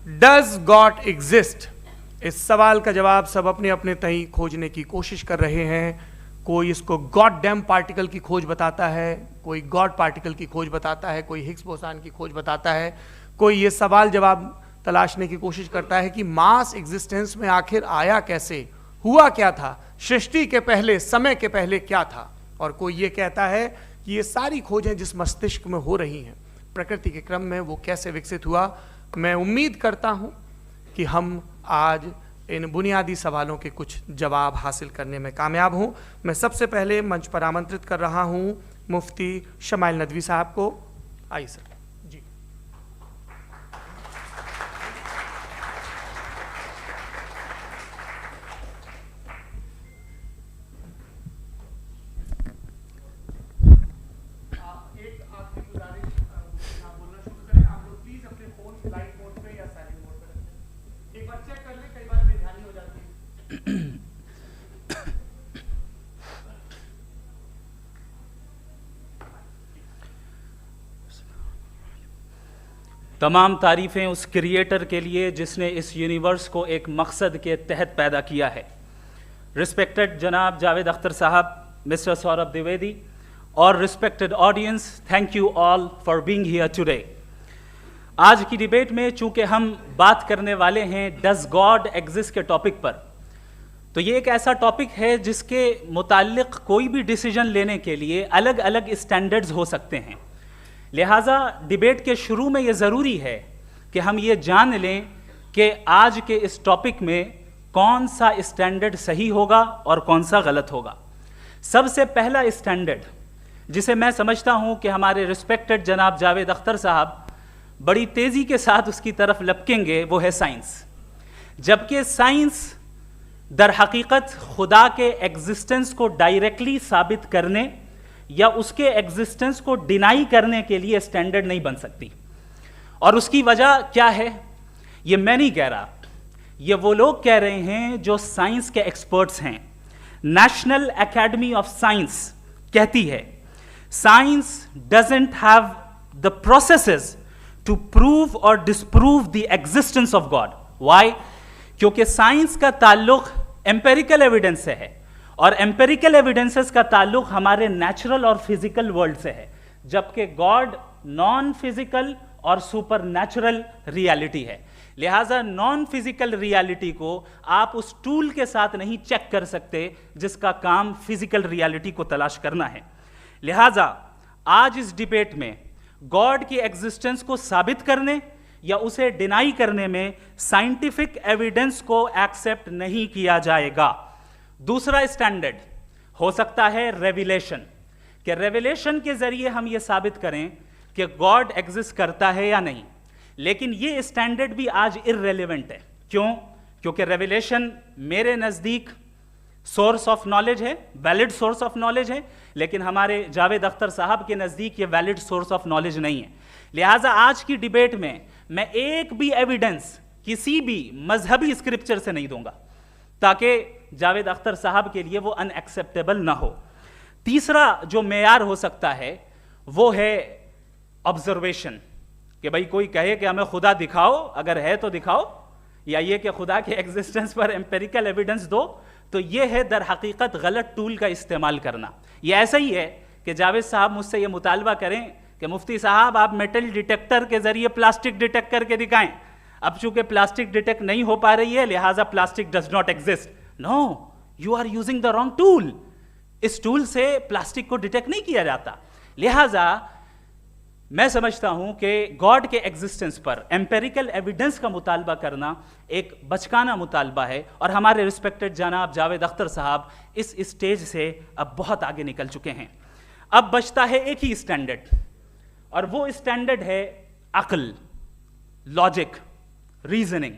Does God exist? इस सवाल का जवाब सब अपने अपने तहीं खोजने की कोशिश कर रहे हैं। कोई इसको गॉड डैम पार्टिकल की खोज बताता है, कोई गॉड पार्टिकल की खोज बताता है, कोई हिग्स बोसान की खोज बताता है, कोई ये सवाल जवाब तलाशने की कोशिश करता है कि मास एग्जिस्टेंस में आखिर आया कैसे, हुआ क्या था, सृष्टि के पहले, समय के पहले क्या था। और कोई ये कहता है कि ये सारी खोजें जिस मस्तिष्क में हो रही हैं प्रकृति के क्रम में, वो कैसे विकसित हुआ। मैं उम्मीद करता हूं कि हम आज इन बुनियादी सवालों के कुछ जवाब हासिल करने में कामयाब हूं। मैं सबसे पहले मंच पर आमंत्रित कर रहा हूं मुफ्ती शमाइल नदवी साहब को। आइए सर। जी। एक आखिरी गुजारिश, बोलना शुरू करें आप लोग प्लीज अपने फोन फ्लाइट मोड पे या साइलेंट मोड पे रखें। एक बार चेक कर ले, कई बार बेध्यानी हो जाती है। तमाम तारीफ़ें उस क्रिएटर के लिए जिसने इस यूनिवर्स को एक मकसद के तहत पैदा किया है। रिस्पेक्टेड जनाब जावेद अख्तर साहब, मिस्टर सौरभ द्विवेदी और respected audience, thank you all for being here today. आज की डिबेट में चूंकि हम बात करने वाले हैं डज गॉड एग्जिस्ट के टॉपिक पर, तो ये एक ऐसा टॉपिक है जिसके मुताल्लिक कोई भी डिसीजन लेने के लिए अलग अलग स्टैंडर्ड्स हो सकते हैं। लिहाजा डिबेट के शुरू में ये ज़रूरी है कि हम ये जान लें कि आज के इस टॉपिक में कौन सा स्टैंडर्ड सही होगा और कौन सा गलत होगा। सबसे पहला स्टैंडर्ड जिसे मैं समझता हूं कि हमारे रिस्पेक्टेड जनाब जावेद अख्तर साहब बड़ी तेज़ी के साथ उसकी तरफ लपकेंगे, वो है साइंस। जबकि साइंस दर हकीकत खुदा के एग्जिस्टेंस को डायरेक्टली साबित करने या उसके एग्जिस्टेंस को डिनाई करने के लिए स्टैंडर्ड नहीं बन सकती। और उसकी वजह क्या है, ये मैं नहीं कह रहा, ये वो लोग कह रहे हैं जो साइंस के एक्सपर्ट्स हैं। नेशनल एकेडमी ऑफ साइंस कहती है science doesn't have the processes to prove और disprove the existence of God. Why? क्योंकि साइंस का ताल्लुक एम्पेरिकल एविडेंस से है और एम्पेरिकल एविडेंसेस का ताल्लुक हमारे नेचुरल और फिजिकल वर्ल्ड से है, जबकि गॉड नॉन फिजिकल और सुपर नेचुरल रियलिटी है। लिहाजा नॉन फिजिकल रियलिटी को आप उस टूल के साथ नहीं चेक कर सकते जिसका काम फिजिकल रियलिटी को तलाश करना है। लिहाजा आज इस डिबेट में गॉड की एग्जिस्टेंस को साबित करने या उसे डिनाई करने में साइंटिफिक एविडेंस को एक्सेप्ट नहीं किया जाएगा। दूसरा स्टैंडर्ड हो सकता है रेविलेशन, कि रेविलेशन के जरिए हम ये साबित करें कि गॉड एग्जिस्ट करता है या नहीं। लेकिन ये स्टैंडर्ड भी आज इररेलेवेंट है। क्यों? क्योंकि रेविलेशन मेरे नज़दीक सोर्स ऑफ नॉलेज है, वैलिड सोर्स ऑफ नॉलेज है, लेकिन हमारे जावेद अख्तर साहब के नज़दीक ये वैलिड सोर्स ऑफ नॉलेज नहीं है। लिहाजा आज की डिबेट में मैं एक भी एविडेंस किसी भी मजहबी स्क्रिप्चर से नहीं दूंगा ताकि जावेद अख्तर साहब के लिए वो अनएक्सेप्टेबल ना हो। तीसरा जो मेयार हो सकता है वो है ऑब्जर्वेशन, कि भाई कोई कहे कि हमें खुदा दिखाओ, अगर है तो दिखाओ, या ये कि खुदा के एग्जिस्टेंस पर एम्पेरिकल एविडेंस दो, तो ये है दर हकीकत गलत टूल का इस्तेमाल करना। ये ऐसा ही है कि जावेद साहब मुझसे ये मुतालबा करें कि मुफ्ती साहब आप मेटल डिटेक्टर के जरिए प्लास्टिक डिटेक्ट करके दिखाएं। अब चूंकि प्लास्टिक डिटेक्ट नहीं हो पा रही है लिहाजा plastic does not exist. No, you are using the wrong tool. इस टूल से प्लास्टिक को डिटेक्ट नहीं किया जाता। लिहाजा मैं समझता हूं कि गॉड के एग्जिस्टेंस पर एम्पेरिकल एविडेंस का मुतालबा करना एक बचकाना मुतालबा है और हमारे रिस्पेक्टेड जनाब जावेद अख्तर साहब इस स्टेज से अब बहुत आगे निकल चुके हैं। अब बचता है एक ही स्टैंडर्ड और वो स्टैंडर्ड है अक्ल, लॉजिक, रीजनिंग।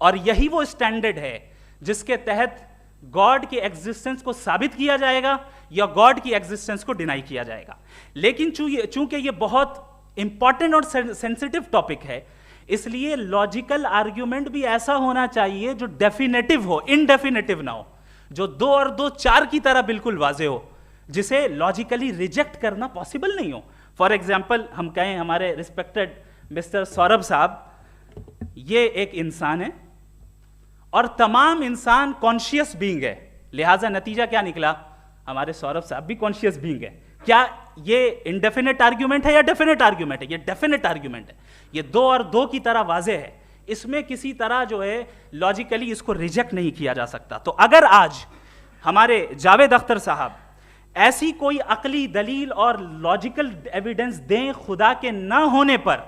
और यही वो स्टैंडर्ड है जिसके तहत गॉड की एग्जिस्टेंस को साबित किया जाएगा या गॉड की एग्जिस्टेंस को डिनाई किया जाएगा। लेकिन चूंकि ये बहुत इंपॉर्टेंट और सेंसिटिव टॉपिक है, इसलिए लॉजिकल आर्ग्यूमेंट भी ऐसा होना चाहिए जो डेफिनेटिव हो, इनडेफिनेटिव ना हो, जो 2 और 2 4 की तरह बिल्कुल वाजे हो, जिसे लॉजिकली रिजेक्ट करना पॉसिबल नहीं हो। फॉर एग्जाम्पल हम कहें हमारे रिस्पेक्टेड मिस्टर सौरभ साहब ये एक इंसान है और तमाम इंसान कॉन्शियस बीइंग है, लिहाजा नतीजा क्या निकला, हमारे सौरभ साहब भी कॉन्शियस बीइंग है। क्या ये इनडेफिनेट आर्ग्यूमेंट है या डेफिनेट आर्ग्यूमेंट है? ये डेफिनेट आर्ग्यूमेंट है, ये 2 और 2 की तरह वाजे है, इसमें किसी तरह जो है लॉजिकली इसको रिजेक्ट नहीं किया जा सकता। तो अगर आज हमारे जावेद अख्तर साहब ऐसी कोई अकली दलील और लॉजिकल एविडेंस दें खुदा के ना होने पर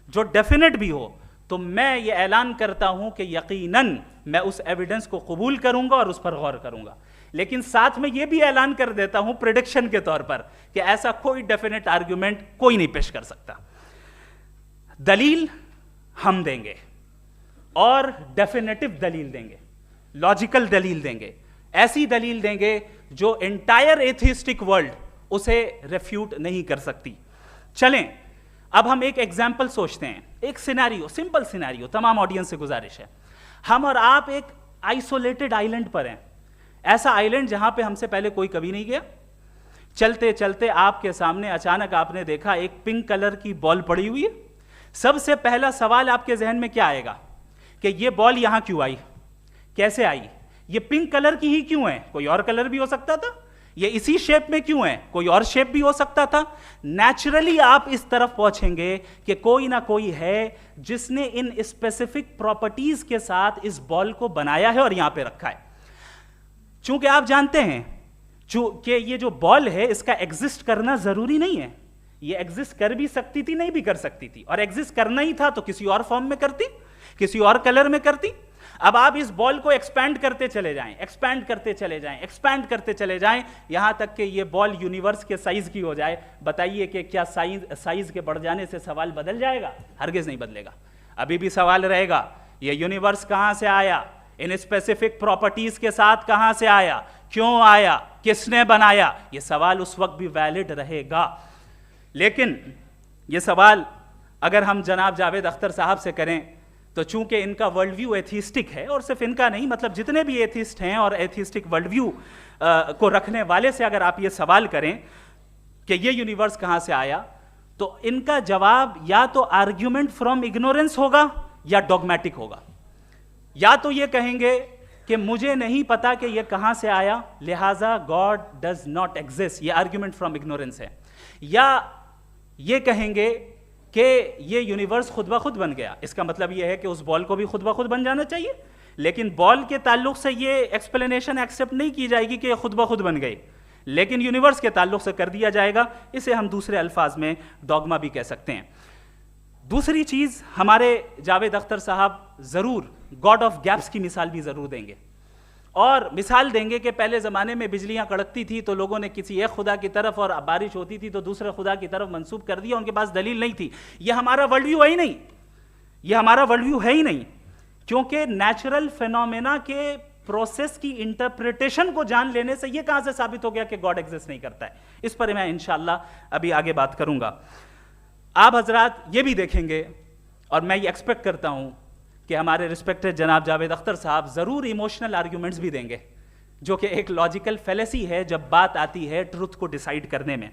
जो डेफिनेट भी हो, तो मैं ये ऐलान करता हूं कि यकीनन मैं उस एविडेंस को कबूल करूंगा और उस पर गौर करूंगा। लेकिन साथ में यह भी ऐलान कर देता हूं प्रेडिक्शन के तौर पर कि ऐसा कोई डेफिनेट आर्ग्यूमेंट कोई नहीं पेश कर सकता। दलील हम देंगे और डेफिनेटिव दलील देंगे, लॉजिकल दलील देंगे, ऐसी दलील देंगे जो एंटायर एथिस्टिक वर्ल्ड उसे रेफ्यूट नहीं कर सकती। चलें अब हम एक एग्जाम्पल सोचते हैं, एक सिनेरियो, सिंपल सिनेरियो, तमाम ऑडियंस से गुजारिश है, हम और आप एक आइसोलेटेड आइलैंड पर हैं, ऐसा आइलैंड जहां पे हमसे पहले कोई कभी नहीं गया। चलते चलते आपके सामने अचानक आपने देखा एक पिंक कलर की बॉल पड़ी हुई है। सबसे पहला सवाल आपके जहन में क्या आएगा कि ये बॉल यहां क्यों आई, कैसे आई, ये पिंक कलर की ही क्यों है, कोई और कलर भी हो सकता था, ये इसी शेप में क्यों है, कोई और शेप भी हो सकता था। नेचुरली आप इस तरफ पहुंचेंगे कि कोई ना कोई है जिसने इन स्पेसिफिक प्रॉपर्टीज के साथ इस बॉल को बनाया है और यहां पे रखा है। चूंकि आप जानते हैं कि ये जो बॉल है इसका एग्जिस्ट करना जरूरी नहीं है, ये एग्जिस्ट कर भी सकती थी, नहीं भी कर सकती थी, और एग्जिस्ट करना ही था तो किसी और फॉर्म में करती, किसी और कलर में करती। अब आप इस बॉल को एक्सपैंड करते चले जाएं, एक्सपैंड करते चले जाएं, एक्सपैंड करते चले जाएं, यहां तक कि ये बॉल यूनिवर्स के साइज की हो जाए। बताइए कि क्या साइज के बढ़ जाने से सवाल बदल जाएगा? हरगिज नहीं बदलेगा। अभी भी सवाल रहेगा, ये यूनिवर्स कहां से आया, इन स्पेसिफिक प्रॉपर्टीज के साथ कहां से आया, क्यों आया, किसने बनाया, ये सवाल उस वक्त भी वैलिड रहेगा। लेकिन ये सवाल अगर हम जनाब जावेद अख्तर साहब से करें तो चूंकि इनका वर्ल्ड व्यू एथिस्टिक है, और सिर्फ इनका नहीं, मतलब जितने भी एथिस्ट हैं और एथिस्टिक वर्ल्ड व्यू को रखने वाले से अगर आप ये सवाल करें कि ये यूनिवर्स कहां से आया, तो इनका जवाब या तो आर्ग्यूमेंट फ्रॉम इग्नोरेंस होगा या डॉगमेटिक होगा। या तो ये कहेंगे कि मुझे नहीं पता कि ये कहां से आया, लिहाजा गॉड डज नॉट एग्जिस्ट, ये आर्ग्यूमेंट फ्रॉम इग्नोरेंस है। या ये कहेंगे कि ये यूनिवर्स खुद ब खुद बन गया, इसका मतलब ये है कि उस बॉल को भी खुद ब खुद बन जाना चाहिए, लेकिन बॉल के ताल्लुक से ये एक्सप्लेनेशन एक्सेप्ट नहीं की जाएगी कि खुद ब खुद बन गई, लेकिन यूनिवर्स के ताल्लुक से कर दिया जाएगा। इसे हम दूसरे अल्फाज में डॉगमा भी कह सकते हैं। दूसरी चीज, हमारे जावेद अख्तर साहब जरूर गॉड ऑफ गैप्स की मिसाल भी जरूर देंगे, और मिसाल देंगे कि पहले ज़माने में बिजलियां कड़कती थी तो लोगों ने किसी एक खुदा की तरफ, और बारिश होती थी तो दूसरे खुदा की तरफ मंसूब कर दिया, उनके पास दलील नहीं थी। यह हमारा वर्ल्ड व्यू है ही नहीं, यह हमारा वर्ल्ड व्यू है ही नहीं, क्योंकि नेचुरल फिनोमेना के प्रोसेस की इंटरप्रिटेशन को जान लेने से यह कहां से साबित हो गया कि गॉड एग्जिस्ट नहीं करता है। इस पर मैं इंशाअल्लाह अभी आगे बात करूंगा। आप हजरात ये भी देखेंगे, और मैं ये एक्सपेक्ट करता हूं कि हमारे रिस्पेक्टेड जनाब जावेद अख्तर साहब जरूर इमोशनल आर्ग्यूमेंट्स भी देंगे, जो कि एक लॉजिकल फेलेसी है जब बात आती है ट्रुथ को डिसाइड करने में।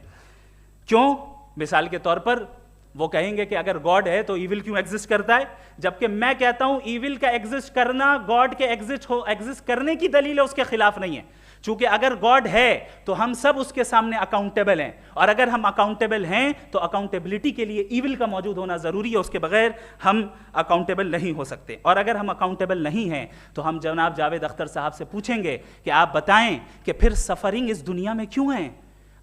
क्यों? मिसाल के तौर पर वो कहेंगे कि अगर गॉड है तो ईविल क्यों एग्जिस्ट करता है, जबकि मैं कहता हूं ईविल का एग्जिस्ट करना गॉड के एग्जिस्ट करने की दलील है, उसके खिलाफ नहीं है। चूंकि अगर गॉड है तो हम सब उसके सामने अकाउंटेबल हैं, और अगर हम अकाउंटेबल हैं तो अकाउंटेबिलिटी के लिए ईविल का मौजूद होना जरूरी है, उसके बगैर हम अकाउंटेबल नहीं हो सकते। और अगर हम अकाउंटेबल नहीं हैं तो हम जनाब जावेद अख्तर साहब से पूछेंगे कि आप बताएं कि फिर सफरिंग इस दुनिया में क्यों है,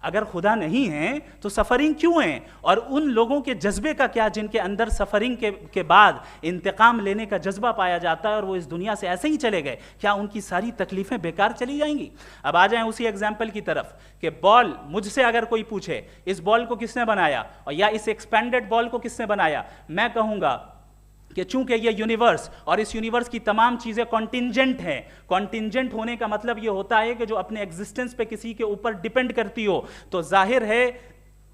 अगर खुदा नहीं है तो सफरिंग क्यों है, और उन लोगों के जज्बे का क्या जिनके अंदर सफरिंग के बाद इंतकाम लेने का जज्बा पाया जाता है और वो इस दुनिया से ऐसे ही चले गए, क्या उनकी सारी तकलीफें बेकार चली जाएंगी? अब आ जाएं उसी एग्जाम्पल की तरफ कि बॉल, मुझसे अगर कोई पूछे इस बॉल को किसने बनाया और या इस एक्सपेंडेड बॉल को किसने बनाया, मैं कहूंगा कि चूंकि ये यूनिवर्स और इस यूनिवर्स की तमाम चीजें कॉन्टिंजेंट हैं, कॉन्टिंजेंट होने का मतलब ये होता है कि जो अपने एग्जिस्टेंस पे किसी के ऊपर डिपेंड करती हो, तो जाहिर है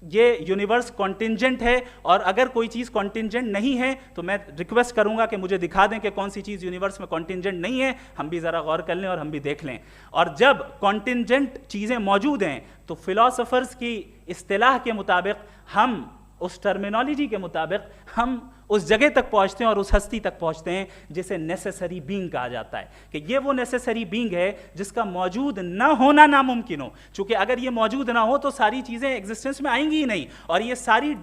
ये यूनिवर्स कॉन्टिंजेंट है। और अगर कोई चीज कॉन्टिंजेंट नहीं है तो मैं रिक्वेस्ट करूंगा कि मुझे दिखा दें कि कौन सी चीज यूनिवर्स में कॉन्टिंजेंट नहीं है, हम भी जरा गौर कर लें और हम भी देख लें। और जब कॉन्टिंजेंट चीजें मौजूद हैं तो फिलोसोफर्स की इस्तिलाह के मुताबिक, हम उस टर्मिनोलॉजी के मुताबिक, हम उस जगह तक पहुंचते हैं और उस हस्ती तक पहुंचते हैं जिसे नेसेसरी बीइंग कहा जाता है, कि ये वो नेसेसरी बीइंग है जिसका मौजूद ना होना नामुमकिन हो। क्योंकि अगर ये मौजूद ना हो तो सारी चीजें एग्जिस्टेंस में आएंगी ही नहीं, और ये सारी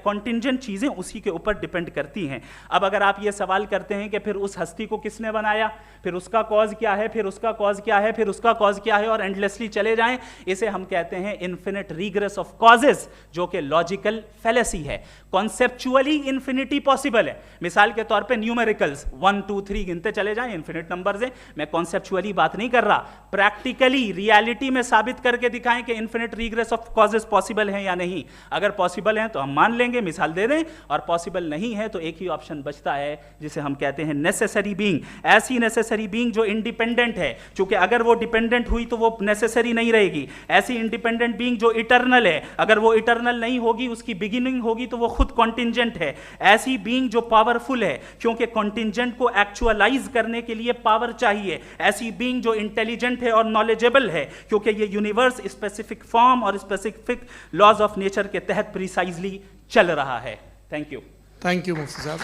कॉन्टिंजेंट चीजें उसी के ऊपर डिपेंड करती हैं। अब अगर आप ये सवाल करते हैं कि फिर उस हस्ती को किसने बनाया, फिर उसका कॉज क्या है, फिर उसका कॉज क्या है, फिर उसका कॉज क्या है, और एंडलेसली चले जाएं, इसे हम कहते हैं इन्फिनिट रिग्रेस ऑफ कॉजेज, जो कि लॉजिकल फैलेसी है। कॉन्सेप्चुअली इंफिनिटी पॉसिबल है। मिसाल के तौर पे न्यूमेरिकल्स 1 2 3 गिनते चले जाएं, इन्फिनिट नंबर्स हैं। मैं कॉन्सेप्चुअली बात नहीं कर रहा, प्रैक्टिकली रियलिटी में साबित करके दिखाएं कि infinite regress of causes possible हैं या नहीं। अगर पॉसिबल हैं तो हम मान लेंगे, मिसाल दे दें, और पॉसिबल नहीं है तो एक ही ऑप्शन बचता है जिसे हम कहते हैं नेसेसरी बीइंग। ऐसी नेसेसरी बीइंग जो इंडिपेंडेंट है, क्योंकि अगर वो डिपेंडेंट हुई तो वो नेसेसरी नहीं रहेगी। ऐसी इंडिपेंडेंट बीइंग जो इटर्नल है, अगर वो इटर्नल नहीं होगी, उसकी बिगिनिंग होगी तो वो खुद कॉन्टिंजेंट है। ऐसी बीइंग जो पावरफुल है, क्योंकि कॉन्टिंजेंट को एक्चुअलाइज करने के लिए पावर चाहिए। ऐसी बीइंग जो इंटेलिजेंट है और नॉलेजेबल है, क्योंकि ये यूनिवर्स स्पेसिफिक फॉर्म और स्पेसिफिक लॉज ऑफ नेचर के तहत प्रिसाइजली चल रहा है। Thank you. थैंक यू मुफ्ती साहब।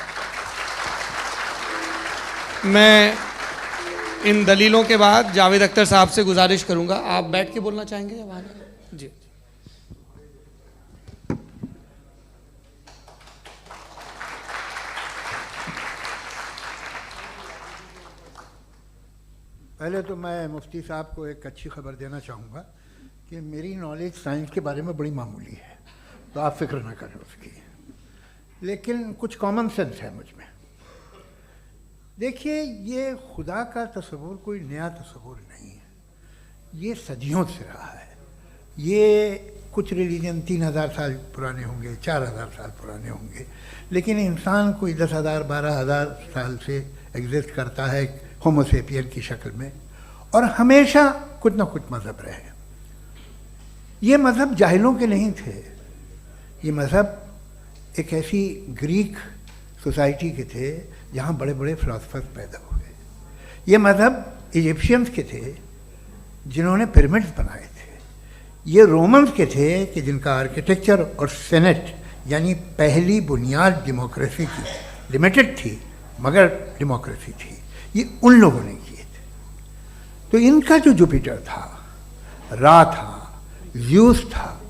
मैं इन दलीलों के बाद जावेद अख्तर साहब से गुजारिश करूंगा, आप बैठ के बोलना चाहेंगे या वहां? जी। पहले तो मैं मुफ्ती साहब को एक अच्छी खबर देना चाहूँगा कि मेरी नॉलेज साइंस के बारे में बड़ी मामूली है, तो आप फिक्र ना करें उसकी, लेकिन कुछ कॉमन सेंस है मुझ में। देखिए, ये खुदा का तस्वुर कोई नया तस्वुर नहीं है, ये सदियों से रहा है। ये कुछ रिलीजन 3000 साल पुराने होंगे, 4000 साल पुराने होंगे, लेकिन इंसान कोई 10,000 12,000 साल से एग्जिस्ट करता है होमोसेपियन की शक्ल में, और हमेशा कुछ ना कुछ मज़हब रहे। ये मज़हब जाहिलों के नहीं थे, ये मज़हब एक ऐसी ग्रीक सोसाइटी के थे जहाँ बड़े बड़े फिलोसफर्स पैदा हुए। ये मज़हब इजिप्शियंस के थे जिन्होंने पिरामिड्स बनाए थे। ये रोमन्स के थे कि जिनका आर्किटेक्चर और सेनेट यानी पहली बुनियाद डेमोक्रेसी की, लिमिटेड थी मगर डेमोक्रेसी थी, ये उन लोगों ने किए थे। तो इनका जो जुपिटर था, रा था, ज़्यूस था,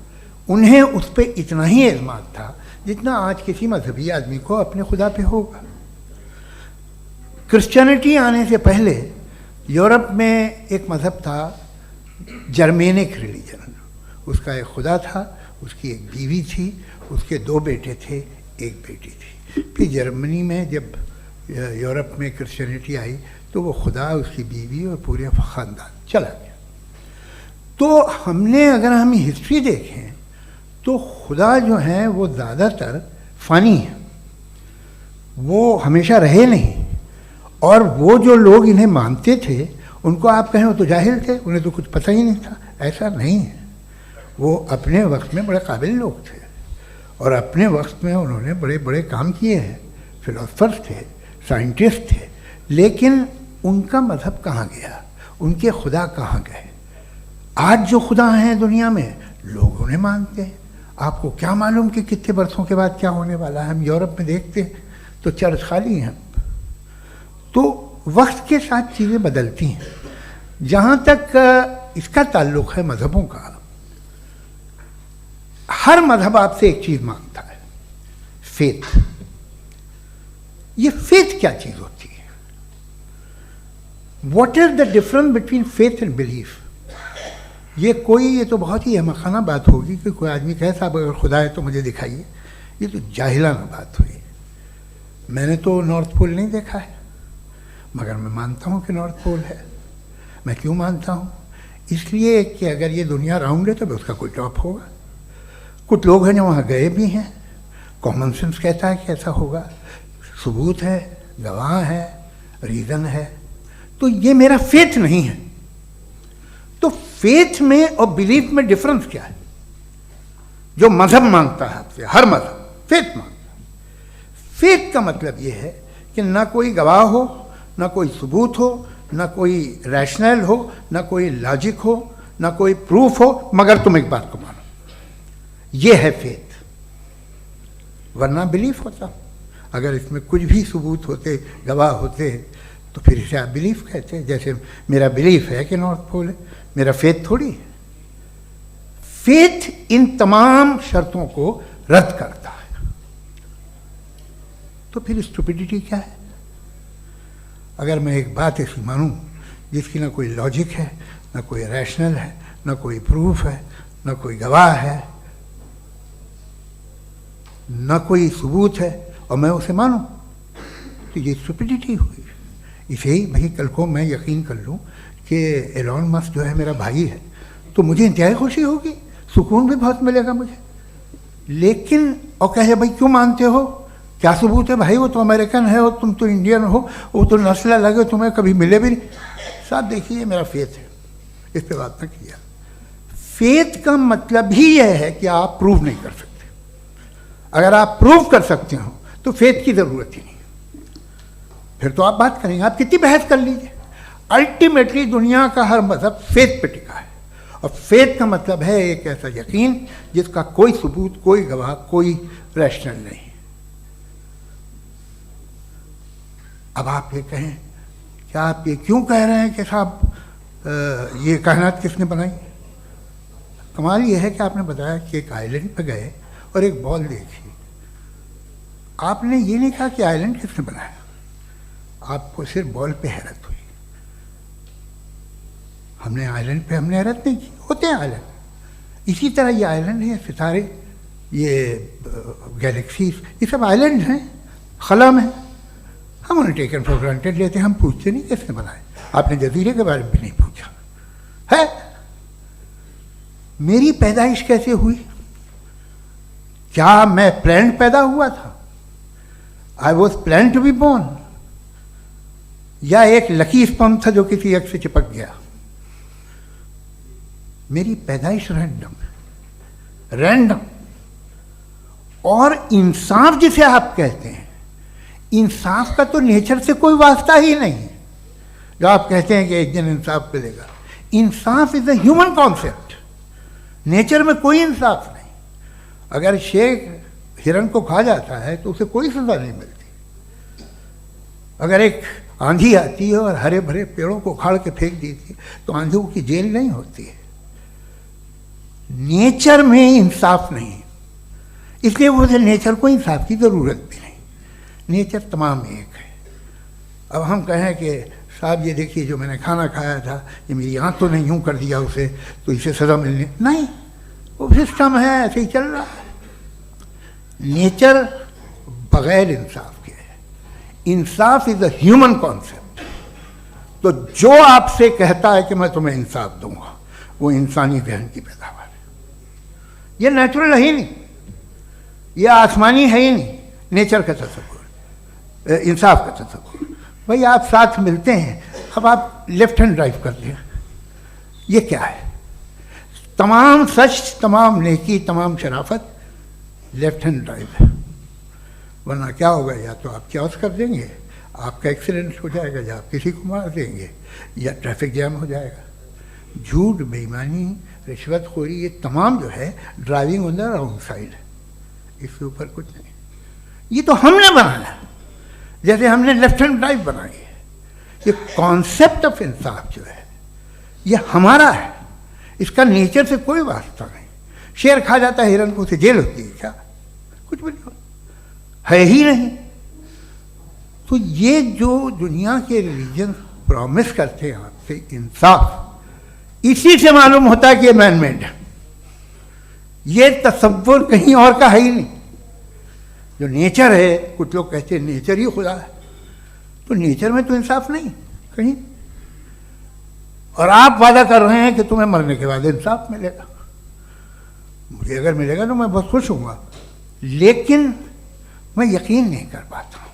उन्हें उस पर इतना ही एतमाद था जितना आज किसी मजहबी आदमी को अपने खुदा पे होगा। क्रिश्चियनिटी आने से पहले यूरोप में एक मज़हब था जर्मेनिक रिलीजन। उसका एक खुदा था, उसकी एक बीवी थी, उसके 2 बेटे थे, एक बेटी थी। फिर जर्मनी में जब यूरोप में क्रिश्चियनिटी आई तो वो खुदा, उसकी बीवी और पूरे ख़ानदान चला गया। तो हमने, अगर हम हिस्ट्री देखें तो खुदा जो हैं वो ज़्यादातर फ़ानी हैं, वो हमेशा रहे नहीं। और वो जो लोग इन्हें मानते थे उनको आप कहें वो तो जाहिल थे, उन्हें तो कुछ पता ही नहीं था, ऐसा नहीं है। वो अपने वक्त में बड़े काबिल लोग थे और अपने वक्त में उन्होंने बड़े बड़े काम किए हैं, फिलोसफर्स थे, साइंटिस्ट थे, लेकिन उनका मज़हब कहाँ गया, उनके खुदा कहाँ गए? आज जो खुदा हैं दुनिया में लोग उन्हें मानते हैं। आपको क्या मालूम कि कितने बरसों के बाद क्या होने वाला है? हम यूरोप में देखते हैं तो चर्च खाली हैं। तो वक्त के साथ चीज़ें बदलती हैं। जहाँ तक इसका ताल्लुक़ है मज़हबों का, हर मज़हब आपसे एक चीज़ मांगता है, फेथ। ये फेथ क्या चीज़ होती है? What is the difference between faith and belief? ये तो बहुत ही अहमक़ाना बात होगी कि कोई आदमी कहे साहब अगर खुदा है तो मुझे दिखाइए। ये तो जाहिलाना बात हुई। मैंने तो नॉर्थ पोल नहीं देखा है, मगर मैं मानता हूँ कि नॉर्थ पोल है। मैं क्यों मानता हूँ? इसलिए कि अगर ये दुनिया राउंड है तो उसका कोई टॉप होगा। कुछ लोग हैं जो वहाँ गए भी हैं, कॉमन सेंस कहता है कि ऐसा होगा, सबूत है, गवाह है, रीज़न है। तो ये मेरा फेथ नहीं है। तो फेथ में और बिलीफ में डिफरेंस क्या है? जो मज़हब मांगता है आपसे, हर मज़हब फेथ मांगता है। फेथ का मतलब ये है कि ना कोई गवाह हो, ना कोई सबूत हो, ना कोई रैशनल हो, ना कोई लॉजिक हो, ना कोई प्रूफ हो, मगर तुम एक बात को मानो। ये है फेथ। वरना बिलीफ होता। अगर इसमें कुछ भी सबूत होते, गवाह होते, तो फिर इसे आप बिलीफ कहते हैं। जैसे मेरा बिलीफ है कि नॉर्थ पोल है, मेरा फेथ थोड़ी है। फेथ इन तमाम शर्तों को रद्द करता है। तो फिर स्टुपिडिटी क्या है? अगर मैं एक बात ऐसी मानूं जिसकी ना कोई लॉजिक है, ना कोई रैशनल है, ना कोई प्रूफ है, ना कोई गवाह है, ना कोई सबूत है, और मैं उसे मानूं, तो ये स्टुपिडिटी हुई। इसे ही भाई कल को मैं यकीन कर लूं कि एलॉन मस्क जो है मेरा भाई है, तो मुझे इंतहाई खुशी होगी, सुकून भी बहुत मिलेगा मुझे। लेकिन और कहे भाई क्यों मानते हो, क्या सबूत है भाई, वो तो अमेरिकन है और तुम तो इंडियन हो, वो तो नस्ल अलग है, तुम्हें कभी मिले भी नहीं। साहब देखिए मेरा फेथ है, इस पर बात न किया। फेथ का मतलब ही यह है कि आप प्रूव नहीं कर सकते। अगर आप प्रूव कर सकते हो तो फेथ की जरूरत ही नहीं, फिर तो आप बात करेंगे, आप कितनी बहस कर लीजिए। अल्टीमेटली दुनिया का हर मजहब फेथ पे टिका है, और फेथ का मतलब है एक ऐसा यकीन जिसका कोई सबूत, कोई गवाह, कोई रैशनल नहीं। अब आप ये कहें, क्या आप ये क्यों कह रहे हैं कि साहब ये कायनात किसने बनाई? कमाल ये है कि आपने बताया कि एक आइलैंड पे गए और एक बॉल देखी। आपने ये नहीं कहा कि आइलैंड किसने बनाया, आपको सिर्फ बॉल पे हैरत हुई। हमने आइलैंड पे हमने हैरत नहीं की, होते हैं आइलैंड। इसी तरह ये आइलैंड है, सितारे, ये गैलेक्सीज, ये सब आइलैंड हैं, खला में। हम उन्हें टेकन फॉर ग्रांटेड लेते हैं, हम पूछते नहीं किसने बनाए। आपने जजीरे के बारे में भी नहीं पूछा है। मेरी पैदाइश कैसे हुई? क्या मैं प्लान्ड पैदा हुआ था? I was plan to be born, या एक लकी स्पर्म था जो किसी एग से चिपक गया? मेरी पैदाइश रैंडम। और इंसाफ जिसे आप कहते हैं, इंसाफ का तो नेचर से कोई वास्ता ही नहीं। जो आप कहते हैं कि एक दिन इंसाफ मिलेगा, इंसाफ is a human concept, nature में कोई इंसाफ नहीं। अगर शेर हिरन को खा जाता है तो उसे कोई सजा नहीं मिलती। अगर एक आंधी आती है और हरे भरे पेड़ों को उखाड़ के फेंक देती है तो आंधियों की जेल नहीं होती है। नेचर में इंसाफ नहीं, इसलिए मुझे नेचर को इंसाफ की जरूरत भी नहीं। नेचर तमाम एक है। अब हम कहें कि साहब ये देखिए जो मैंने खाना खाया था, ये मेरी आँख तो नहीं यूँ कर दिया उसे, तो इसे सजा मिलनी नहीं, वो सिस्टम है, ऐसे ही चल रहा है। नेचर बगैर इंसाफ के है। इंसाफ इज अ ह्यूमन कॉन्सेप्ट। तो जो आपसे कहता है कि मैं तुम्हें इंसाफ दूंगा, वो इंसानी जहन की पैदावार है। ये नेचुरल है ही नहीं, ये आसमानी है ही नहीं। नेचर का तस्वुर, इंसाफ का तस्वुर। भाई आप साथ मिलते हैं, अब आप लेफ्ट हैंड ड्राइव कर दें, ये क्या है? तमाम सच, तमाम नेकी, तमाम शराफत लेफ्ट हैंड ड्राइव है। वरना क्या होगा, या तो आप क्रॉस कर देंगे, आपका एक्सीडेंट हो जाएगा, या आप किसी को मार देंगे, या ट्रैफिक जैम हो जाएगा। झूठ, बेईमानी, रिश्वतखोरी, ये तमाम जो है driving on the wrong side है। इसके ऊपर कुछ नहीं। ये तो हमने बनाया, जैसे हमने लेफ्ट हैंड ड्राइव बनाई है। ये कॉन्सेप्ट ऑफ इंसाफ जो है ये हमारा है, इसका नेचर से कोई वास्ता नहीं। शेर खा जाता है हिरन को, उसे जेल होती है क्या? कुछ भी नहीं है ही नहीं। तो ये जो दुनिया के रिलीजन प्रॉमिस करते हैं आपसे इंसाफ, इसी से मालूम होता है कि ये मैन मेड है। ये तसव्वुर कहीं और का है ही नहीं। जो नेचर है, कुछ लोग कहते हैं नेचर ही खुदा है, तो नेचर में तो इंसाफ नहीं कहीं। और आप वादा कर रहे हैं कि तुम्हें मरने के बाद इंसाफ मिलेगा। मुझे अगर मिलेगा तो मैं बहुत खुश हूँगा, लेकिन मैं यकीन नहीं कर पाता हूँ,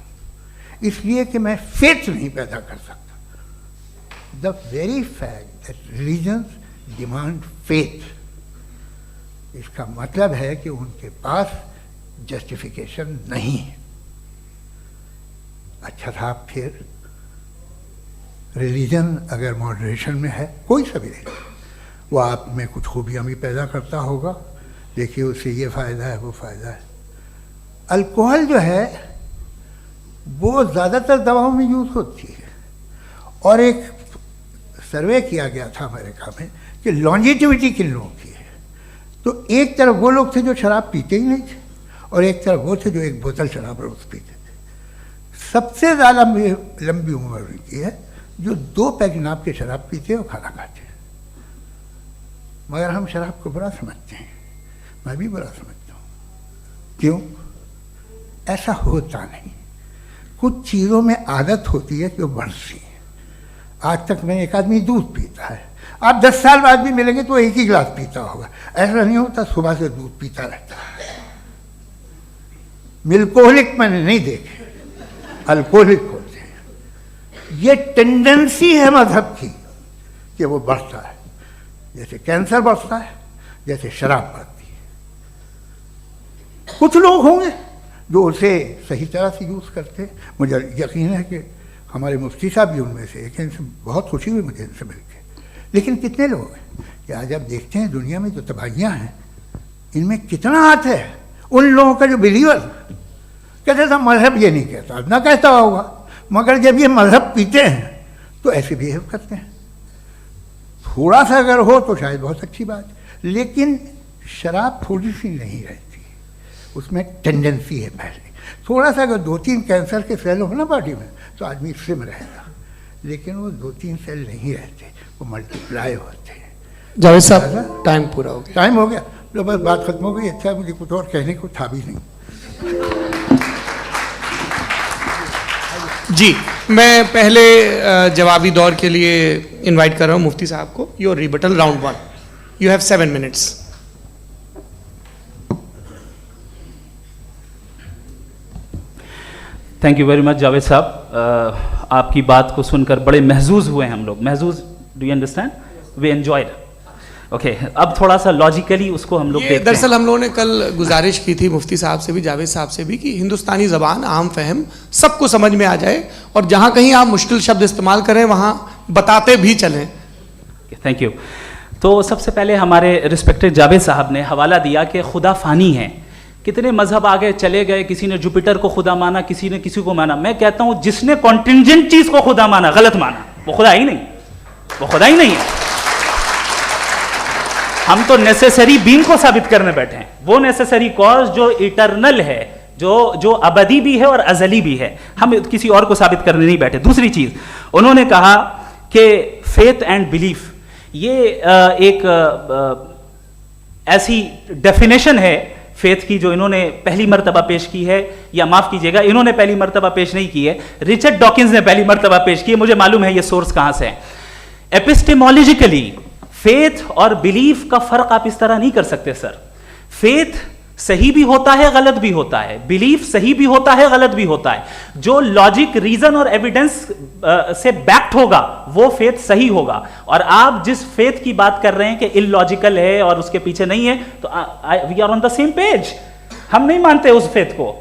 इसलिए कि मैं फेथ नहीं पैदा कर सकता। The very fact that religions demand faith, इसका मतलब है कि उनके पास जस्टिफिकेशन नहीं है। अच्छा था, फिर रिलीजन अगर मॉडरेशन में है, कोई सा भी नहीं, वो आप में कुछ खूबियाँ भी पैदा करता होगा। देखिए उससे ये फ़ायदा है, वो फ़ायदा है। अल्कोहल जो है वो ज़्यादातर दवाओं में यूज़ होती है। और एक सर्वे किया गया था अमेरिका में कि लॉन्जिटिविटी किन लोगों की है, तो एक तरफ वो लोग थे जो शराब पीते ही नहीं थे और एक तरफ वो थे जो एक बोतल शराब रोज पीते थे। सबसे ज़्यादा लंबी उम्र उनकी है जो 2 पैक नाप के शराब पीते हैं और खाना खाते हैं। मगर हम शराब को बुरा समझते हैं, मैं भी बुरा समझता हूँ। क्यों? ऐसा होता नहीं। कुछ चीज़ों में आदत होती है कि वो बढ़ती है। आज तक में एक आदमी दूध पीता है, आप 10 साल बाद भी मिलेंगे तो एक ही गिलास पीता होगा। ऐसा नहीं होता, सुबह से दूध पीता रहता है। मिल्कोहलिक मैंने नहीं देखे, अल्कोहलिक होते हैं। ये टेंडेंसी है मजहब की कि वो बढ़ता है, जैसे कैंसर बढ़ता है, जैसे शराब बढ़ती है। कुछ लोग होंगे जो उसे सही तरह से यूज़ करते हैं। मुझे यकीन है कि हमारे मुफ्ती साहब भी उनमें से एक हैं, इनसे बहुत खुशी हुई मुझे इनसे मिलकर। लेकिन कितने लोग हैं कि आज आप देखते हैं दुनिया में जो तबाहियाँ हैं, इनमें कितना हाथ है उन लोगों का जो बिलीवर कहते था मजहब ये नहीं कहता, ना कहता होगा, मगर जब ये मजहब पीते हैं तो ऐसे बिहेव करते हैं। थोड़ा सा अगर हो तो शायद बहुत अच्छी बात, लेकिन शराब थोड़ी सी नहीं रहती, उसमें टेंडेंसी है पहले। थोड़ा सा अगर 2-3 कैंसर के सेल हो ना बॉडी में तो आदमी स्लिम रहेगा, लेकिन वो 2-3 सेल नहीं रहते, वो मल्टीप्लाई होते हैं। जावेद साहब टाइम पूरा हो गया। टाइम हो गया तो बस बात खत्म हो गई। अच्छा, मुझे कुछ और कहने को था भी नहीं। जी, मैं पहले जवाबी दौर के लिए इनवाइट कर रहा हूँ मुफ्ती साहब को। Your rebuttal round 1, you have 7 minutes. Thank you very much Javed साहब। आपकी बात को सुनकर बड़े महजूज हुए हम लोग। महजूज, do you understand? We enjoyed. Okay, अब थोड़ा सा लॉजिकली उसको हम लोग देखते हैं। दरअसल हम लोगों ने कल गुजारिश की थी मुफ्ती साहब से भी, जावेद साहब से भी, कि हिंदुस्तानी ज़बान आम फहम सबको समझ में आ जाए और जहाँ कहीं आप मुश्किल शब्द इस्तेमाल करें वहाँ बताते भी चलें। Thank you. तो सबसे पहले हमारे रिस्पेक्टेड जावेद साहब ने हवाला दिया कि खुदा फ़ानी है। कितने मजहब आगे चले गए, किसी ने जुपिटर को खुदा माना, किसी ने किसी को माना। मैं कहता हूँ जिसने कॉन्टिंजेंट चीज़ को खुदा माना, गलत माना, वो खुदा ही नहीं, वो खुदा ही नहीं है। हम तो नेसेसरी बीम को साबित करने बैठे हैं, वो नेसेसरी कॉज जो इटरनल है, जो अबदी भी है और अजली भी है। हम किसी और को साबित करने नहीं बैठे। दूसरी चीज उन्होंने कहा कि फेथ एंड बिलीफ, ये एक ऐसी डेफिनेशन है फेथ की जो इन्होंने पहली मर्तबा पेश की है, या माफ कीजिएगा इन्होंने पहली मर्तबा पेश नहीं की है, रिचर्ड डॉकिंस ने पहली मर्तबा पेश की है। मुझे मालूम है ये सोर्स कहां से है। एपिस्टेमोलॉजिकली फेथ और बिलीफ का फर्क आप इस तरह नहीं कर सकते सर। फेथ सही भी होता है, गलत भी होता है, बिलीफ सही भी होता है, गलत भी होता है। जो लॉजिक, रीजन और एविडेंस से बैक्ड होगा वो फेथ सही होगा। और आप जिस फेथ की बात कर रहे हैं कि इलॉजिकल है और उसके पीछे नहीं है, तो we are on the same page. हम नहीं मानते उस फेथ को।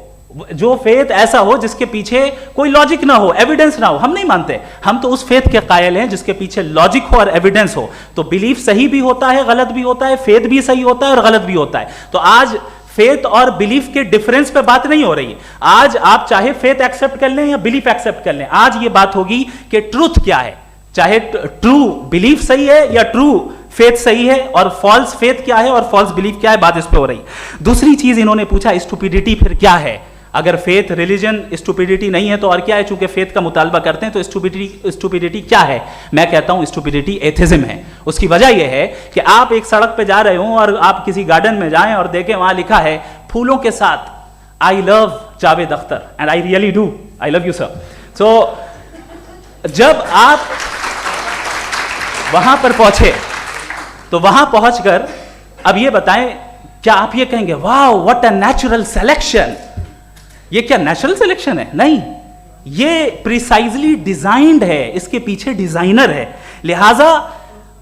जो फेथ ऐसा हो जिसके पीछे कोई लॉजिक ना हो, एविडेंस ना हो, हम नहीं मानते। हम तो उस फेथ के कायल हैं जिसके पीछे लॉजिक हो और एविडेंस हो। तो बिलीफ सही भी होता है, गलत भी होता है, फेथ भी सही होता है और गलत भी होता है। तो आज फेथ और बिलीफ के डिफरेंस पे बात नहीं हो रही है। आज आप चाहे फेथ एक्सेप्ट कर लें या बिलीफ एक्सेप्ट कर लें, आज ये बात होगी कि ट्रूथ क्या है। चाहे ट्रू बिलीफ सही है या ट्रू फेथ सही है, और फॉल्स फेथ क्या है और फॉल्स बिलीफ क्या है, बात इस पे हो रही। दूसरी चीज इन्होंने पूछा स्टुपिडिटी फिर क्या है। अगर फेथ रिलीजन स्टुपिडिटी नहीं है तो और क्या है? चूंकि फेथ का मुतालबा करते हैं तो स्टुपिडिटी क्या है? मैं कहता हूं स्टुपिडिटी एथिज्म है। उसकी वजह यह है कि आप एक सड़क पे जा रहे हो और आप किसी गार्डन में जाएं और देखें वहां लिखा है फूलों के साथ I love Javed Akhtar, and I really do, I love you sir. So जब आप वहां पर पहुंचे तो वहां पहुंचकर अब ये बताएं, क्या आप ये कहेंगे वाह व्हाट अ नेचुरल सिलेक्शन? ये क्या नेचुरल सिलेक्शन है? नहीं, ये प्रिसाइजली डिजाइंड है, इसके पीछे डिजाइनर है। लिहाजा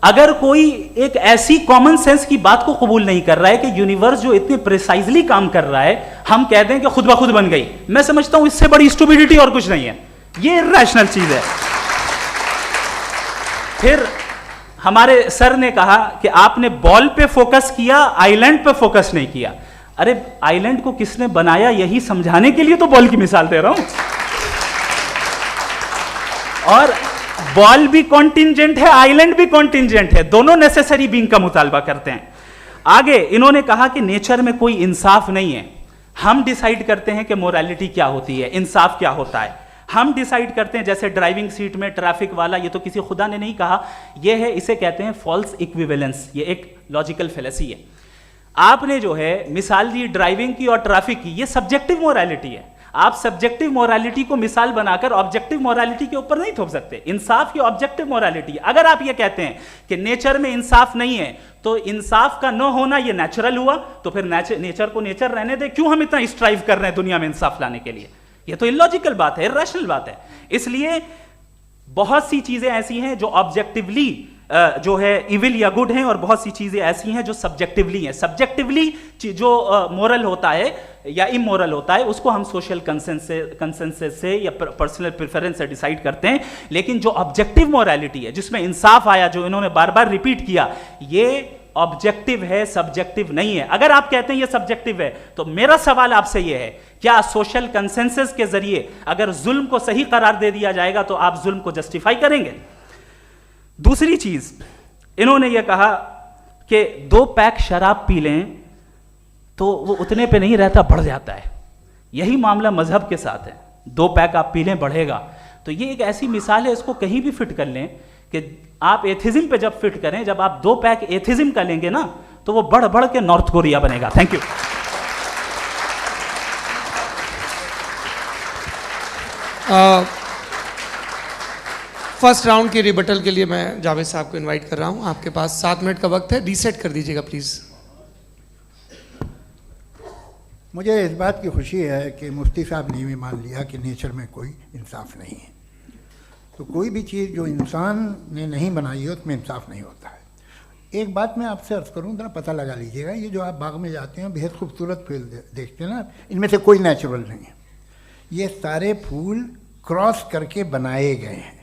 अगर कोई एक ऐसी कॉमन सेंस की बात को कबूल नहीं कर रहा है कि यूनिवर्स जो इतने प्रिसाइजली काम कर रहा है, हम कहते हैं कि खुद ब खुद बन गई, मैं समझता हूं इससे बड़ी स्टुपिडिटी और कुछ नहीं है। ये इरैशनल चीज है। फिर हमारे सर ने कहा कि आपने बॉल पे फोकस किया, आइलैंड पे फोकस नहीं किया। अरे आइलैंड को किसने बनाया, यही समझाने के लिए तो बॉल की मिसाल दे रहा हूं। और बॉल भी कॉन्टिंजेंट है, आइलैंड भी कॉन्टिंजेंट है, दोनों नेसेसरी बीइंग का मुतालबा करते हैं। आगे इन्होंने कहा कि नेचर में कोई इंसाफ नहीं है, हम डिसाइड करते हैं कि मोरालिटी क्या होती है, इंसाफ क्या होता है, हम डिसाइड करते हैं। जैसे ड्राइविंग सीट में ट्रैफिक वाला, ये तो किसी खुदा ने नहीं कहा, ये है, इसे कहते हैं फॉल्स इक्विवेलेंस, ये एक लॉजिकल फेलेसी है। आपने जो है मिसाल दी ड्राइविंग की और ट्रैफिक की, ये सब्जेक्टिव मोरालिटी है। आप सब्जेक्टिव मोरालिटी को मिसाल बनाकर ऑब्जेक्टिव मोरालिटी के ऊपर नहीं थोप सकते। इंसाफ की ऑब्जेक्टिव मोरालिटी। अगर आप ये कहते हैं कि नेचर में इंसाफ नहीं है, तो इंसाफ का न होना ये नेचुरल हुआ, तो फिर नेचर को नेचर रहने दे, क्यों हम इतना स्ट्राइव कर रहे हैं दुनिया में इंसाफ लाने के लिए? ये तो इलॉजिकल बात है, इर्रेशनल बात है। इसलिए बहुत सी चीजें ऐसी हैं जो ऑब्जेक्टिवली जो है इविल या गुड हैं, और बहुत सी चीजें ऐसी हैं जो सब्जेक्टिवली हैं। सब्जेक्टिवली जो मोरल होता है या इमोरल होता है, उसको हम सोशल कंसेंसस से या पर्सनल प्रेफरेंस से डिसाइड करते हैं। लेकिन जो ऑब्जेक्टिव मोरालिटी है, जिसमें इंसाफ आया, जो इन्होंने बार बार रिपीट किया, ये ऑब्जेक्टिव है, सब्जेक्टिव नहीं है। अगर आप कहते हैं ये सब्जेक्टिव है, तो मेरा सवाल आपसे ये है, क्या सोशल कंसेंसस के जरिए अगर जुल्म को सही करार दे दिया जाएगा तो आप जुल्म को जस्टिफाई करेंगे? दूसरी चीज इन्होंने ये कहा कि 2 पैक शराब पी लें तो वो उतने पे नहीं रहता, बढ़ जाता है। यही मामला मजहब के साथ है, 2 पैक आप पी लें बढ़ेगा। तो ये एक ऐसी मिसाल है, इसको कहीं भी फिट कर लें कि आप एथिज्म पे जब फिट करें, जब आप 2 पैक एथिज्म का लेंगे ना, तो वो बढ़ बढ़ के नॉर्थ कोरिया बनेगा। Thank you. फर्स्ट राउंड के रिबटल के लिए मैं जावेद साहब को इनवाइट कर रहा हूं। आपके पास 7 मिनट का वक्त है, रीसेट कर दीजिएगा प्लीज। मुझे इस बात की खुशी है कि मुफ्ती साहब ने भी मान लिया कि नेचर में कोई इंसाफ नहीं है। तो कोई भी चीज़ जो इंसान ने नहीं बनाई है उसमें इंसाफ नहीं होता है। एक बात मैं आपसे अर्ज़ करूँ, ज़रा पता लगा लीजिएगा, ये जो आप बाग में जाते हैं बेहद खूबसूरत फूल देखते हैं ना, इनमें से कोई नेचुरल नहीं है। ये सारे फूल क्रॉस करके बनाए गए हैं।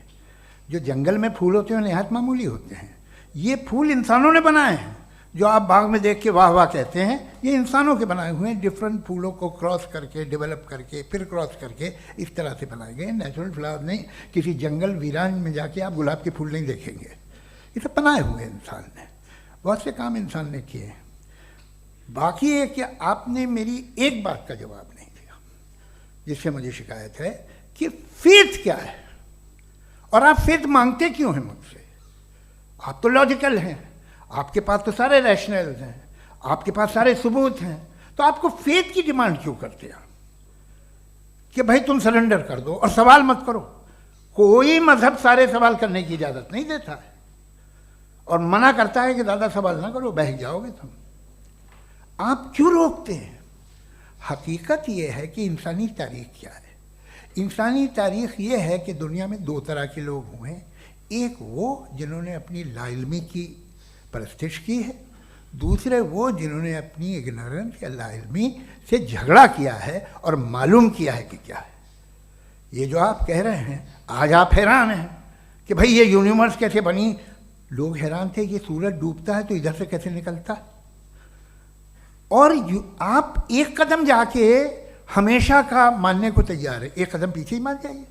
जो जंगल में फूल होते हैं नहायत मामूली होते हैं, ये फूल इंसानों ने बनाए हैं। जो आप बाग में देख के वाह वाह कहते हैं, ये इंसानों के बनाए हुए हैं। डिफरेंट फूलों को क्रॉस करके, डेवलप करके, फिर क्रॉस करके इस तरह से बनाए गए। नेचुरल फ्लावर नहीं। किसी जंगल वीरान में जाके आप गुलाब के फूल नहीं देखेंगे, ये सब बनाए हुए इंसान ने। बहुत से काम इंसान ने किए हैं। बाकी है कि आपने मेरी एक बात का जवाब नहीं दिया, जिससे मुझे शिकायत है कि फेथ क्या है और आप फेथ मांगते क्यों हैं मुझसे? आप तो लॉजिकल हैं, आपके पास तो सारे रैशनल्स हैं, आपके पास सारे सबूत हैं, तो आपको फेथ की डिमांड क्यों करते हैं कि भाई तुम सरेंडर कर दो और सवाल मत करो? कोई मजहब सारे सवाल करने की इजाज़त नहीं देता है और मना करता है कि ज़्यादा सवाल ना करो, बह जाओगे तुम। आप क्यों रोकते हैं? हकीकत यह है कि इंसानी तारीख क्या है। इंसानी तारीख ये है कि दुनिया में 2 तरह के लोग हुए। एक वो जिन्होंने अपनी लाइल्मी की परस्तिश की है, दूसरे वो जिन्होंने अपनी इग्नोरेंस या लाइल्मी से झगड़ा किया है और मालूम किया है कि क्या है। ये जो आप कह रहे हैं, आज आप हैरान हैं कि भाई ये यूनिवर्स कैसे बनी। लोग हैरान थे कि सूरज डूबता है तो इधर से कैसे निकलता, और आप एक कदम जाके हमेशा का मानने को तैयार है, एक कदम पीछे ही मान जाइए।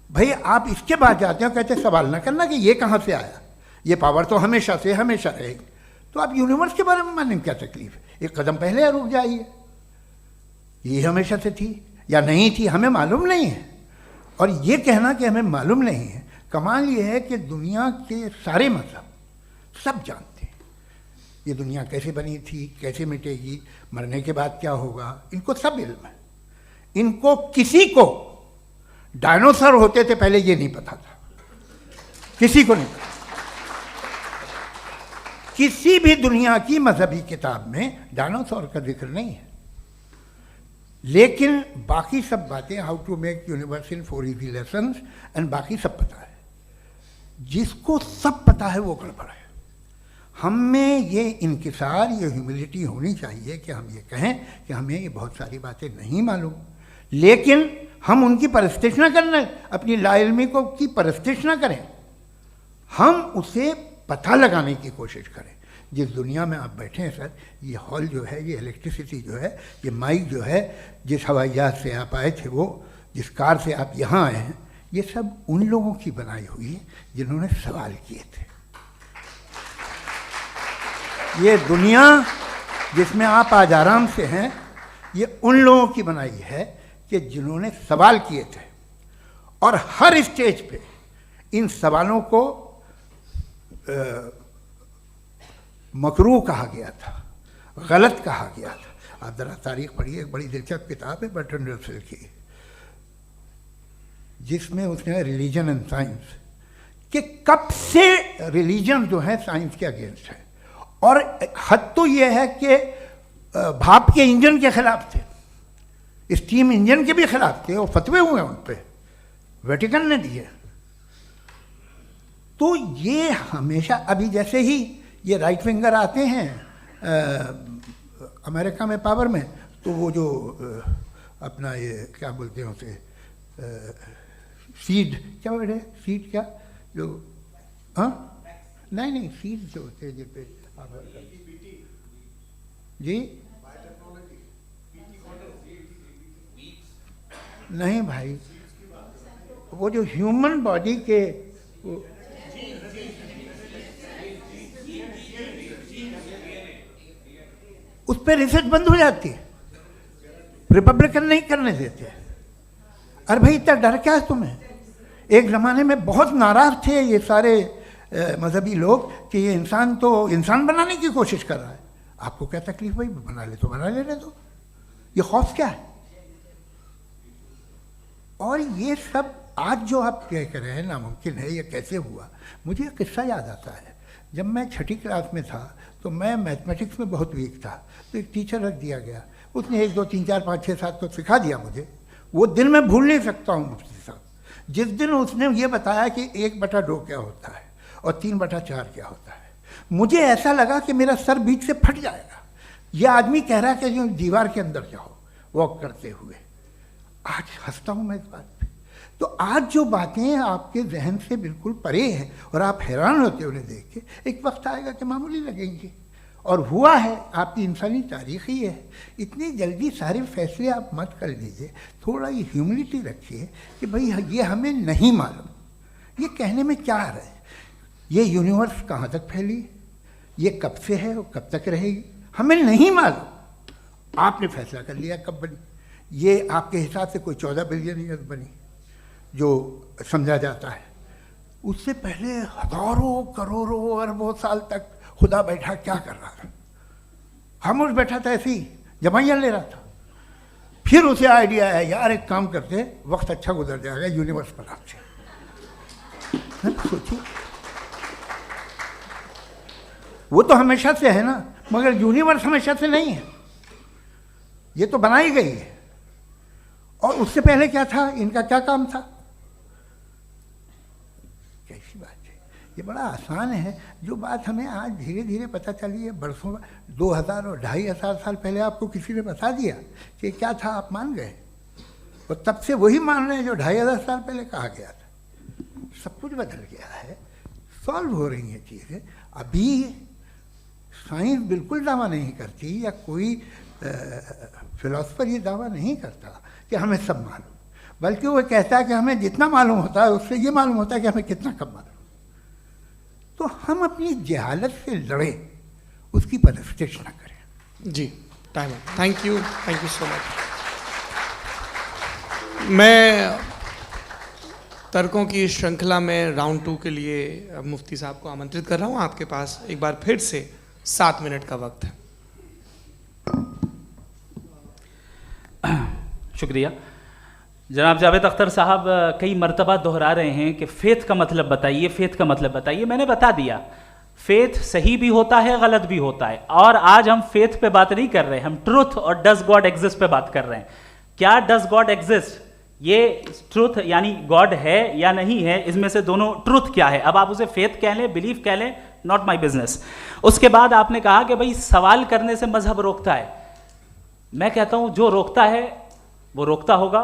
भाई आप इसके बाद जाते हो, कहते सवाल ना करना कि ये कहाँ से आया, ये पावर तो हमेशा से हमेशा रहेगी। तो आप यूनिवर्स के बारे में मानने में क्या तकलीफ है? एक कदम पहले रुक जाइए, ये हमेशा से थी या नहीं थी हमें मालूम नहीं है। और ये कहना कि हमें मालूम नहीं है, कमाल ये है कि दुनिया के सारे मजहब सब जानते हैं ये दुनिया कैसे बनी थी, कैसे मिटेगी, मरने के बाद क्या होगा, इनको सब इल्म है। इनको किसी को डायनासोर होते थे पहले ये नहीं पता था, किसी को नहीं पता। किसी भी दुनिया की मजहबी किताब में डायनासोर का जिक्र नहीं है। लेकिन बाकी सब बातें, how to make universe in 4 easy lessons and बाकी सब पता है। जिसको सब पता है वो गड़बड़ है। हम में ये इंकिसार, ये ह्यूमिलिटी होनी चाहिए कि हम ये कहें कि हमें ये बहुत सारी बातें नहीं मालूम, लेकिन हम उनकी परस्तिश न करें, अपनी लाइल्मी को की परस्तिश न करें, हम उसे पता लगाने की कोशिश करें। जिस दुनिया में आप बैठे हैं सर, ये हॉल जो है, ये इलेक्ट्रिसिटी जो है, ये माइक जो है, जिस हवाई जहाज से आप आए थे, वो जिस कार से आप यहाँ आए हैं, ये सब उन लोगों की बनाई हुई है जिन्होंने सवाल किए थे। ये दुनिया जिसमें आप आज आराम से हैं, ये उन लोगों की बनाई है कि जिन्होंने सवाल किए थे, और हर स्टेज पे इन सवालों को मकरूह कहा गया था, गलत कहा गया था। आप ज़रा तारीख पढ़िए, एक बड़ी दिलचस्प किताब है बर्ट्रैंड रसेल की, जिसमें उसने रिलीजन एंड साइंस कि कब से रिलीजन जो है साइंस के अगेंस्ट है, और हद तो ये है कि भाप के इंजन के खिलाफ थे, स्टीम इंजन के भी खिलाफ थे, और फतवे हुए उन पे, वेटिकन ने दिए। तो ये हमेशा, अभी जैसे ही ये राइट विंगर आते हैं अमेरिका में पावर में, तो वो जो अपना ये क्या बोलते हैं उसे, सीड क्या बोलते हैं, सीड क्या जो, हाँ नहीं सीड जो होते हैं जिन पे जी, नहीं भाई, वो जो ह्यूमन बॉडी के उस पर रिसर्च बंद हो जाती है, रिपब्लिकन नहीं करने देते। अरे भाई इतना डर क्या है तुम्हें? एक ज़माने में बहुत नाराज़ थे ये सारे मजहबी लोग कि ये इंसान तो इंसान बनाने की कोशिश कर रहा है। आपको क्या तकलीफ भाई, बना ले तो बना लेने दो, ये खौफ क्या है? और ये सब आज जो आप कह कर रहे हैं नामुमकिन है, ये कैसे हुआ? मुझे एक किस्सा याद आता है। जब मैं 6ठी क्लास में था तो मैं मैथमेटिक्स में बहुत वीक था, तो एक टीचर रख दिया गया, उसने 1 2 3 4 5 6 7 को सिखा दिया मुझे। वो दिन मैं भूल नहीं सकता हूँ मुफ्ती साहब, जिस दिन उसने ये बताया कि 1/2 क्या होता है और 3/4 क्या होता है। मुझे ऐसा लगा कि मेरा सर बीच से फट जाएगा। ये आदमी कह रहा है कि जो दीवार के अंदर जाओ वॉक करते हुए। आज हंसता हूँ मैं इस बात पे। तो आज जो बातें आपके जहन से बिल्कुल परे हैं और आप हैरान होते उन्हें देख के, एक वक्त आएगा कि मामूली लगेंगे। और हुआ है, आपकी इंसानी तारीख ही है। इतनी जल्दी सारे फैसले आप मत कर लीजिए, थोड़ा ये ह्यूमिलिटी रखिए कि भाई ये हमें नहीं मालूम। ये कहने में क्या आ रहा है? ये यूनिवर्स कहाँ तक फैली, ये कब से है और कब तक रहेगी, हमें नहीं मालूम। आपने फैसला कर लिया कब बनी। ये आपके हिसाब से कोई 14 बिलियन ईयर बनी जो समझा जाता है। उससे पहले हजारों करोड़ों अरबों साल तक खुदा बैठा क्या कर रहा था? खामोश बैठा था, ऐसे ही जमाइयाँ ले रहा था। फिर उसे आइडिया आया, यार एक काम करते, वक्त अच्छा गुजर जाएगा, यूनिवर्स पर आपसे। सोचिए, वो तो हमेशा से है ना, मगर यूनिवर्स हमेशा से नहीं है, ये तो बनाई गई है। और उससे पहले क्या था, इनका क्या काम था? कैसी बात है, ये बड़ा आसान है। जो बात हमें आज धीरे धीरे पता चली है, बरसों 2000 और 2500 साल पहले आपको किसी ने बता दिया कि क्या था, आप मान गए, और तब से वही मान रहे हैं जो 2500 साल पहले कहा गया था। सब कुछ बदल गया है, सॉल्व हो रही हैं चीज़ें। अभी साइंस बिल्कुल दावा नहीं करती, या कोई फिलोसफर ये दावा नहीं करता कि हमें सब मालूम, बल्कि वो कहता है कि हमें जितना मालूम होता है उससे ये मालूम होता है कि हमें कितना कम मालूम। तो हम अपनी जहालत से लड़ें, उसकी परस्तिश न करें। जी, time. Thank you so much. मैं तर्कों की श्रृंखला में राउंड 2 के लिए मुफ्ती साहब को आमंत्रित कर रहा हूँ। आपके पास एक बार फिर से 7 मिनट का वक्त है। शुक्रिया। जनाब जावेद अख्तर साहब कई मर्तबा दोहरा रहे हैं कि फ़ेथ का मतलब बताइए, फ़ेथ का मतलब बताइए। मैंने बता दिया, फ़ेथ सही भी होता है, गलत भी होता है। और आज हम फ़ेथ पे बात नहीं कर रहे, हम ट्रुथ और डज गॉड एग्जिस्ट पे बात कर रहे हैं। क्या डज गॉड एग्जिस्ट, ये ट्रुथ यानी गॉड है या नहीं है, इसमें से दोनों ट्रुथ क्या है। अब आप उसे फेथ कह लें, बिलीफ कह लें, नॉट माई बिजनेस। उसके बाद आपने कहा कि भाई सवाल करने से मजहब रोकता है। मैं कहता हूं जो रोकता है वो रोकता होगा,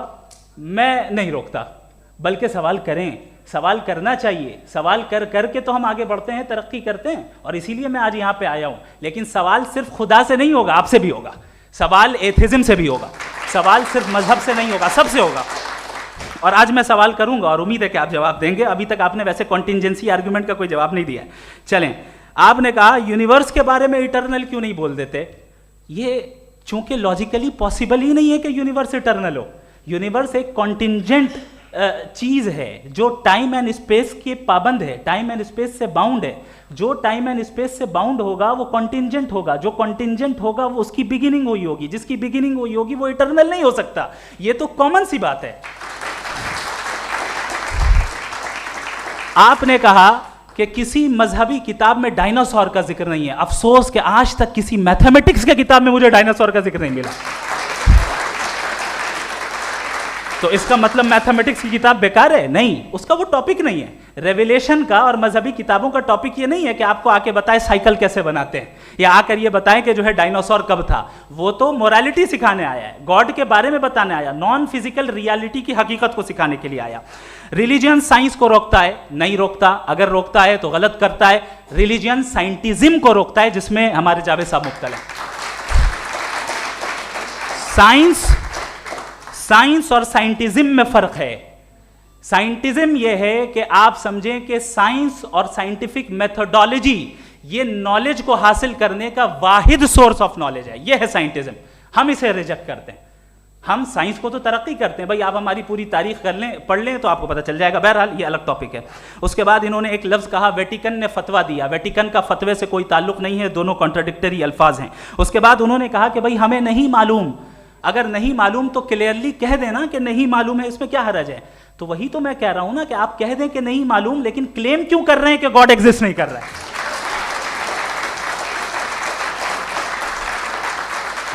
मैं नहीं रोकता, बल्कि सवाल करें, सवाल करना चाहिए। सवाल कर करके तो हम आगे बढ़ते हैं, तरक्की करते हैं, और इसीलिए मैं आज यहाँ पे आया हूँ। लेकिन सवाल सिर्फ खुदा से नहीं होगा, आपसे भी होगा। सवाल एथिज्म से भी होगा, सवाल सिर्फ मजहब से नहीं होगा, सबसे होगा। और आज मैं सवाल करूंगा और उम्मीद है कि आप जवाब देंगे। अभी तक आपने वैसे कॉन्टिंजेंसी आर्ग्यूमेंट का कोई जवाब नहीं दिया है। चलें, आपने कहा यूनिवर्स के बारे में इटर्नल क्यों नहीं बोल देते। ये चूंकि लॉजिकली पॉसिबल ही नहीं है कि यूनिवर्स इटर्नल हो। यूनिवर्स एक कॉन्टिंजेंट चीज है जो टाइम एंड स्पेस के पाबंद है, टाइम एंड स्पेस से बाउंड है। जो टाइम एंड स्पेस से बाउंड होगा वो कॉन्टिंजेंट होगा, जो कॉन्टिंजेंट होगा वो उसकी बिगिनिंग हुई होगी, जिसकी बिगिनिंग हुई होगी वो इटर्नल नहीं हो सकता। ये तो कॉमन सी बात है। आपने कहा कि किसी मजहबी किताब में डायनासोर का जिक्र नहीं है। अफसोस कि आज तक किसी मैथमेटिक्स के किताब में मुझे डायनासोर का जिक्र नहीं मिला। तो इसका मतलब मैथमेटिक्स की किताब बेकार है? नहीं, उसका वो टॉपिक नहीं है। रेवलेशन का और मजहबी किताबों का टॉपिक ये नहीं है कि आपको आके बताए साइकिल कैसे बनाते हैं, या आकर ये बताएं कि जो है डायनासोर कब था। वो तो मोरालिटी सिखाने आया है, गॉड के बारे में बताने आया, नॉन फिजिकल रियलिटी की हकीकत को सिखाने के लिए आया। रिलीजियन साइंस को रोकता है? नहीं रोकता। अगर रोकता है तो गलत करता है। रिलीजियन साइंटिज्म को रोकता है, जिसमें हमारे जावेद साहब मुब्तला हैं। साइंस और साइंटिज्म में फर्क है। साइंटिज्म यह है कि आप समझें कि साइंस और साइंटिफिक मेथोडोलॉजी ये नॉलेज को हासिल करने का वाहिद सोर्स ऑफ नॉलेज है। यह है साइंटिज्म। हम इसे रिजेक्ट करते हैं। हम साइंस को तो तरक्की करते हैं, भाई आप हमारी पूरी तारीख कर लें, पढ़ लें तो आपको पता चल जाएगा। बहरहाल ये अलग टॉपिक है। उसके बाद इन्होंने एक लफ्ज़ कहा, वेटिकन ने फतवा दिया। वेटिकन का फतवे से कोई ताल्लुक नहीं है, दोनों कॉन्ट्राडिक्टरी अल्फाज हैं। उसके बाद उन्होंने कहा कि भाई हमें नहीं मालूम। अगर नहीं मालूम तो क्लियरली कह देना कि नहीं मालूम है, इसमें क्या हर्ज है। तो वही तो मैं कह रहा हूं ना कि आप कह दें कि नहीं मालूम, लेकिन क्लेम क्यों कर रहे हैं कि गॉड एग्जिस्ट नहीं कर रहा है।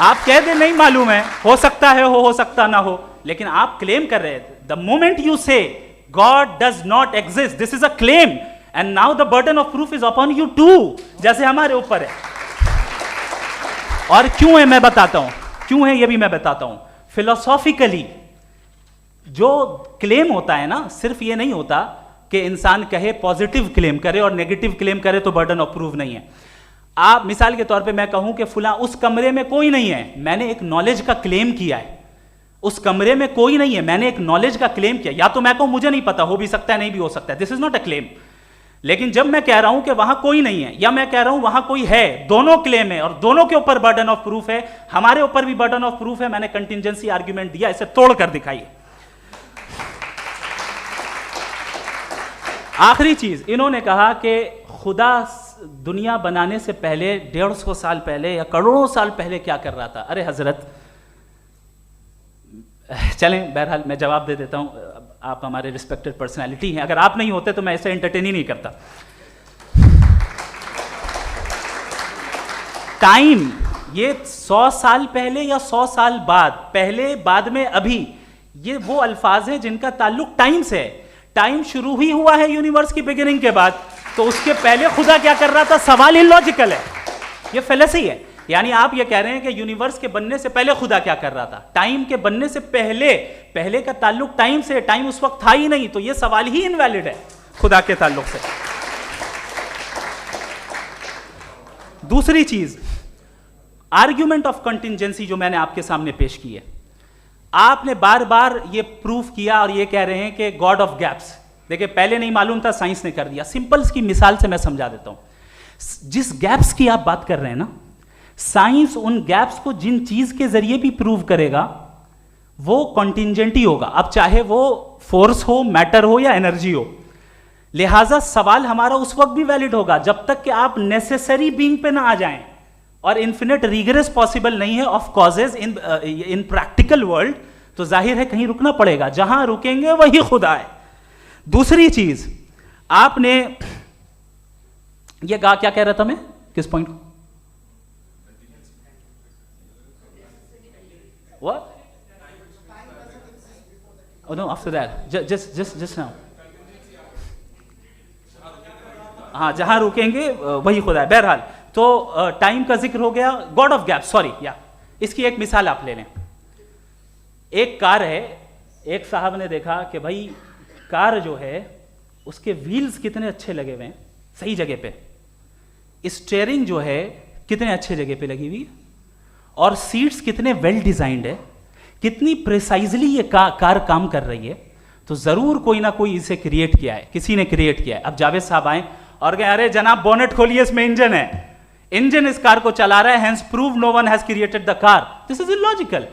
आप कह दें नहीं मालूम है, हो सकता है हो सकता ना हो, लेकिन आप क्लेम कर रहे हैं। The moment you say God does not exist, this is a claim and now the burden of proof is upon you to, जैसे हमारे ऊपर है। और क्यों है मैं बताता हूं, क्यों है ये भी मैं बताता हूं। फिलोसॉफिकली जो क्लेम होता है ना, सिर्फ ये नहीं होता कि इंसान कहे पॉजिटिव क्लेम करे और नेगेटिव क्लेम करे तो बर्डन ऑफ प्रूफ नहीं है। आप मिसाल के तौर पे मैं कहूं कि फुला उस कमरे में कोई नहीं है, मैंने एक नॉलेज का क्लेम किया है। उस कमरे में कोई नहीं है, मैंने एक नॉलेज का क्लेम किया। या तो मैं कहूं मुझे नहीं पता, हो भी सकता है नहीं भी हो सकता है, this is not a claim. लेकिन जब मैं कह रहा हूं कि वहां कोई नहीं है या मैं कह रहा हूं वहां कोई है, दोनों क्लेम है और दोनों के ऊपर बर्डन ऑफ प्रूफ है। हमारे ऊपर भी बर्डन ऑफ प्रूफ है। मैंने कंटिंजेंसी आर्ग्यूमेंट दिया, इसे तोड़कर दिखाइए। आखिरी चीज, इन्होंने कहा कि खुदा दुनिया बनाने से पहले 150 साल पहले या करोड़ों साल पहले क्या कर रहा था। अरे हजरत, चलें बहरहाल मैं जवाब दे देता हूं। आप हमारे रिस्पेक्टेड पर्सनालिटी हैं, अगर आप नहीं होते तो मैं इसे एंटरटेन ही नहीं करता। टाइम ये 100 साल पहले या 100 साल बाद, पहले बाद में अभी, ये वो अल्फाज हैं जिनका ताल्लुक टाइम से है। टाइम शुरू ही हुआ है यूनिवर्स की बिगिनिंग के बाद, तो उसके पहले खुदा क्या कर रहा था, सवाल इलॉजिकल है, ये फेलेसी है। यानी आप ये कह रहे हैं कि यूनिवर्स के बनने से पहले खुदा क्या कर रहा था। टाइम के बनने से पहले, पहले का ताल्लुक टाइम से, टाइम उस वक्त था ही नहीं, तो ये सवाल ही इनवैलिड है खुदा के ताल्लुक से। दूसरी चीज, आर्ग्यूमेंट ऑफ कंटिंजेंसी जो मैंने आपके सामने पेश की है, आपने बार बार ये प्रूफ किया और ये कह रहे हैं कि गॉड ऑफ गैप्स। देखिए पहले नहीं मालूम था, साइंस ने कर दिया। सिंपल की मिसाल से मैं समझा देता हूं। जिस गैप्स की आप बात कर रहे हैं ना, साइंस उन गैप्स को जिन चीज के जरिए भी प्रूव करेगा वो कॉन्टिंजेंट ही होगा। अब चाहे वो फोर्स हो, मैटर हो या एनर्जी हो। लिहाजा सवाल हमारा उस वक्त भी वैलिड होगा जब तक कि आप नेसेसरी बीइंग पे ना आ जाएं। और इन्फिनिट रिग्रेस पॉसिबल नहीं है of causes in practical world, तो जाहिर है कहीं रुकना पड़ेगा, जहां रुकेंगे वही खुदा है। दूसरी चीज, आपने ये कहा, क्या कह रहा था मैं, किस पॉइंट को? What? Oh no, after that. Just now. हाँ, जहां रुकेंगे वही खुदा है। बहरहाल तो टाइम का जिक्र हो गया, गॉड ऑफ गैप, सॉरी या इसकी एक मिसाल आप ले लें। एक कार है, एक साहब ने देखा कि भाई कार जो है उसके व्हील्स कितने अच्छे लगे हुए हैं, सही जगह पे, स्टीयरिंग जो है कितने अच्छे जगह पे लगी हुई है, और सीट्स कितने वेल डिजाइंड है, कितनी प्रिसाइजली ये कार काम कर रही है। तो ज़रूर कोई ना कोई इसे क्रिएट किया है, किसी ने क्रिएट किया है। अब जावेद साहब आए और कहे अरे जनाब बोनेट खोलिए, इसमें इंजन है, इंजन इस कार को चला रहा है, hence prove no one has created the car. This is illogical,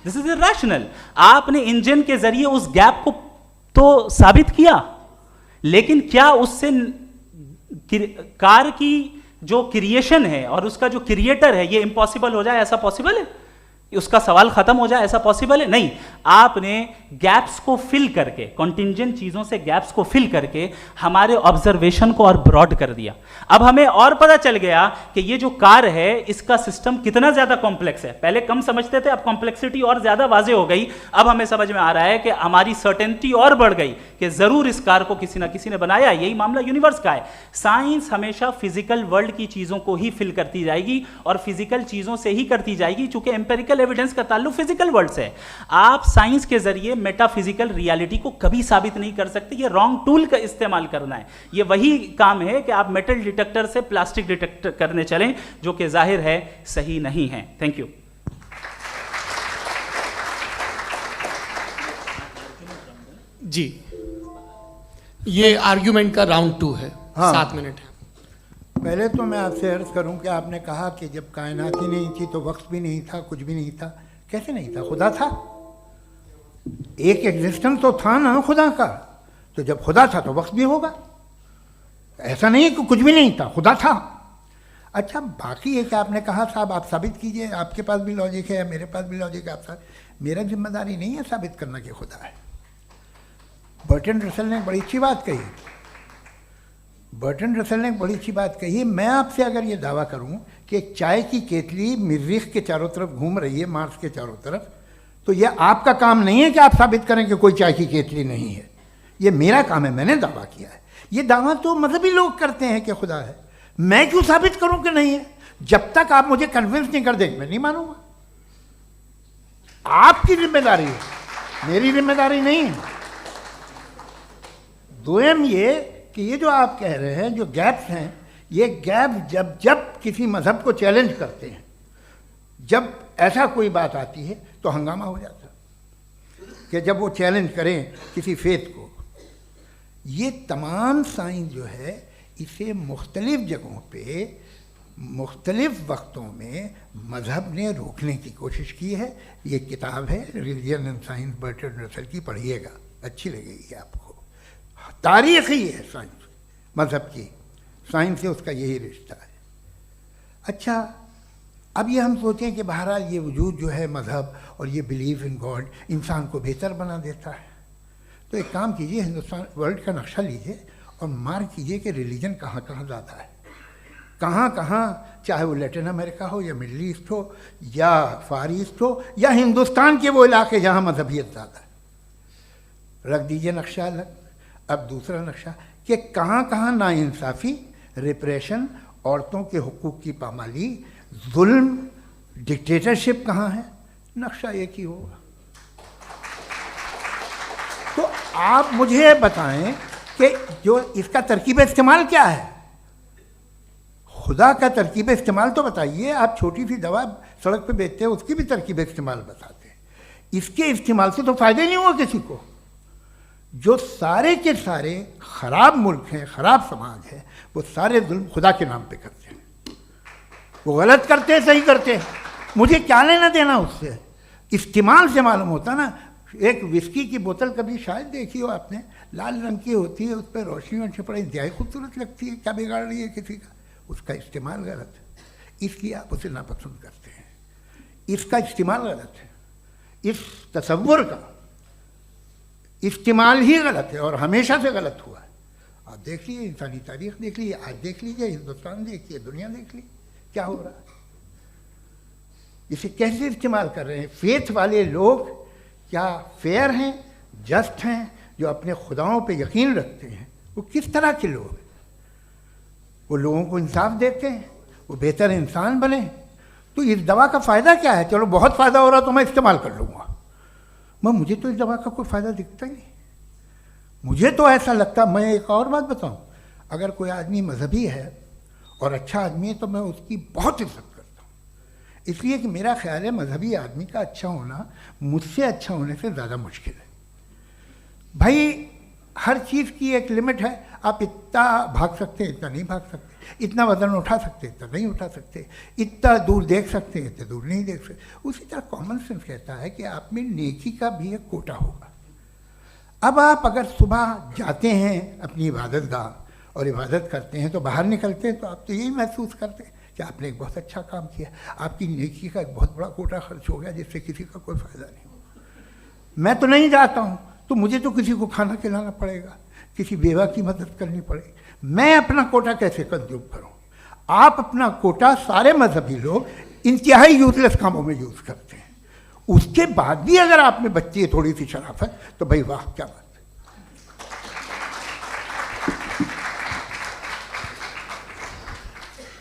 this is irrational. आपने इंजन के जरिए उस गैप को तो साबित किया, लेकिन क्या उससे कार की जो क्रिएशन है और उसका जो क्रिएटर है ये इम्पॉसिबल हो जाए? ऐसा पॉसिबल है? उसका सवाल खत्म हो जाए, ऐसा पॉसिबल है? नहीं। आपने गैप्स को फिल करके, कॉन्टिंजेंट चीजों से गैप्स को फिल करके हमारे ऑब्जर्वेशन को और ब्रॉड कर दिया। अब हमें और पता चल गया कि ये जो कार है इसका सिस्टम कितना ज्यादा कॉम्प्लेक्स है। पहले कम समझते थे, अब कॉम्प्लेक्सिटी और ज्यादा वाजे हो गई। अब हमें समझ में आ रहा है कि हमारी सर्टेनिटी और बढ़ गई कि जरूर इस कार को किसी ना किसी ने बनाया। यही मामला यूनिवर्स का है। साइंस हमेशा फिजिकल वर्ल्ड की चीजों को ही फिल करती जाएगी और फिजिकल चीजों से ही करती जाएगी, चूंकि एम्पेरिकल एविडेंस का ताल्लुक फिजिकल वर्ल्ड से है। आप साइंस के जरिए मेटाफिजिकल रियलिटी को कभी साबित नहीं कर सकते। ये रॉन्ग टूल का इस्तेमाल करना है। ये वही काम है कि आप मेटल डिटेक्टर से प्लास्टिक डिटेक्टर करने चलें, जो कि जाहिर है सही नहीं है। Thank you. जी, ये आर्ग्यूमेंट का राउंड 2 है। हाँ। 7 मिनट है। पहले तो मैं आपसे अर्ज करूं कि आपने कहा कि जब कायनात ही नहीं थी तो वक्त भी नहीं था, कुछ भी नहीं था। कैसे नहीं था? खुदा था। एक एग्जिस्टेंस तो था ना खुदा का। तो जब खुदा था तो वक्त भी होगा। ऐसा नहीं है कि कुछ भी नहीं था, खुदा था। अच्छा, बाकी है कि आपने कहा साहब आप साबित कीजिए, आपके पास भी लॉजिक है, मेरे पास भी लॉजिक है। आप मेरा जिम्मेदारी नहीं है साबित करना कि खुदा है। बर्टन रसल ने बड़ी अच्छी बात कही। बर्टन रसल ने बड़ी अच्छी बात कही। मैं आपसे अगर ये दावा करूं कि एक चाय की केतली मरीख के चारों तरफ घूम रही है, मार्स के चारों तरफ, तो ये आपका काम नहीं है कि आप साबित करें कि कोई चाय की केतली नहीं है। ये मेरा काम है, मैंने दावा किया है। ये दावा तो मजहबी लोग करते हैं कि खुदा है। मैं क्यों साबित करूं कि नहीं है? जब तक आप मुझे कन्विंस नहीं कर देंगे मैं नहीं मानूंगा। आपकी जिम्मेदारी है, मेरी जिम्मेदारी नहीं है। दोयम ये कि ये जो आप कह रहे हैं, जो गैप्स हैं, ये गैप जब जब किसी मजहब को चैलेंज करते हैं, जब ऐसा कोई बात आती है तो हंगामा हो जाता है कि जब वो चैलेंज करें किसी फेथ को। ये तमाम साइंस जो है इसे मुख्तलिफ जगहों पे मुख्तलिफ वक्तों में मजहब ने रोकने की कोशिश की है। ये किताब है religion and science, Burton Russell की, पढ़िएगा, अच्छी लगेगी आपको। तारीख ही है साइंस, मजहब की साइंस से उसका यही रिश्ता है। अच्छा, अब ये हम सोचें कि बहरहाल ये वजूद जो है मजहब और ये बिलीव इन गॉड इंसान को बेहतर बना देता है। तो एक काम कीजिए, हिंदुस्तान वर्ल्ड का नक्शा लीजिए और मार्क कीजिए कि रिलीजन कहाँ कहाँ ज़्यादा है, कहाँ कहाँ, चाहे वो लैटिन अमेरिका हो या मिडल ईस्ट हो या फार ईस्ट हो या हिंदुस्तान के वो इलाके जहाँ मजहबियत ज़्यादा है। रख दीजिए नक्शा अलग। अब दूसरा नक्शा कि कहाँ कहाँ नाइंसाफ़ी, रिप्रेशन, औरतों के हुकूक की पामाली, जुल्म, डिक्टेटरशिप कहाँ है, नक्शा एक ही होगा। तो आप मुझे बताएं कि जो इसका तरकीब इस्तेमाल क्या है? खुदा का तरकीब इस्तेमाल तो बताइए। आप छोटी सी दवा सड़क पे बेचते हैं, उसकी भी तरकीब इस्तेमाल बताते हैं। इसके इस्तेमाल से तो फ़ायदा नहीं हुआ किसी को। जो सारे के सारे ख़राब मुल्क हैं, ख़राब समाज है, वो सारे जुल्म खुदा के नाम पे करते हैं। वो गलत करते हैं, सही करते हैं, मुझे क्या लेना देना उससे? इस्तेमाल से मालूम होता ना। एक विस्की की बोतल कभी शायद देखी हो आपने, लाल रंग की होती है, उस पर रोशनी और छिपड़ा इंतहाई खूबसूरत लगती है, क्या बिगाड़ रही है किसी का? उसका इस्तेमाल गलत है, इसलिए आप उसे नापसंद करते हैं। इसका इस्तेमाल गलत है, इस तसव्वुर का इस्तेमाल ही गलत है और हमेशा से गलत हुआ है। आप देख लीजिए, इंसानी तारीख देख लीजिए, आज देख लीजिए, हिंदुस्तान देखिए, दुनिया देख लीजिए, क्या हो रहा है। इसे कैसे इस्तेमाल कर रहे हैं? फेथ वाले लोग क्या फेयर हैं, जस्ट हैं, जो अपने खुदाओं पे यकीन रखते हैं, वो किस तरह के लोग हैं? वो लोगों को इंसाफ देते हैं, वो बेहतर इंसान बने। तो इस दवा का फ़ायदा क्या है? चलो बहुत फ़ायदा हो रहा तो मैं इस्तेमाल कर लूँगा, मैं मुझे तो इस दवा का कोई फ़ायदा दिखता ही नहीं। मुझे तो ऐसा लगता, मैं एक और बात बताऊं, अगर कोई आदमी मजहबी है और अच्छा आदमी है तो मैं उसकी बहुत इज्जत करता हूँ, इसलिए कि मेरा ख्याल है मजहबी आदमी का अच्छा होना मुझसे अच्छा होने से ज़्यादा मुश्किल है। भाई हर चीज़ की एक लिमिट है। आप इतना भाग सकते हैं, इतना नहीं भाग सकते, इतना वजन उठा सकते, इतना नहीं उठा सकते, इतना दूर देख सकते हैं, इतना दूर नहीं देख सकते। उसी तरह कॉमन सेंस कहता है कि आप में नेकी का भी एक कोटा होगा। अब आप अगर सुबह जाते हैं अपनी इबादत गाह और इबादत करते हैं, तो बाहर निकलते हैं तो आप तो यही महसूस करते हैं कि आपने एक बहुत अच्छा काम किया, आपकी नेकी का एक बहुत बड़ा कोटा खर्च हो गया जिससे किसी का कोई फ़ायदा नहीं हो। मैं तो नहीं जाता हूँ तो मुझे तो किसी को खाना खिलाना पड़ेगा, किसी बेवा की मदद करनी पड़ेगी, मैं अपना कोटा कैसे कंज्यूम करूँ? आप अपना कोटा, सारे मजहबी लोग इंतहाई यूजलेस कामों में यूज़ करते हैं। उसके बाद भी अगर आप में बच्ची है थोड़ी सी शराफत, तो भाई वाह क्या बात है।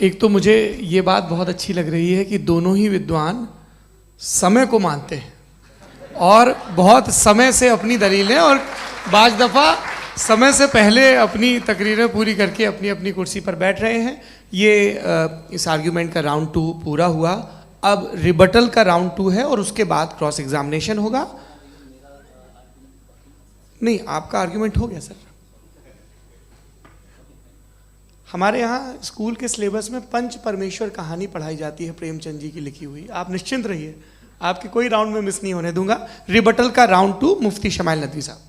एक तो मुझे ये बात बहुत अच्छी लग रही है कि दोनों ही विद्वान समय को मानते हैं और बहुत समय से अपनी दलीलें और बाज दफ़ा समय से पहले अपनी तकरीरें पूरी करके अपनी अपनी कुर्सी पर बैठ रहे हैं। ये इस आर्ग्यूमेंट का राउंड 2 पूरा हुआ। अब रिबटल का राउंड 2 है और उसके बाद क्रॉस एग्जामिनेशन होगा। नहीं, आपका आर्ग्यूमेंट हो गया सर। हमारे यहाँ स्कूल के सिलेबस में पंच परमेश्वर कहानी पढ़ाई जाती है, प्रेमचंद जी की लिखी हुई। आप निश्चिंत रहिए, आपके कोई राउंड में मिस नहीं होने दूंगा। रिबटल का राउंड 2, मुफ्ती शमाइल नदवी साहब।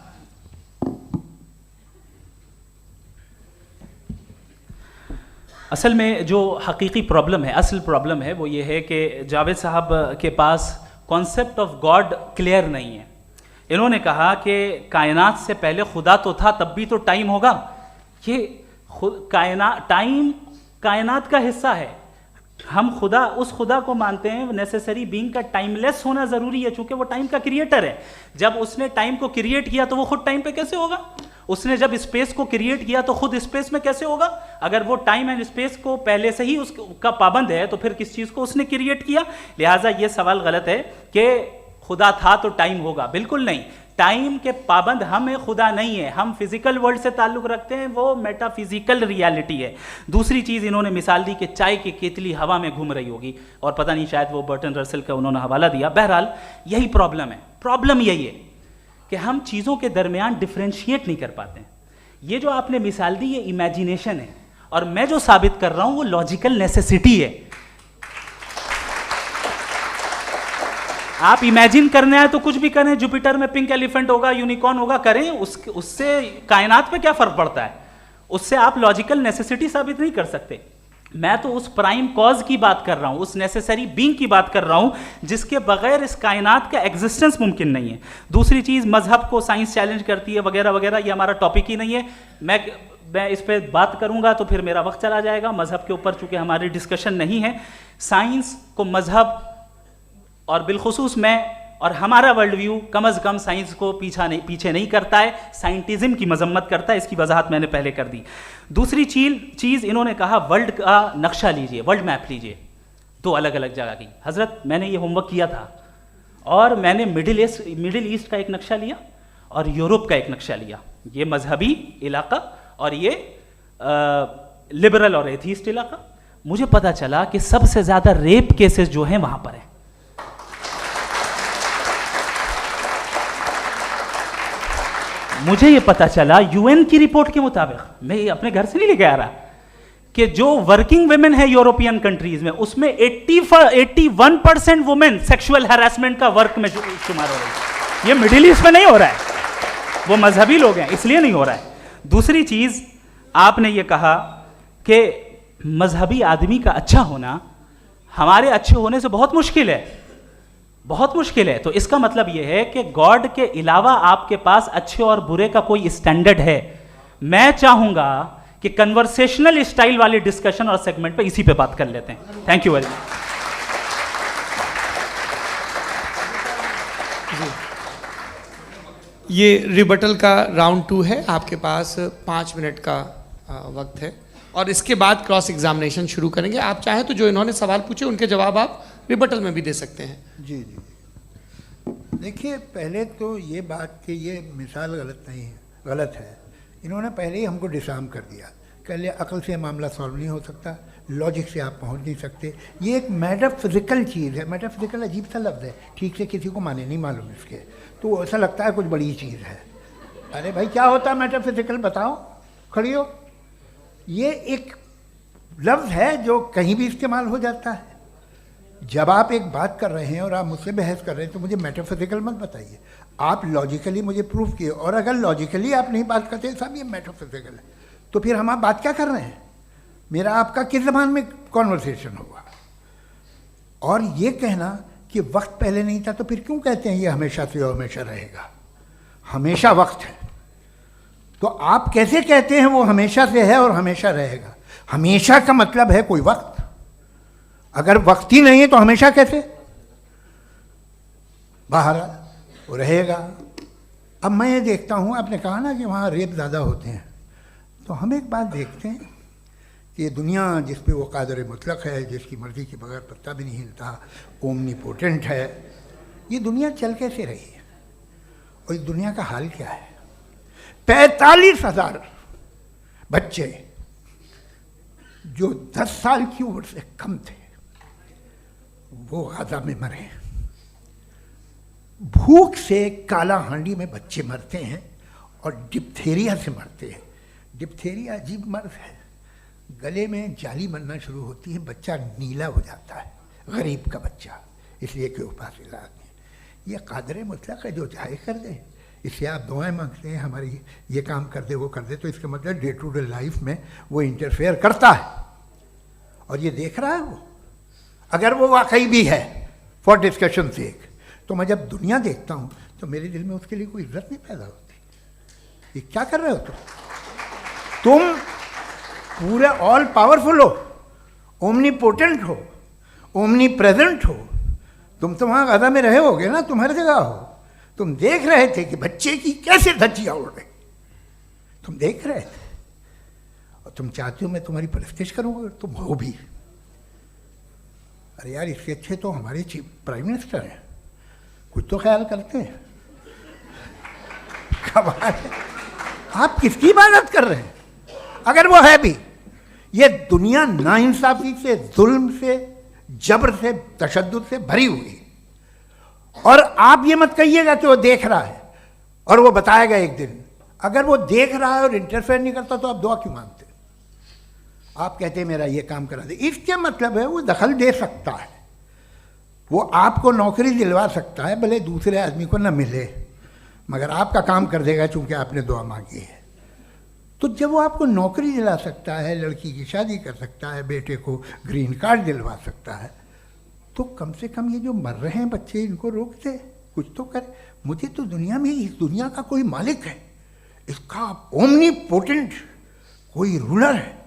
असल में जो हकीकी प्रॉब्लम है, असल प्रॉब्लम है वो ये है कि जावेद साहब के पास कॉन्सेप्ट ऑफ गॉड क्लियर नहीं है। इन्होंने कहा कि कायनात से पहले खुदा तो था, तब भी तो टाइम होगा। ये टाइम कायनात का हिस्सा है। हम खुदा, उस खुदा को मानते हैं, नेसेसरी बीइंग का टाइमलेस होना ज़रूरी है, चूंकि वो टाइम का क्रिएटर है। जब उसने टाइम को क्रिएट किया तो वो खुद टाइम पे कैसे होगा? उसने जब स्पेस को क्रिएट किया तो खुद स्पेस में कैसे होगा? अगर वो टाइम एंड स्पेस को पहले से ही उसका पाबंद है तो फिर किस चीज़ को उसने क्रिएट किया? लिहाजा ये सवाल गलत है कि खुदा था तो टाइम होगा। बिल्कुल नहीं, टाइम के पाबंद हम हैं, खुदा नहीं है। हम फिजिकल वर्ल्ड से ताल्लुक रखते हैं, वो मेटाफिजिकल रियलिटी है। दूसरी चीज़ इन्होंने मिसाल दी कि चाय की केतली हवा में घूम रही होगी, और पता नहीं शायद वो बर्टन रसल का उन्होंने हवाला दिया। बहरहाल यही प्रॉब्लम है। प्रॉब्लम यही है कि हम चीज़ों के दरमियान डिफ्रेंशिएट नहीं कर पाते हैं। ये जो आपने मिसाल दी ये इमेजिनेशन है, और मैं जो साबित कर रहा हूं वो लॉजिकल नेसेसिटी है। आप इमेजिन करने आए तो कुछ भी करें, जुपिटर में पिंक एलिफेंट होगा, यूनिकॉर्न होगा, करें, उससे कायनात पे क्या फर्क पड़ता है? उससे आप लॉजिकल नेसेसिटी साबित नहीं कर सकते। मैं तो उस प्राइम कॉज की बात कर रहा हूं, उस नेसेसरी बीइंग की बात कर रहा हूं जिसके बगैर इस कायनात का एग्जिस्टेंस मुमकिन नहीं है। दूसरी चीज, मजहब को साइंस चैलेंज करती है वगैरह वगैरह, ये हमारा टॉपिक ही नहीं है। मैं इस पर बात करूंगा तो फिर मेरा वक्त चला जाएगा। मजहब के ऊपर चूंकि हमारी डिस्कशन नहीं है, साइंस को मजहब और बिलखुसूस मैं और हमारा वर्ल्ड व्यू कम अज़ कम साइंस को पीछे नहीं करता है, साइंटिज्म की मजम्मत करता है। इसकी वजाहत मैंने पहले कर दी। दूसरी चीज़ इन्होंने कहा वर्ल्ड का नक्शा लीजिए, वर्ल्ड मैप लीजिए, 2 अलग अलग जगह की। हज़रत मैंने ये होमवर्क किया था और मैंने मिडिल ईस्ट का एक नक्शा लिया और यूरोप का एक नक्शा लिया। ये मजहबी इलाका और ये लिबरल और एथीस्ट इलाका। मुझे पता चला कि सबसे ज़्यादा रेप केसेस जो हैं वहाँ पर हैं। मुझे ये पता चला यूएन की रिपोर्ट के मुताबिक, मैं ये अपने घर से नहीं लेके आ रहा, कि जो वर्किंग वुमेन है यूरोपियन कंट्रीज में, उसमें 81% वुमेन सेक्सुअल हैरेसमेंट का वर्क में शुमार हो रही है। ये मिडिल ईस्ट में नहीं हो रहा है, वो मजहबी लोग हैं इसलिए नहीं हो रहा है। दूसरी चीज, आपने ये कहा कि मजहबी आदमी का अच्छा होना हमारे अच्छे होने से बहुत मुश्किल है, बहुत मुश्किल है। तो इसका मतलब यह है कि गॉड के अलावा आपके पास अच्छे और बुरे का कोई स्टैंडर्ड है। मैं चाहूंगा कि कन्वर्सेशनल स्टाइल वाली डिस्कशन और सेगमेंट पे इसी पे बात कर लेते हैं। Thank you very much. ये रिबटल का राउंड 2 है। आपके पास 5 मिनट का वक्त है और इसके बाद क्रॉस एग्जामिनेशन शुरू करेंगे। आप चाहें तो जो इन्होंने सवाल पूछे उनके जवाब आप रिबटल में भी दे सकते हैं। जी जी, देखिए पहले तो ये बात कि ये मिसाल गलत नहीं है, गलत है। इन्होंने पहले ही हमको डिसार्म कर दिया, कह लिया अकल से मामला सॉल्व नहीं हो सकता, लॉजिक से आप पहुंच नहीं सकते। ये एक मेटाफिजिकल चीज़ है। मेटाफिजिकल अजीब सा लफ्ज़ है, ठीक से किसी को माने नहीं मालूम इसके, तो ऐसा लगता है कुछ बड़ी चीज़ है। अरे भाई क्या होता है मेटाफिजिकल, बताओ, खड़ी हो। ये एक लफ्ज़ है जो कहीं भी इस्तेमाल हो जाता है। जब आप एक बात कर रहे हैं और आप मुझसे बहस कर रहे हैं तो मुझे मेटाफिजिकल मत बताइए, आप लॉजिकली मुझे प्रूफ किए। और अगर लॉजिकली आप नहीं बात करते साहब ये मेटाफिजिकल है, तो फिर हम आप बात क्या कर रहे हैं? मेरा आपका किस ज़बान में कॉन्वर्सेशन होगा? और ये कहना कि वक्त पहले नहीं था, तो फिर क्यों कहते हैं ये हमेशा से और हमेशा रहेगा? हमेशा वक्त है, तो आप कैसे कहते हैं वो हमेशा से है और हमेशा रहेगा? हमेशा का मतलब है कोई वक्त, अगर वक्त ही नहीं है तो हमेशा कैसे? बाहर वो रहेगा। अब मैं ये देखता हूँ, आपने कहा ना कि वहाँ रेप ज़्यादा होते हैं, तो हम एक बात देखते हैं कि ये दुनिया जिस पे वो कादर मुतलक है, जिसकी मर्ज़ी के बगैर पत्ता भी नहीं हिलता, ओमनीपोटेंट है, ये दुनिया चल कैसे रही है? और इस दुनिया का हाल क्या है? 45,000 बच्चे जो 10 साल की उम्र से कम थे वो गाजा में मरे। भूख से काला हांडी में बच्चे मरते हैं और डिप्थेरिया से मरते हैं। डिप्थेरिया अजीब मर्ज है, गले में जाली बनना शुरू होती है, बच्चा नीला हो जाता है, गरीब का बच्चा, इसलिए कि उपास इलाज नहीं। ये कादर मुतलक है, जो चाहे कर दे। इससे आप दुआएं मांगते हैं हमारी ये काम कर दे वो कर दे, तो इसका मतलब डे टू डे लाइफ में वो इंटरफेयर करता है और ये देख रहा है वो। अगर वो वाकई भी है फॉर डिस्कशन सेक, तो मैं जब दुनिया देखता हूँ तो मेरे दिल में उसके लिए कोई इज्जत नहीं पैदा होती। ये क्या कर रहे हो तुम पूरे ऑल पावरफुल हो, ओमनीपोटेंट हो, ओमनी प्रेजेंट हो। तुम तो वहाँ गाजा में रहे होगे ना, तुम हर जगह हो। तुम देख रहे थे कि बच्चे की कैसे धज्जियाँ उड़ रही, तुम देख रहे थे और तुम चाहते हो मैं तुम्हारी परस्तिश करूँगा, तुम हो भी। अरे यार, इसके अच्छे तो हमारे चीफ प्राइम मिनिस्टर हैं, कुछ तो ख्याल करते हैं। कमाल है, आप किसकी इबादत कर रहे हैं? अगर वो है भी, ये दुनिया नाइंसाफी से, जुल्म से, जबर से, तशद्दुद से भरी हुई। और आप ये मत कहिएगा कि वो देख रहा है और वो बताएगा एक दिन। अगर वो देख रहा है और इंटरफेयर नहीं करता तो आप दुआ क्यों मांगते? आप कहते हैं मेरा ये काम करा दे, इसके मतलब है वो दखल दे सकता है, वो आपको नौकरी दिलवा सकता है, भले दूसरे आदमी को न मिले, मगर आपका काम कर देगा चूंकि आपने दुआ मांगी है। तो जब वो आपको नौकरी दिला सकता है, लड़की की शादी कर सकता है, बेटे को ग्रीन कार्ड दिलवा सकता है, तो कम से कम ये जो मर रहे हैं बच्चे, इनको रोक दे, कुछ तो करे। मुझे तो दुनिया में, इस दुनिया का कोई मालिक है, इसका ओमनीपोटेंट कोई रूलर है,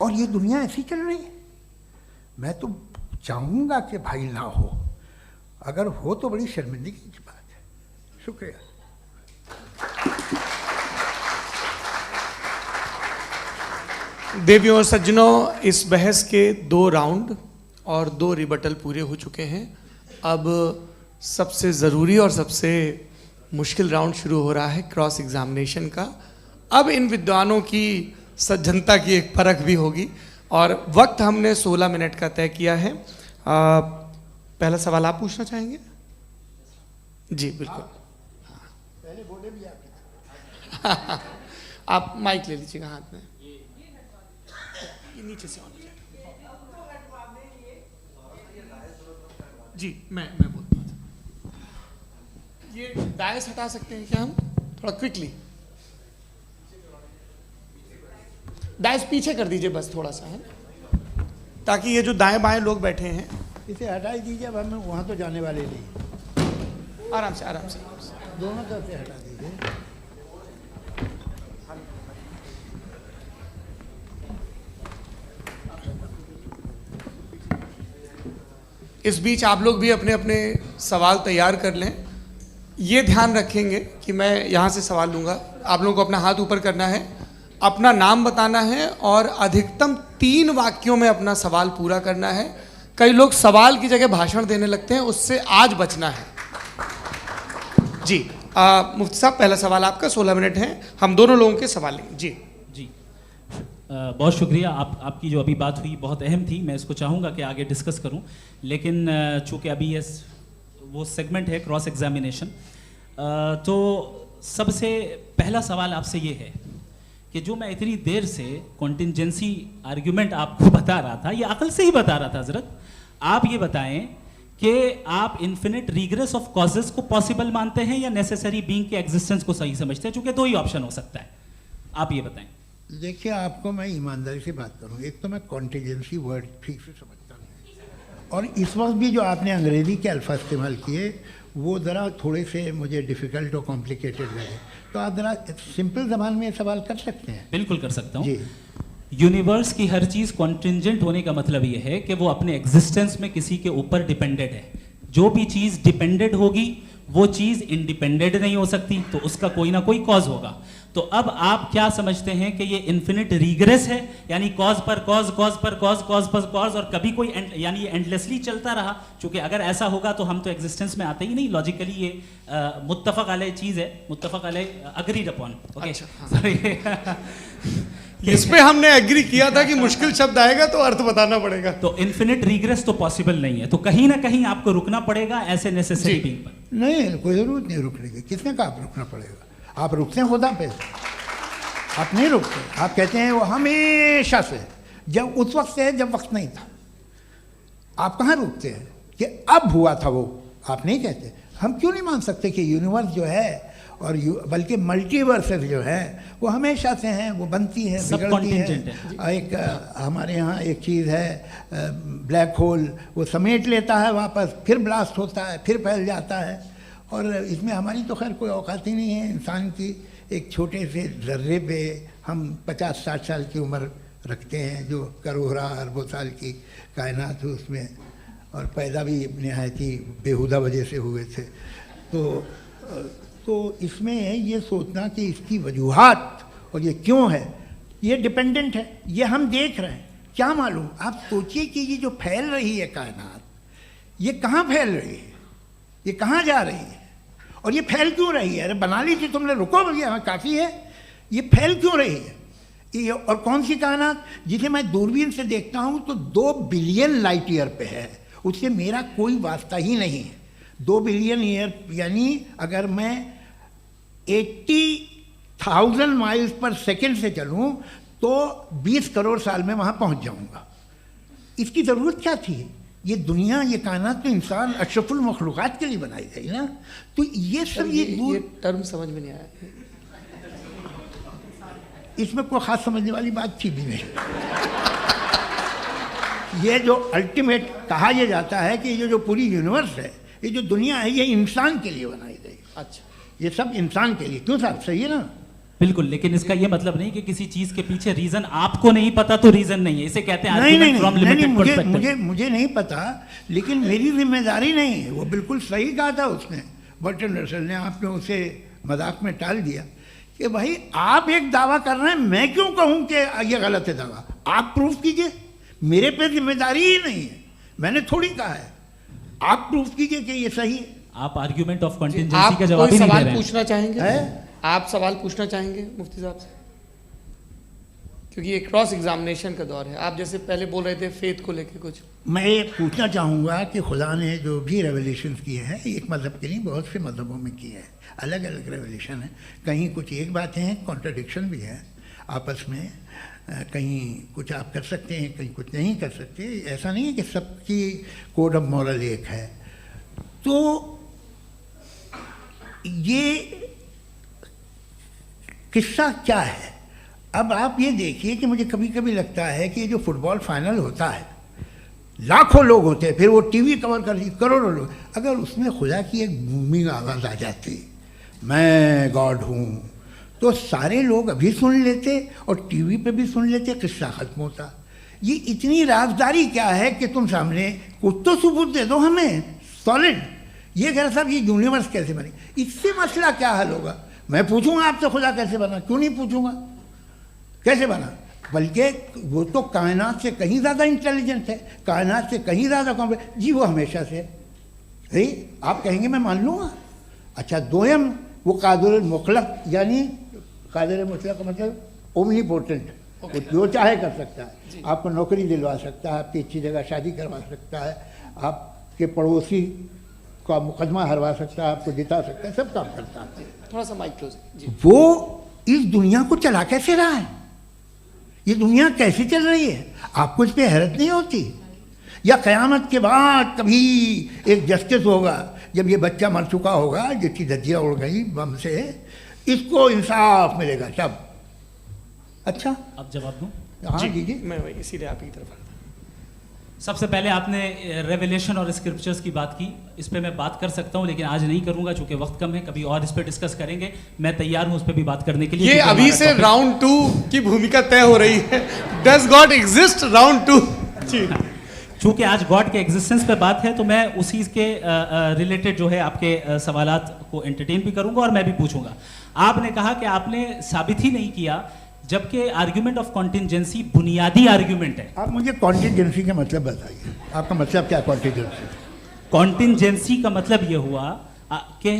और ये दुनिया ऐसी चल रही है। मैं तो चाहूँगा कि भाई ना हो, अगर हो तो बड़ी शर्मिंदगी की बात है। शुक्रिया। देवियों और सज्जनों, इस बहस के 2 राउंड और 2 रिबटल पूरे हो चुके हैं। अब सबसे ज़रूरी और सबसे मुश्किल राउंड शुरू हो रहा है, क्रॉस एग्जामिनेशन का। अब इन विद्वानों की सज्जनता की एक परख भी होगी और वक्त हमने 16 मिनट का तय किया है। पहला सवाल आप पूछना चाहेंगे? जी बिल्कुल। पहले बोले भी आप आप माइक ले लीजिएगा हाथ में, ये नीचे से ऑन किया। जी मैं बोलता हूँ, ये डायस हटा सकते हैं क्या हम थोड़ा क्विकली? डायस पीछे कर दीजिए बस थोड़ा सा, है ना, ताकि ये जो दाएं बाएं लोग बैठे हैं, इसे हटा ही दीजिए। अब हम वहाँ तो जाने वाले नहीं, आराम से आराम से दोनों तरफ से हटा दीजिए। इस बीच आप लोग भी अपने अपने सवाल तैयार कर लें। ये ध्यान रखेंगे कि मैं यहाँ से सवाल लूँगा, आप लोगों को अपना हाथ ऊपर करना है, अपना नाम बताना है और अधिकतम 3 वाक्यों में अपना सवाल पूरा करना है। कई लोग सवाल की जगह भाषण देने लगते हैं, उससे आज बचना है। जी मुफ्ती साहब, पहला सवाल आपका, 16 मिनट हैं, हम दोनों लोगों के सवाल लेंगे। जी जी बहुत शुक्रिया। आपकी जो अभी बात हुई बहुत अहम थी, मैं इसको चाहूँगा कि आगे डिस्कस करूँ, लेकिन चूँकि अभी ये वो सेगमेंट है क्रॉस एग्जामिनेशन, तो सबसे पहला सवाल आपसे ये है कि जो मैं इतनी देर से कॉन्टिंजेंसी आर्ग्यूमेंट आपको बता रहा था, ये अकल से ही बता रहा था हजरत, आप ये बताएं कि आप इन्फिनिट रिग्रेस ऑफ कॉजेस को पॉसिबल मानते हैं या नेसेसरी बीइंग के एग्जिस्टेंस को सही समझते हैं, चूंकि दो ही ऑप्शन हो सकता है, आप ये बताएं। देखिए, आपको मैं ईमानदारी से बात करूं, एक तो मैं कॉन्टिजेंसी वर्ड ठीक से समझता नहीं, और इस वक्त भी जो आपने अंग्रेज़ी के अल्फाज इस्तेमाल किए वो ज़रा थोड़े से मुझे डिफ़िकल्ट और कॉम्प्लिकेटेड लगे, तो आप ज़रा सिंपल ज़बान में सवाल कर सकते हैं। बिल्कुल कर सकता हूँ जी। यूनिवर्स की हर चीज कॉन्टिंजेंट होने का मतलब ये है कि वो अपने एग्जिस्टेंस में किसी के ऊपर डिपेंडेंट है। जो भी चीज डिपेंडेंट होगी वो चीज इंडिपेंडेंट नहीं हो सकती, तो उसका कोई ना कोई कॉज होगा। तो अब आप क्या समझते हैं कि ये इन्फिनिट रिग्रेस है, यानी कॉज पर कॉज, कॉज पर कॉज, कॉज पर कॉज, और कभी कोई यानी ये एंडलेसली चलता रहा? क्योंकि अगर ऐसा होगा तो हम तो एग्जिस्टेंस में आते ही नहीं, लॉजिकली ये मुत्तफक अलैह चीज है, मुत्तफक अलैह अग्रीड अपॉन। ओके, इस पे हमने एग्री किया था कि मुश्किल शब्द आएगा तो अर्थ बताना पड़ेगा। तो इन्फिनिट रिग्रेस तो पॉसिबल नहीं है, तो कहीं ना कहीं आपको रुकना पड़ेगा ऐसे नेसेसरी बीइंग पर। नहीं, कोई ज़रूरत नहीं रुकने की। किसने कहा आप रुकना पड़ेगा? आप रुकते हैं खुदा पे, आप नहीं रुकते। आप कहते हैं वो हमेशा से, जब उस वक्त से है जब वक्त नहीं था। आप कहाँ रुकते हैं कि अब हुआ था वो? आप नहीं कहते। हम क्यों नहीं मान सकते कि यूनिवर्स जो है और बल्कि मल्टीवर्सेस जो है वो हमेशा से हैं, वो बनती हैं, बिगड़ती हैं। एक हमारे यहाँ एक चीज़ है ब्लैक होल, वो समेट लेता है वापस, फिर ब्लास्ट होता है, फिर फैल जाता है। और इसमें हमारी तो खैर कोई औकात ही नहीं है। इंसान की एक छोटे से ज़र्रे पे हम 50-60 साल की उम्र रखते हैं, जो करोड़ों अरबों साल की कायनात है उसमें, और पैदा भी नहायत ही बेहुदा वजह से हुए थे। तो इसमें ये सोचना कि इसकी वजूहात और ये क्यों है, ये डिपेंडेंट है, ये हम देख रहे हैं, क्या मालूम। आप सोचिए कि ये जो फैल रही है कायनात, ये कहाँ फैल रही है, ये कहाँ जा रही है, और ये फैल क्यों रही है? अरे बना ली थी तुमने, रुको भैया, हाँ काफ़ी है। ये फैल क्यों रही है? ये और कौन सी कायनात जिसे मैं दूरबीन से देखता हूँ तो 2 बिलियन लाइट ईयर पे है, उससे मेरा कोई वास्ता ही नहीं है। 2 बिलियन ईयर यानी अगर मैं 80,000 माइल्स पर सेकेंड से चलूँ तो 20 करोड़ साल में वहाँ पहुँच जाऊँगा। इसकी ज़रूरत क्या थी? ये दुनिया, ये कायनात तो इंसान अशरफुल मखलूक़ात के लिए बनाई गई ना। तो ये सब ये टर्म समझ में नहीं आया, इसमें कोई ख़ास समझने वाली बात थी भी नहीं। ये जो अल्टीमेट कहा यह जाता है कि ये जो पूरी यूनिवर्स है, ये जो दुनिया है, ये इंसान के लिए बनाई गई। अच्छा, ये सब इंसान के लिए। क्यों साहब, सही है ना? बिल्कुल, लेकिन इसका ये मतलब नहीं कि किसी चीज के पीछे रीजन आपको नहीं पता तो रीजन नहीं है, इसे कहते हैं नहीं, मुझे नहीं पता, लेकिन मेरी जिम्मेदारी नहीं है। वो बिल्कुल सही कहा था उसने, बर्टन रसल ने। आपने उसे मजाक में टाल दिया कि भाई आप एक दावा कर रहे हैं, मैं क्यों कहूँ कि ये गलत है दावा? आप प्रूफ कीजिए, मेरे पे जिम्मेदारी ही नहीं है, मैंने थोड़ी कहा है। आप प्रूफ कीजिए कि ये सही है। आप आर्ग्यूमेंट ऑफ कॉन्टिंजेंसी का जवाब ही नहीं दे रहे हैं। पूछना चाहेंगे? आप सवाल पूछना चाहेंगे मुफ्ती साहब से? क्योंकि ये क्रॉस एग्जामिनेशन का दौर है। आप जैसे पहले बोल रहे थे फेथ को लेके कुछ, मैं ये पूछना चाहूँगा कि खुदा ने जो भी रेवोल्यूशन किए हैं, एक मज़हब के नहीं बहुत से मज़हबों में किए हैं, अलग अलग रेवोल्यूशन है। कहीं कुछ एक बातें हैं, कॉन्ट्रडिक्शन भी है आपस में, कहीं कुछ आप कर सकते हैं, कहीं कुछ नहीं कर सकते। ऐसा नहीं है कि सबकी कोड ऑफ मॉरल एक है। तो ये किस्सा क्या है? अब आप ये देखिए कि मुझे कभी कभी लगता है कि ये जो फुटबॉल फाइनल होता है, लाखों लोग होते हैं, फिर वो टीवी कवर कर करोड़ों लोग, अगर उसमें खुदा की एक बूमिंग आवाज़ आ जाती, मैं गॉड हूँ, तो सारे लोग अभी सुन लेते और टीवी पे भी सुन लेते, किस्सा ख़त्म होता। ये इतनी राजदारी क्या है कि तुम सामने कुछ तो सबूत दे दो हमें सॉलिड। ये कह साहब ये यूनिवर्स कैसे बनी, इससे मसला क्या हल होगा? मैं पूछूंगा आपसे खुदा कैसे बना? क्यों नहीं पूछूंगा कैसे बना? बल्कि वो तो कायनात से कहीं ज़्यादा इंटेलिजेंट है, कायनात से कहीं ज़्यादा कॉम्प्लेक्स। जी वो हमेशा से है, आप कहेंगे मैं मान लूँगा। अच्छा, दोयम वो कादिर मुतलक, यानी कादिर मुतलक का मतलब ओमनीपोटेंट, वो जो चाहे कर सकता है। आपको नौकरी दिलवा सकता है, आपकी अच्छी जगह शादी करवा सकता है, आपके पड़ोसी आपका मुकदमा हरवा सकता है, आपको जिता सकता है, सब काम करता है। थोड़ा सा माइक क्लोज जी। वो इस दुनिया को चला कैसे रहा है, ये दुनिया कैसे चल रही है, आपको इस पर हैरत नहीं होती? या क़यामत के बाद कभी एक जस्टिस होगा, जब ये बच्चा मर चुका होगा जिसकी धज्जियाँ उड़ गई बम से, इसको इंसाफ मिलेगा तब? अच्छा, अब जवाब दूं? हाँ जी, दीजिए। मैं वही इसीलिए आप ही की तरफ आता। सबसे पहले आपने रेवलेशन और स्क्रिप्चर्स की बात की, इस पे मैं बात कर सकता हूं लेकिन आज नहीं करूंगा चूंकि वक्त कम है, कभी और इस पे डिस्कस करेंगे। मैं तैयार हूं उस पे भी बात करने के लिए। ये क्योंकि अभी हमारा से topic- राउंड 2 की भूमिका तय हो रही है। Does God exist round 2? जी। चूंकि आज गॉड के एग्जिस्टेंस पे बात है तो मैं उसी के रिलेटेड जो है आपके सवालात को एंटरटेन भी करूंगा और मैं भी पूछूंगा। आपने कहा कि आपने साबित ही नहीं किया, जबकि आर्ग्यूमेंट ऑफ कॉन्टिजेंसी बुनियादी आर्ग्यूमेंट है। आप मुझे कॉन्टिजेंसी का मतलब बताइए, आपका मतलब क्या कॉन्टिजेंसी? कॉन्टिजेंसी का मतलब यह हुआ कि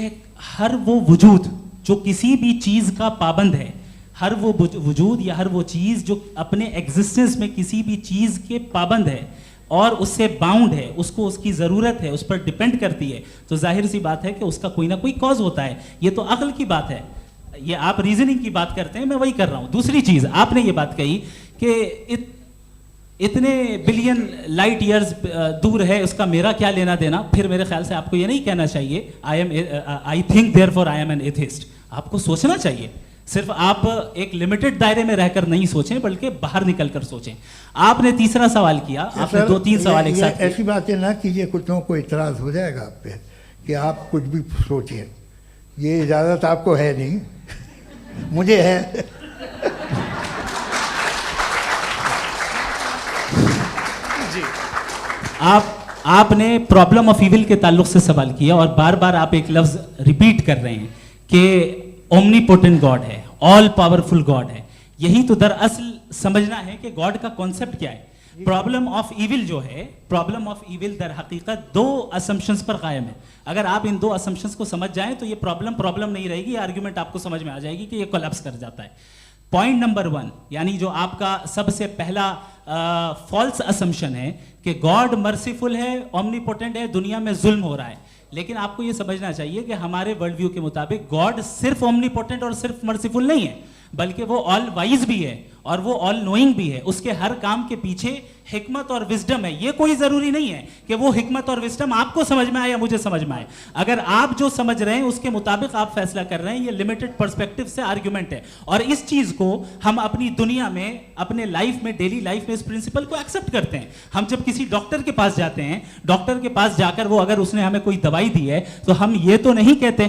हर वो वजूद जो किसी भी चीज का पाबंद है, हर वो वजूद या हर वो चीज जो अपने एग्जिस्टेंस में किसी भी चीज के पाबंद है और उससे बाउंड है, उसको उसकी ज़रूरत है, उस पर डिपेंड करती है, तो जाहिर सी बात है कि उसका कोई ना कोई कॉज होता है। ये तो अक्ल की बात है, ये आप रीजनिंग की बात करते हैं, मैं वही कर रहा हूँ। दूसरी चीज़ आपने ये बात कही कि इतने बिलियन लाइट ईयर्स दूर है, उसका मेरा क्या लेना देना। फिर मेरे ख्याल से आपको ये नहीं कहना चाहिए I think therefore I am an atheist. आपको सोचना चाहिए, सिर्फ आप एक लिमिटेड दायरे में रहकर नहीं सोचें बल्कि बाहर निकलकर सोचें। आपने तीसरा सवाल किया, आपने सर, 2-3 सवाल एक साथ किए। ऐसी बातें ना कीजिए, कुछ लोगों को इतराज हो जाएगा आप पे कि आप कुछ भी सोचिए, ये इजाज़त आपको है नहीं, मुझे है। जी, आपने प्रॉब्लम ऑफ इविल के ताल्लुक से सवाल किया और बार बार आप एक लफ्ज रिपीट कर रहे हैं कि ओमनीपोटेंट गॉड है, ऑल पावरफुल गॉड है। यही तो दरअसल समझना है कि गॉड का कॉन्सेप्ट क्या है। प्रॉब्लम ऑफ इविल जो है, प्रॉब्लम ऑफ इविल दर हकीकत 2 असम्पशंस पर कायम है। अगर आप इन 2 असम्पशंस को समझ जाएं तो ये प्रॉब्लम नहीं रहेगी, आर्ग्यूमेंट आपको समझ में आ जाएगी कि ये कोलैप्स कर जाता है। पॉइंट नंबर 1, यानी जो आपका सबसे पहला फॉल्स असम्पशन है कि गॉड मर्सीफुल है, ओमनीपोटेंट है, दुनिया में जुल्म हो रहा है। लेकिन आपको ये समझना चाहिए कि हमारे वर्ल्ड व्यू के मुताबिक गॉड सिर्फ ओमनीपोटेंट और सिर्फ मर्सीफुल नहीं है, बल्कि वो ऑल वाइज भी है और वो ऑल नोइंग भी है। उसके हर काम के पीछे हिकमत और विजडम है। ये कोई जरूरी नहीं है कि वो हिकमत और विजडम आपको समझ में आए या मुझे समझ में आए। अगर आप जो समझ रहे हैं उसके मुताबिक आप फैसला कर रहे हैं, ये लिमिटेड पर्सपेक्टिव से आर्ग्यूमेंट है। और इस चीज को हम अपनी दुनिया में, अपने लाइफ में, डेली लाइफ में इस प्रिंसिपल को एक्सेप्ट करते हैं। हम जब किसी डॉक्टर के पास जाते हैं, डॉक्टर के पास जाकर वो अगर उसने हमें कोई दवाई दी है तो हम ये तो नहीं कहते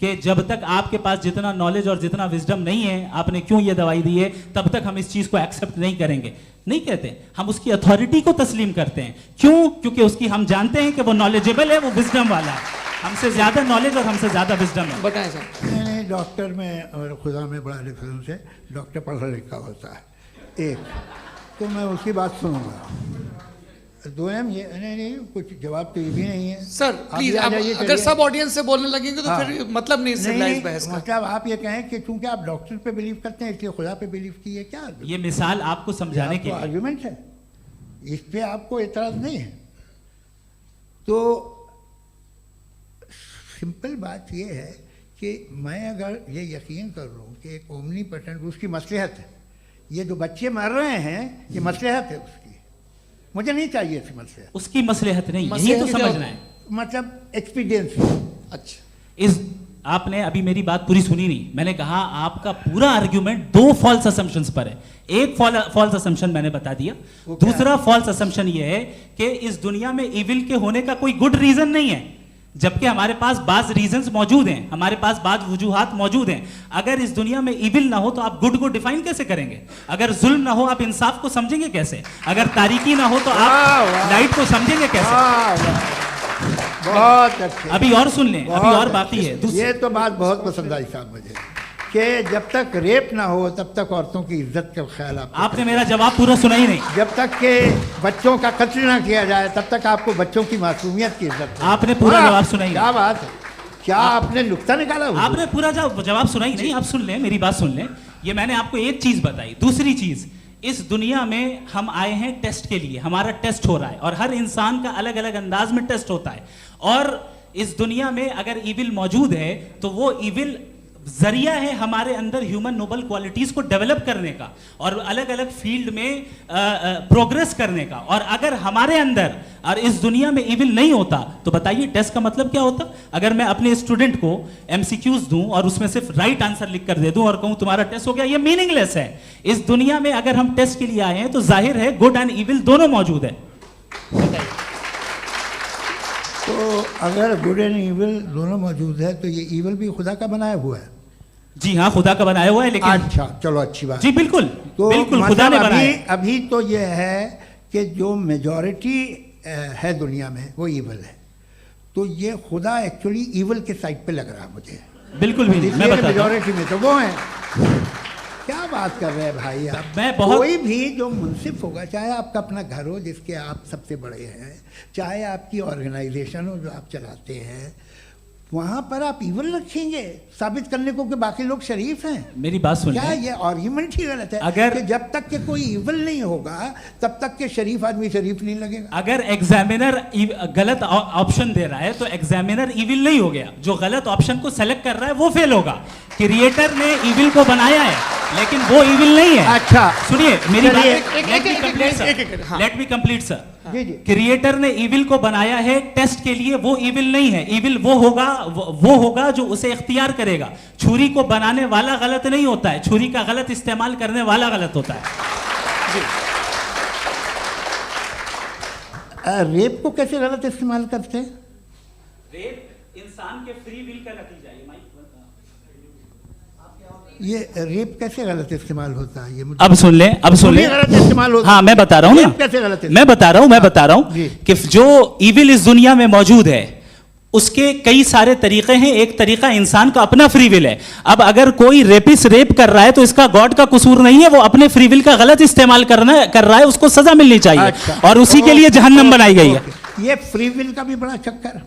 कि जब तक आपके पास जितना नॉलेज और जितना विजडम नहीं है, आपने क्यों ये दवाई दी है, तब तक हम इस चीज को एक्सेप्ट नहीं करेंगे। नहीं कहते, हम उसकी अथॉरिटी को तस्लीम करते हैं। क्यों? क्योंकि उसकी हम जानते हैं कि वो नॉलेजेबल है, वो विजडम वाला है, हमसे ज्यादा नॉलेज और हमसे ज्यादा विजडम है। बताएं सर। नहीं, डॉक्टर में और खुदा में बड़ा डिफरेंस है। डॉक्टर पढ़ा लिखा होता है एक, तो मैं उसकी बात सुनूंगा। 2 ये नहीं, कुछ जवाब तो ये भी नहीं है सर प्लीज, भी आ आप जाइए, अगर चलिए। सब ऑडियंस से बोलने लगेंगे तो हाँ। फिर मतलब नहीं सिविलाइज्ड बहस का। मतलब आप ये कहें कि चूंकि आप डॉक्टर पे बिलीव करते हैं इसलिए खुदा पे बिलीव किए, क्या ये मिसाल आपको समझाने के लिए। आर्ग्यूमेंट है, इस पे आपको एतराज नहीं है। तो सिंपल बात ये है कि मैं अगर ये यकीन कर लूँ कि एक ओमनीपोटेंट, उसकी मसलहत है, ये जो बच्चे मर रहे हैं ये मसलहत है उसकी, मुझे नहीं चाहिए थी मसलहत। उसकी मसलहत नहीं, यही तो समझना है। मतलब एक्सपीरियंस। अच्छा, इस आपने अभी मेरी बात पूरी सुनी नहीं। मैंने कहा आपका पूरा आर्ग्यूमेंट 2 फॉल्स असम्पशंस पर है। एक फॉल्स असम्पशन मैंने बता दिया, दूसरा फॉल्स असम्पशन ये है कि इस दुनिया में इविल के होने का कोई गुड रीजन नहीं है, जबकि हमारे पास बाज रीजंस मौजूद हैं, हमारे पास बाज वजूहात मौजूद हैं। अगर इस दुनिया में इविल ना हो तो आप गुड को डिफाइन कैसे करेंगे? अगर जुल्म ना हो आप इंसाफ को समझेंगे कैसे? अगर तारीकी ना हो तो आप लाइट को समझेंगे कैसे? बहुत अच्छे। अभी और सुन लें, अभी और बाकी है। ये तो बात बहुत पसंद आई साहब मुझे, कि जब तक रेप ना हो तब तक औरतों की इज्जत का ख्याल आपने मेरा जवाब पूरा सुना ही नहीं। जब तक के बच्चों का कत्ल ना किया जाए तब तक आपको बच्चों की मासूमियत की इज्जत। आपने पूरा जवाब सुना ही क्या बात है, क्या आपने नुक्ता निकाला? आपने पूरा जवाब सुना ही नहीं। आप सुन लें, मेरी बात सुन लें। ये मैंने आपको एक चीज बताई। दूसरी चीज, इस दुनिया में हम आए हैं टेस्ट के लिए, हमारा टेस्ट हो रहा है और हर इंसान का अलग अलग अंदाज में टेस्ट होता है। और इस दुनिया में अगर इविल मौजूद है तो वो इविल जरिया है हमारे अंदर ह्यूमन नोबल क्वालिटीज को डेवलप करने का और अलग अलग फील्ड में प्रोग्रेस करने का। और अगर हमारे अंदर और इस दुनिया में इविल नहीं होता तो बताइए टेस्ट का मतलब क्या होता? अगर मैं अपने स्टूडेंट को एमसीक्यूज दूं और उसमें सिर्फ राइट आंसर लिख कर दे दूं और कहूं तुम्हारा टेस्ट हो गया, ये मीनिंगलेस है। इस दुनिया में अगर हम टेस्ट के लिए आए हैं तो जाहिर है गुड एंड इविल दोनों मौजूद है। बताइए। तो अगर गुड एंड इविल दोनों मौजूद है तो ये इविल भी खुदा का बनाया हुआ है। जी हाँ, खुदा का बनाया हुआ है, लेकिन अच्छा चलो अच्छी बात। जी बिल्कुल, तो बिल्कुल खुदा ने बनाया। अभी तो ये है कि जो मेजॉरिटी है दुनिया में वो इविल है, तो ये खुदा एक्चुअली इविल के साइड पे लग रहा है मुझे। बिल्कुल भी नहीं, मैं बताता हूं। मेजॉरिटी में तो वो है। क्या बात कर रहे हैं भाई आप? मैं बहुत कोई भी जो मुंसिफ होगा, चाहे आपका अपना घर हो जिसके आप सबसे बड़े हैं, चाहे आपकी ऑर्गेनाइजेशन हो जो आप चलाते हैं, वहां पर आप इविल रखेंगे साबित करने को कि बाकी लोग शरीफ हैं। मेरी बात सुन क्या लें। ये आर्ग्यूमेंट ही गलत है? अगर कि जब तक के कोई इविल नहीं होगा तब तक के शरीफ आदमी शरीफ नहीं लगेगा। अगर एग्जामिनर गलत ऑप्शन दे रहा है तो एग्जामिनर इविल नहीं हो गया, जो गलत ऑप्शन को सेलेक्ट कर रहा है वो फेल होगा। क्रिएटर ने इविल को बनाया है लेकिन वो इविल नहीं है। अच्छा सुनिए मेरी बात, चलिए, लेट मी कंप्लीट सर। जी जी। क्रिएटर ने इविल को बनाया है टेस्ट के लिए, वो इविल नहीं है। इविल वो होगा जो उसे इख्तियार करेगा। छुरी को बनाने वाला गलत नहीं होता है, छुरी का गलत इस्तेमाल करने वाला गलत होता है। रेप को कैसे गलत इस्तेमाल करते हैं? रेप इंसान के फ्री विल का नतीजा है। ये रेप कैसे गलत इस्तेमाल होता है? ये मुझे अब सुन ले, अब सुन ले। गलत इस्तेमाल होता है। हाँ मैं बता रहा हूँ ना, कैसे गलत इस्तेमाल? मैं बता रहा हूँ जी। कि जो इविल इस दुनिया में मौजूद है उसके कई सारे तरीके हैं। एक तरीका इंसान का अपना फ्री विल है। अब अगर कोई रेपिस्ट रेप कर रहा है तो इसका गॉड का कसूर नहीं है, वो अपने फ्री विल का गलत इस्तेमाल कर रहा है, उसको सजा मिलनी चाहिए। अच्छा। और उसी के लिए जहन्नम बनाई गई है। ये फ्री विल का भी बड़ा चक्कर।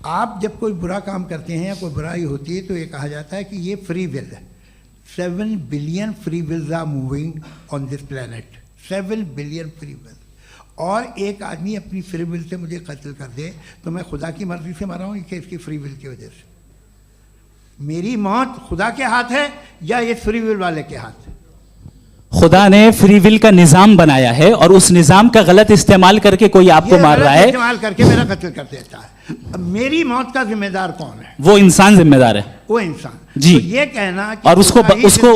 आप जब कोई बुरा काम करते हैं या कोई बुराई होती है तो ये कहा जाता है कि ये फ्री विल है। 7 billion free wills are moving on this planet. 7 billion free will. और एक आदमी अपनी फ्री विल से मुझे कत्ल कर दे तो मैं खुदा की मर्जी से मरा हूँ कि इसकी फ्री विल की वजह से? मेरी मौत खुदा के हाथ है या ये फ्री विल वाले के हाथ है? खुदा ने फ्री विल का निजाम बनाया है और उस निजाम का गलत इस्तेमाल करके कोई आपको मार रहा है, इस्तेमाल करके मेरा कत्ल कर देता है। अब मेरी मौत का जिम्मेदार कौन है? वो इंसान जिम्मेदार है। वो इंसान। जी। तो ये कहना कि और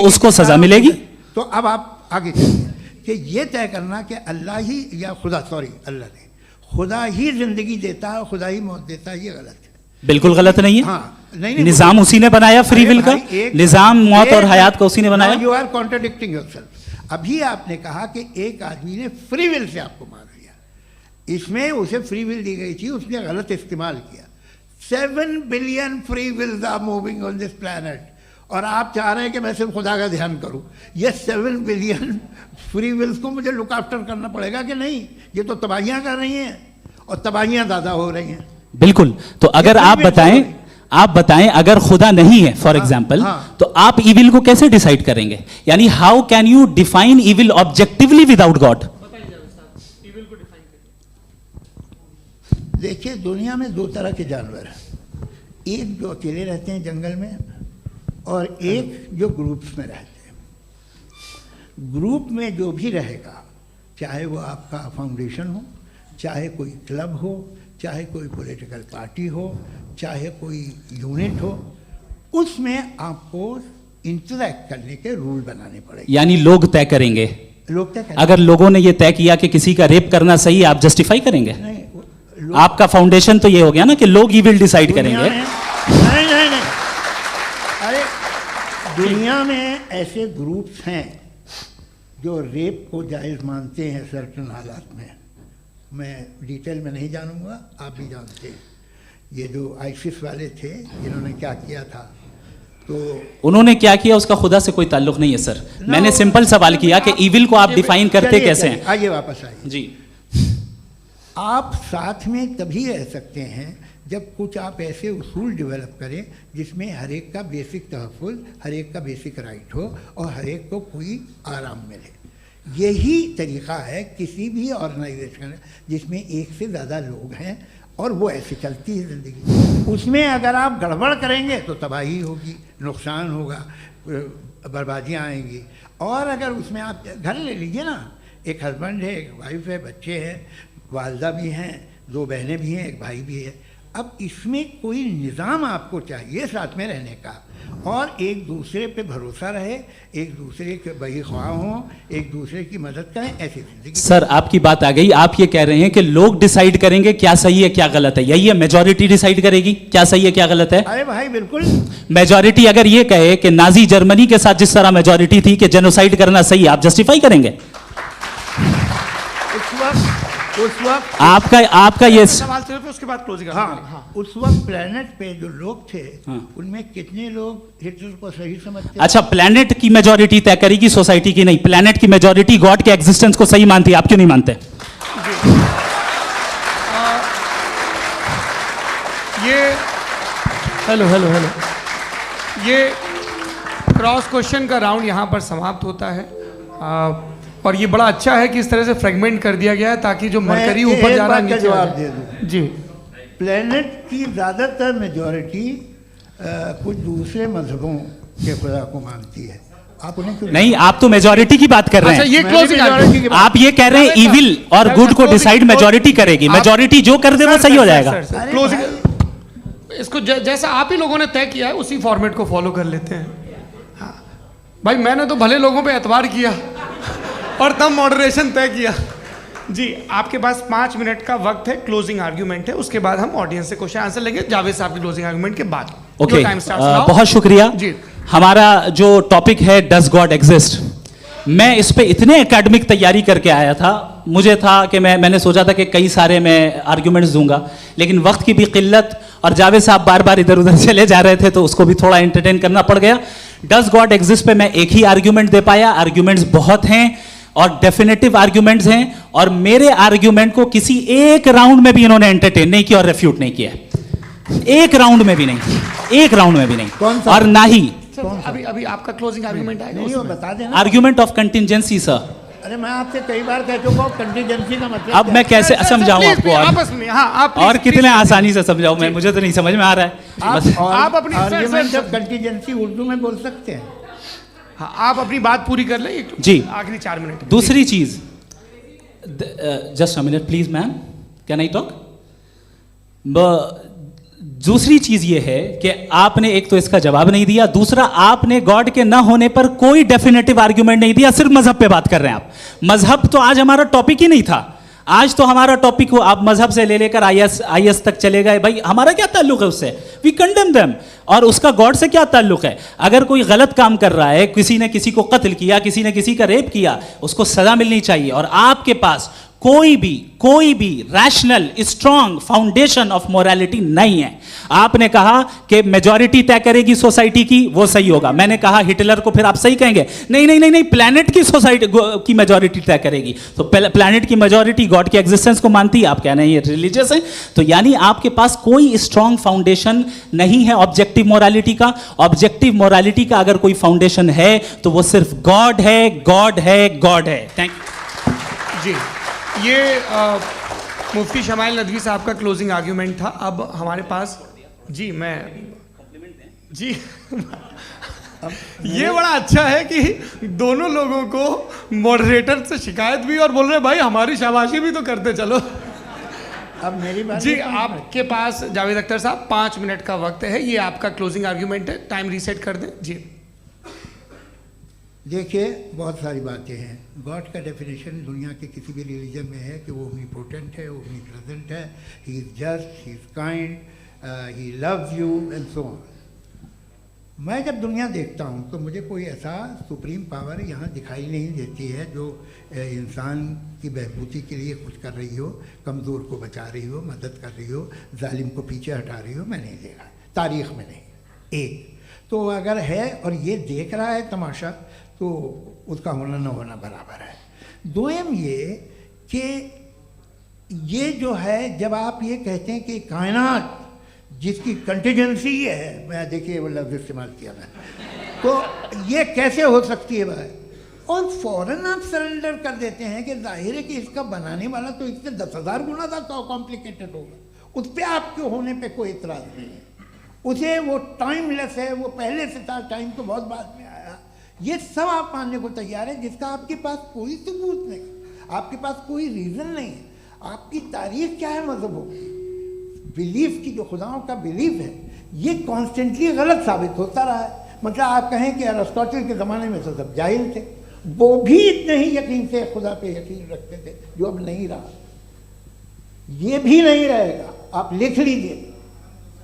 उसको सजा मिलेगी। तो अब आप आगे चलिए कि ये तय करना कि अल्लाह ही या खुदा, अल्लाह ने, खुदा ही जिंदगी देता है, खुदा ही मौत देता है, ये गलत है। बिल्कुल गलत नहीं है। हाँ, नहीं, निजाम उसी ने बनाया फ्री विल का, निजाम मौत और हयात का उसी ने बनाया। You are contradicting yourself. अभी आपने कहा कि एक आदमी ने फ्री विल से आपको मार दिया, इसमें उसे फ्री विल दी गई थी, उसने गलत इस्तेमाल किया। 7 billion free wills are moving on this planet और आप चाह रहे हैं कि मैं सिर्फ खुदा का ध्यान करूं। ये 7 बिलियन फ्री विल्स को मुझे लुक आफ्टर करना पड़ेगा कि नहीं? ये तो तबाहियां कर रही हैं और तबाहियां ज़्यादा हो रही हैं। बिल्कुल। तो अगर आप बताएं अगर खुदा नहीं है फॉर एग्जाम्पल, तो आप इविल को कैसे डिसाइड करेंगे? यानी how can you define evil objectively without God? देखिए दुनिया में 2 तरह के जानवर हैं। एक जो अकेले रहते हैं जंगल में और एक जो ग्रुप्स में रहते हैं। ग्रुप में जो भी रहेगा, चाहे वो आपका फाउंडेशन हो, चाहे कोई क्लब हो, चाहे कोई पॉलिटिकल पार्टी हो, चाहे कोई यूनिट हो, उसमें आपको इंटरैक्ट करने के रूल बनाने पड़ेंगे। यानी लोग तय करेंगे। लोग तय करेंगे। अगर लोगों ने ये तय किया कि किसी का रेप करना सही है, आप जस्टिफाई करेंगे? नहीं, आपका फाउंडेशन तो ये हो गया ना कि लोग ही विल डिसाइड करेंगे। नहीं, अरे दुनिया में ऐसे ग्रुप्स हैं जो रेप को जायज़ मानते हैं सर्टेन हालात में। मैं डिटेल में नहीं जानूंगा, आप भी जानते हैं। ये जो आईसिस वाले थे जिन्होंने क्या किया था, तो उन्होंने क्या किया उसका खुदा से कोई ताल्लुक नहीं है सर। मैंने सिंपल सवाल किया कि इविल को आप डिफाइन करते कैसे हैं? आइए वापस आइए जी। आप साथ में तभी रह सकते हैं जब कुछ आप ऐसे उसूल डेवलप करें जिसमें हर एक का बेसिक तहफ़्फ़ुज़, हर एक का बेसिक राइट हो और हर एक को कोई आराम मिले। यही तरीक़ा है किसी भी ऑर्गेनाइजेशन जिसमें एक से ज़्यादा लोग हैं और वो ऐसे चलती है ज़िंदगी। उसमें अगर आप गड़बड़ करेंगे तो तबाही होगी, नुकसान होगा, बर्बादियाँ आएंगी। और अगर उसमें आप घर ले लीजिए ना, एक हस्बैंड है, एक वाइफ है, बच्चे हैं, वालदा भी हैं, 2 बहनें भी हैं, एक भाई भी है। अब इसमें कोई निज़ाम आपको चाहिए साथ में रहने का, और एक दूसरे पे भरोसा रहे, एक दूसरे के बहीख्वाह हों, एक दूसरे की मदद करें, ऐसी जिंदगी। सर आपकी बात आ गई, आप ये कह रहे हैं कि लोग डिसाइड करेंगे क्या सही है क्या गलत है, यही है मेजॉरिटी डिसाइड करेगी क्या सही है क्या गलत है? अरे भाई बिल्कुल। मेजॉरिटी अगर ये कहे कि नाजी जर्मनी के साथ जिस तरह मेजॉरिटी थी कि जेनोसाइड करना सही है, आप जस्टिफाई करेंगे? उस वक्त आपका ये सवाल सिर्फ उसके बाद क्लोजिंग। हाँ, उस वक्त प्लेनेट पे जो लोग थे उनमें कितने लोग हिटलर को सही समझते? अच्छा, प्लेनेट की मेजॉरिटी तय करेगी, सोसाइटी की नहीं। प्लेनेट की मेजॉरिटी गॉड के एग्जिस्टेंस को सही मानती है, आप क्यों नहीं मानते? हेलो ये क्रॉस क्वेश्चन का राउंड यहाँ पर समाप्त होता है। और ये बड़ा अच्छा है कि इस तरह से फ्रेगमेंट कर दिया गया है ताकि जो मरकरी ऊपर जा रहा है नीचे जवाब आ दे जाए। दूं। जी, प्लेनेट की ज़्यादातर मेजॉरिटी कुछ दूसरे मजहबों के खुदा को मानती है। आप उन्हें क्यों नहीं, आप तो मेजॉरिटी की बात कर रहे अच्छा, हैं। ये मैंने क्लोजिंग majority की बात- आप ये कह रहे हैं इविल और गुड को डिसाइड मेजॉरिटी करेगी, मेजॉरिटी जो कर दे वो सही हो जाएगा। अरे क्लोजिंग भाई, इसको जैसा आप ही लोगों ने तय किया है उसी फॉर्मेट को फॉलो कर लेते हैं। हाँ भाई, मैंने तो भले लोगों पे एतबार किया और तब मॉडरेशन तय किया। जी, आपके पास 5 मिनट का वक्त है, क्लोजिंग आर्ग्यूमेंट है, उसके बाद हम ऑडियंस से क्वेश्चन आंसर लेंगे जावेद साहब की क्लोजिंग आर्ग्यूमेंट के बाद। ओके, टाइम स्टार्ट्स बहुत शुक्रिया। जी। हमारा जो टॉपिक है डज गॉड एग्जिस्ट, मैं इस पे इतने एकेडमिक तैयारी करके आया था, मुझे था कि मैंने सोचा था कि कई सारे मैं आर्ग्यूमेंट्स दूंगा, लेकिन वक्त की भी किल्लत और जावेद साहब बार बार इधर उधर चले जा रहे थे तो उसको भी थोड़ा एंटरटेन करना पड़ गया। डज गॉड एग्जिस्ट पे मैं एक ही आर्ग्यूमेंट दे पाया, आर्ग्यूमेंट्स बहुत हैं और डेफिनेटिव आर्ग्यूमेंट्स हैं, और मेरे आर्ग्यूमेंट को किसी एक राउंड में भी इन्होंने एंटरटेन नहीं किया और रेफ्यूट नहीं किया, एक राउंड में भी नहीं, एक राउंड में भी नहीं। कौन सा? और ना ही अभी आपका क्लोजिंग आर्ग्यूमेंट आएगा नहीं, वो उसमें। बता देना। Argument of contingency sir. अरे मैं आपसे कई बार कह चुका हूँ कंटीजेंसी का मतलब अब मैं कैसे सर, समझाऊं प्लीज, आपको प्लीज, और, आपस में, हाँ, आप और प्लीज, कितने प्लीज, आसानी से समझाऊं मैं, मुझे तो नहीं समझ में आ रहा है। बस आप अपनी argument sir, of contingency Urdu में बोल सकते हैं। हाँ, आप अपनी बात पूरी कर लें जी। आखिरी 4 मिनट। दूसरी चीज, just a minute please ma'am, can I talk? दूसरी चीज ये है कि आपने एक तो इसका जवाब नहीं दिया, दूसरा आपने गॉड के ना होने पर कोई डेफिनेटिव आर्ग्यूमेंट नहीं दिया, सिर्फ मजहब पे बात कर रहे हैं आप। मजहब तो आज हमारा टॉपिक ही नहीं था, आज तो हमारा टॉपिक हो, आप मजहब से ले लेकर आईएस तक चले गए। भाई हमारा क्या ताल्लुक है उससे? We condemn them. और उसका गॉड से क्या ताल्लुक है? अगर कोई गलत काम कर रहा है, किसी ने किसी को कत्ल किया, किसी ने किसी का रेप किया, उसको सजा मिलनी चाहिए। और आपके पास कोई भी rational strong foundation of morality नहीं है। आपने कहा कि मेजॉरिटी तय करेगी सोसाइटी की, वो सही होगा। मैंने कहा हिटलर को फिर आप सही कहेंगे, नहीं, प्लैनेट की सोसाइटी की मेजॉरिटी तय करेगी। तो प्लैनेट की मेजॉरिटी गॉड के एग्जिस्टेंस को मानती है, आप कह रहे हैं ये रिलीजियस है। तो यानी आपके पास कोई स्ट्रॉन्ग फाउंडेशन नहीं है ऑब्जेक्टिव मोरालिटी का। ऑब्जेक्टिव मोरालिटी का अगर कोई फाउंडेशन है तो वो सिर्फ गॉड है, गॉड है, गॉड है। थैंक यू जी, ये मुफ्ती शमाइल नदवी साहब का क्लोजिंग आर्ग्यूमेंट था। अब हमारे पास जी, मैं जी ये बड़ा अच्छा है कि दोनों लोगों को मॉडरेटर से शिकायत भी और बोल रहे भाई हमारी शाबाशी भी तो करते चलो। अब मेरी बात जी, आपके पास जावेद अख्तर साहब 5 मिनट का वक्त है, ये आपका क्लोजिंग आर्ग्यूमेंट है, टाइम रीसेट कर दें। जी देखिए, बहुत सारी बातें हैं। गॉड का डेफिनेशन दुनिया के किसी भी रिलीजन में है कि वो ओमनीपोटेंट है, ओमनीप्रेजेंट है, he is just, he is kind, he loves you and so on. मैं जब दुनिया देखता हूँ तो मुझे कोई ऐसा सुप्रीम पावर यहाँ दिखाई नहीं देती है जो इंसान की बहबूदी के लिए कुछ कर रही हो, कमज़ोर को बचा रही हो, मदद कर रही हो, जालिम को पीछे हटा रही हो। मैं नहीं देखा, तारीख़ में नहीं। एक तो अगर है और ये देख रहा है तमाशा, तो उसका होना न होना बराबर है। दोयम ये कि ये जो है, जब आप ये कहते हैं कि कायनात जिसकी कंटीजेंसी है, मैं देखिए वो लफ्ज़ इस्तेमाल किया मैं, तो ये कैसे हो सकती है भाई? और फ़ौरन आप सरेंडर कर देते हैं कि जाहिर है कि इसका बनाने वाला तो इससे 10,000 गुना ज़्यादा कॉम्प्लिकेटेड होगा। उस पर आपके होने पे कोई इतराज़ नहीं है। उसे वो टाइमलेस है, वो पहले से था, टाइम तो बहुत बाद में आया, ये सब आप मानने को तैयार है, जिसका आपके पास कोई सबूत नहीं, आपके पास कोई रीज़न नहीं है। आपकी तारीख क्या है मज़हबों की, बिलीफ की, जो खुदाओं का बिलीफ है, ये कॉन्स्टेंटली गलत साबित होता रहा है। मतलब आप कहें कि अरिस्टोटल के ज़माने में तो सब जाहिल थे, वो भी इतने ही यकीन से खुदा पे यकीन रखते थे, जो अब नहीं रहा, ये भी नहीं रहेगा, आप लिख लीजिए।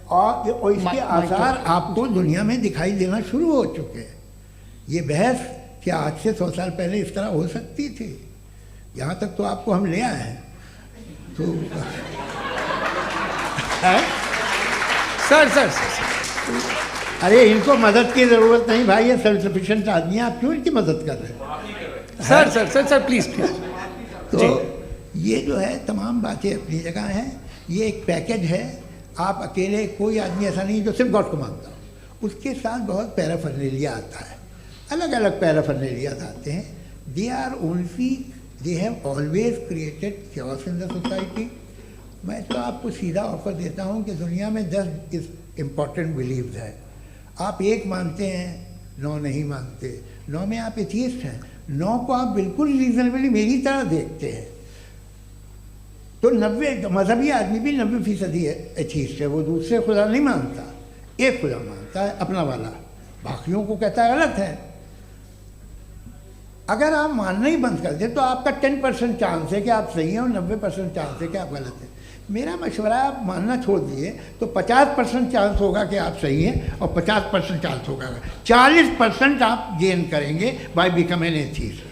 और इसके आसार आपको दुनिया में दिखाई देना शुरू हो चुके हैं। ये बहस क्या आज से 100 साल पहले इस तरह हो सकती थी? यहाँ तक तो आपको हम ले आए हैं। तो सर अरे इनको मदद की ज़रूरत नहीं भाई, ये सेल्फ सफिशिएंट आदमी है, आप क्यों इनकी मदद कर रहे हैं? Sir please. तो ये जो है तमाम बातें अपनी जगह हैं। ये एक पैकेज है। आप अकेले, कोई आदमी ऐसा नहीं जो सिर्फ गॉड को मानता हो, उसके साथ बहुत पैराफर्नेलिया आता है, अलग अलग पैराफर्नेलियाज आते हैं। They have always created chaos in the society. मैं तो आपको सीधा ऑफर देता हूँ कि दुनिया में 10 इम्पॉर्टेंट बिलीव्स है। आप 1 मानते हैं, 9 नहीं मानते, 9 में आप एथियस्ट हैं, 9 को आप बिल्कुल रीजनेबली मेरी तरह देखते हैं। तो 90 मजहबी आदमी भी 90% एथियस्ट है, वो दूसरे खुदा नहीं मानता, एक खुदा मानता है अपना वाला, बाकियों को कहता है गलत है। अगर आप मानना ही बंद कर दें तो आपका 10% चांस है कि आप सही हैं और 90% चांस है कि आप गलत हैं। मेरा मशवरा है आप मानना छोड़ दिए तो 50% चांस होगा कि आप सही हैं और 50% चांस होगा, 40% आप गेन करेंगे बाय बिकमिंग एन एथियस्ट।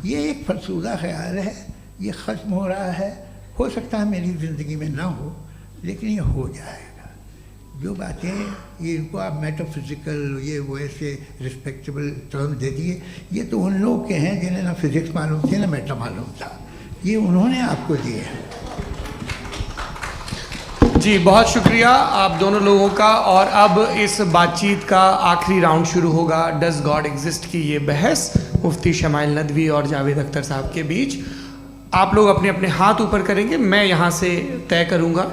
ये एक फरसूदा ख्याल है, ये ख़त्म हो रहा है। हो सकता है मेरी ज़िंदगी में ना हो, लेकिन ये हो जाएगा। जो बातें ये इनको आप मेटाफिज़िकल ये वो ऐसे रिस्पेक्टेबल टर्म दे दिए, ये तो उन लोग के हैं जिन्हें ना फिज़िक्स मालूम थी ना मेटा मालूम था, ये उन्होंने आपको दिए हैं। जी बहुत शुक्रिया आप दोनों लोगों का। और अब इस बातचीत का आखिरी राउंड शुरू होगा, डज गॉड एग्जिस्ट की ये बहस मुफ्ती शमाइल नदवी और जावेद अख्तर साहब के बीच। आप लोग अपने अपने हाथ ऊपर करेंगे, मैं यहाँ से तय करूँगा।